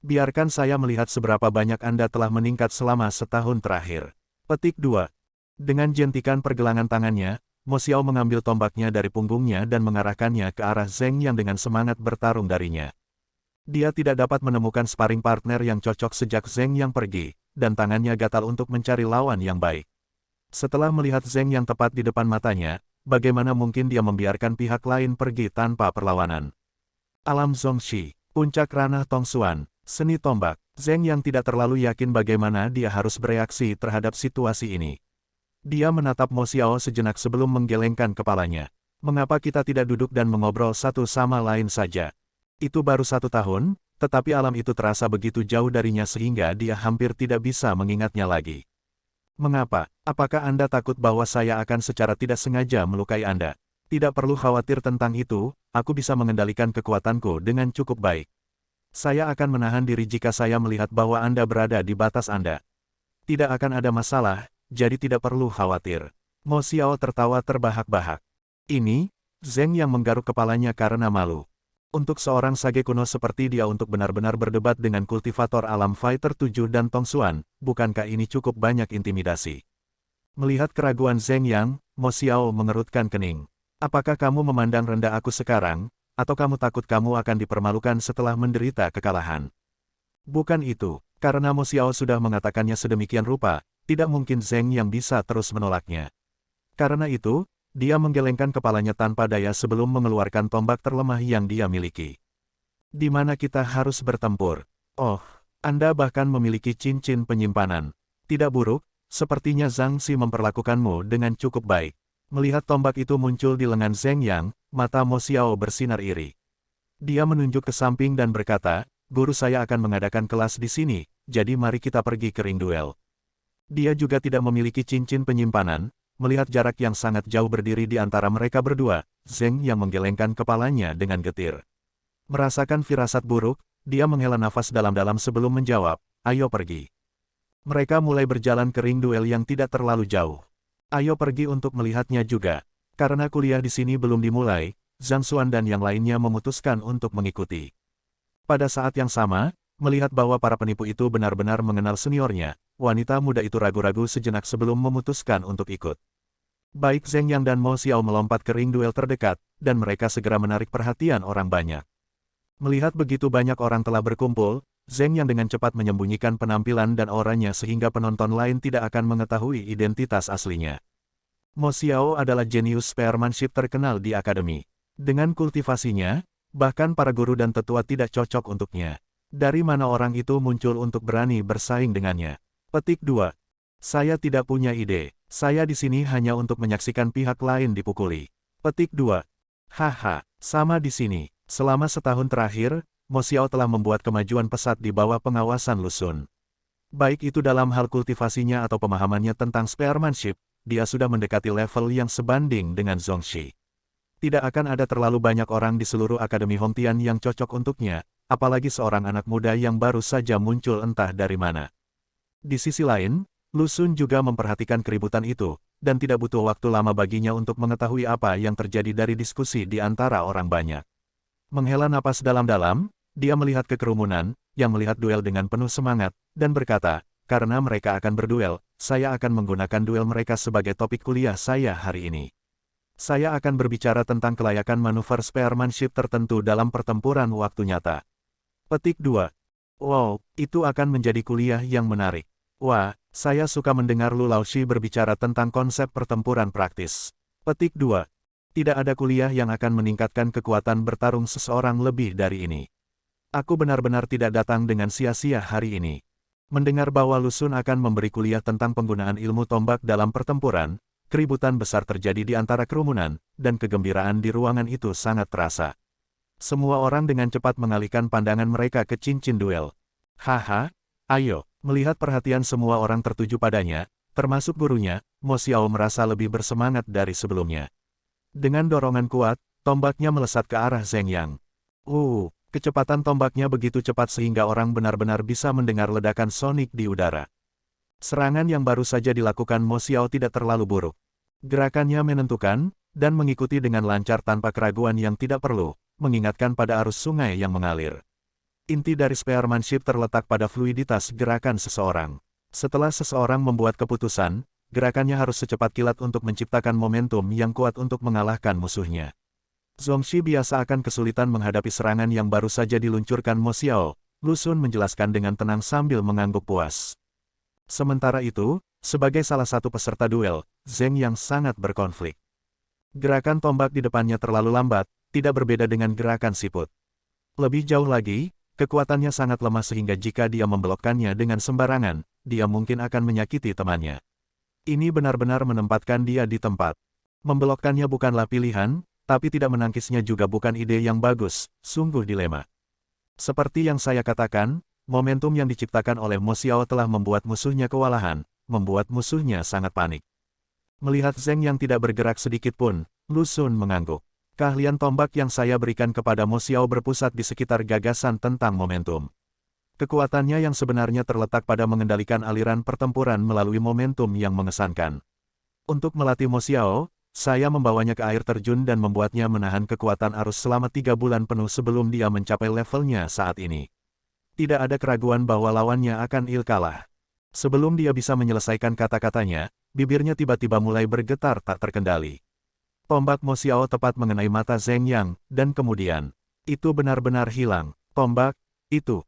A: Biarkan saya melihat seberapa banyak Anda telah meningkat selama setahun terakhir." Petik 2. Dengan jentikan pergelangan tangannya, Mo Xiao mengambil tombaknya dari punggungnya dan mengarahkannya ke arah Zheng yang dengan semangat bertarung darinya. Dia tidak dapat menemukan sparring partner yang cocok sejak Zheng yang pergi, dan tangannya gatal untuk mencari lawan yang baik. Setelah melihat Zheng yang tepat di depan matanya, bagaimana mungkin dia membiarkan pihak lain pergi tanpa perlawanan? Alam Zhongxi, puncak ranah Tongsuan, seni tombak. Zheng yang tidak terlalu yakin bagaimana dia harus bereaksi terhadap situasi ini. Dia menatap Mo Xiao sejenak sebelum menggelengkan kepalanya. "Mengapa kita tidak duduk dan mengobrol satu sama lain saja? Itu baru 1 tahun, tetapi alam itu terasa begitu jauh darinya sehingga dia hampir tidak bisa mengingatnya lagi." "Mengapa? Apakah Anda takut bahwa saya akan secara tidak sengaja melukai Anda?" "Tidak perlu khawatir tentang itu, aku bisa mengendalikan kekuatanku dengan cukup baik. Saya akan menahan diri jika saya melihat bahwa Anda berada di batas Anda. Tidak akan ada masalah, jadi tidak perlu khawatir." Mo Xiao tertawa terbahak-bahak. Ini, Zheng yang menggaruk kepalanya karena malu. Untuk seorang sage kuno seperti dia untuk benar-benar berdebat dengan kultivator alam Fighter 7 dan Tongsuan, bukankah ini cukup banyak intimidasi? Melihat keraguan Zheng Yang, Mo Xiao mengerutkan kening. "Apakah kamu memandang rendah aku sekarang, atau kamu takut kamu akan dipermalukan setelah menderita kekalahan?" "Bukan itu. Karena Mo Xiao sudah mengatakannya sedemikian rupa, tidak mungkin Zheng Yang bisa terus menolaknya. Karena itu, dia menggelengkan kepalanya tanpa daya sebelum mengeluarkan tombak terlemah yang dia miliki. Di mana kita harus bertempur? Oh, Anda bahkan memiliki cincin penyimpanan. Tidak buruk, sepertinya Zhang Xi memperlakukanmu dengan cukup baik. Melihat tombak itu muncul di lengan Zheng Yang, mata Mo Xiao bersinar iri. Dia menunjuk ke samping dan berkata, "Guru saya akan mengadakan kelas di sini, jadi mari kita pergi ke ring duel." Dia juga tidak memiliki cincin penyimpanan. Melihat jarak yang sangat jauh berdiri di antara mereka berdua, Zheng yang menggelengkan kepalanya dengan getir. Merasakan firasat buruk, dia menghela nafas dalam-dalam sebelum menjawab, "Ayo pergi." Mereka mulai berjalan ke ring duel yang tidak terlalu jauh. Ayo pergi untuk melihatnya juga. Karena kuliah di sini belum dimulai, Zhang Xuan dan yang lainnya memutuskan untuk mengikuti. Pada saat yang sama, melihat bahwa para penipu itu benar-benar mengenal seniornya, wanita muda itu ragu-ragu sejenak sebelum memutuskan untuk ikut. Baik Zheng Yang dan Mo Xiao melompat ke ring duel terdekat, dan mereka segera menarik perhatian orang banyak. Melihat begitu banyak orang telah berkumpul, Zheng Yang dengan cepat menyembunyikan penampilan dan auranya sehingga penonton lain tidak akan mengetahui identitas aslinya. Mo Xiao adalah jenius spearmanship terkenal di akademi. Dengan kultivasinya, bahkan para guru dan tetua tidak cocok untuknya. Dari mana orang itu muncul untuk berani bersaing dengannya? Petik 2. Saya tidak punya ide. Saya di sini hanya untuk menyaksikan pihak lain dipukuli. Petik 2. Haha, sama di sini. Selama setahun terakhir, Mo Xiao telah membuat kemajuan pesat di bawah pengawasan Lu Xun. Baik itu dalam hal kultivasinya atau pemahamannya tentang spearmanship, dia sudah mendekati level yang sebanding dengan Zhongxi. Tidak akan ada terlalu banyak orang di seluruh Akademi Hongtian yang cocok untuknya, apalagi seorang anak muda yang baru saja muncul entah dari mana. Di sisi lain, Lu Xun juga memperhatikan keributan itu, dan tidak butuh waktu lama baginya untuk mengetahui apa yang terjadi dari diskusi di antara orang banyak. Menghela napas dalam-dalam, dia melihat ke kerumunan, yang melihat duel dengan penuh semangat, dan berkata, "Karena mereka akan berduel, saya akan menggunakan duel mereka sebagai topik kuliah saya hari ini. Saya akan berbicara tentang kelayakan manuver spearmanship tertentu dalam pertempuran waktu nyata." Petik 2. Wow, itu akan menjadi kuliah yang menarik. Wah, saya suka mendengar Lu Laoshi berbicara tentang konsep pertempuran praktis. Petik 2. Tidak ada kuliah yang akan meningkatkan kekuatan bertarung seseorang lebih dari ini. Aku benar-benar tidak datang dengan sia-sia hari ini. Mendengar bahwa Lu Xun akan memberi kuliah tentang penggunaan ilmu tombak dalam pertempuran, keributan besar terjadi di antara kerumunan, dan kegembiraan di ruangan itu sangat terasa. Semua orang dengan cepat mengalihkan pandangan mereka ke cincin duel. Haha, ayo. Melihat perhatian semua orang tertuju padanya, termasuk gurunya, Mo Xiao merasa lebih bersemangat dari sebelumnya. Dengan dorongan kuat, tombaknya melesat ke arah Zheng Yang. Kecepatan tombaknya begitu cepat sehingga orang benar-benar bisa mendengar ledakan sonik di udara. Serangan yang baru saja dilakukan Mo Xiao tidak terlalu buruk. Gerakannya menentukan, dan mengikuti dengan lancar tanpa keraguan yang tidak perlu, mengingatkan pada arus sungai yang mengalir. Inti dari spearmanship terletak pada fluiditas gerakan seseorang. Setelah seseorang membuat keputusan, gerakannya harus secepat kilat untuk menciptakan momentum yang kuat untuk mengalahkan musuhnya. Zhongxi biasa akan kesulitan menghadapi serangan yang baru saja diluncurkan Mo Xiao, Lu Xun menjelaskan dengan tenang sambil mengangguk puas. Sementara itu, sebagai salah satu peserta duel, Zheng yang sangat berkonflik. Gerakan tombak di depannya terlalu lambat, tidak berbeda dengan gerakan siput. Lebih jauh lagi, kekuatannya sangat lemah sehingga jika dia membelokkannya dengan sembarangan, dia mungkin akan menyakiti temannya. Ini benar-benar menempatkan dia di tempat. Membelokkannya bukanlah pilihan, tapi tidak menangkisnya juga bukan ide yang bagus, sungguh dilema. Seperti yang saya katakan, momentum yang diciptakan oleh Mo Xiao telah membuat musuhnya kewalahan, membuat musuhnya sangat panik. Melihat Zheng yang tidak bergerak sedikit pun, Lu Xun mengangguk. Keahlian tombak yang saya berikan kepada Mo Xiao berpusat di sekitar gagasan tentang momentum. Kekuatannya yang sebenarnya terletak pada mengendalikan aliran pertempuran melalui momentum yang mengesankan. Untuk melatih Mo Xiao, saya membawanya ke air terjun dan membuatnya menahan kekuatan arus selama 3 bulan penuh sebelum dia mencapai levelnya saat ini. Tidak ada keraguan bahwa lawannya akan kalah. Sebelum dia bisa menyelesaikan kata-katanya, bibirnya tiba-tiba mulai bergetar tak terkendali. Tombak Mo Xiao tepat mengenai mata Zheng Yang, dan kemudian, itu benar-benar hilang. Tombak, itu,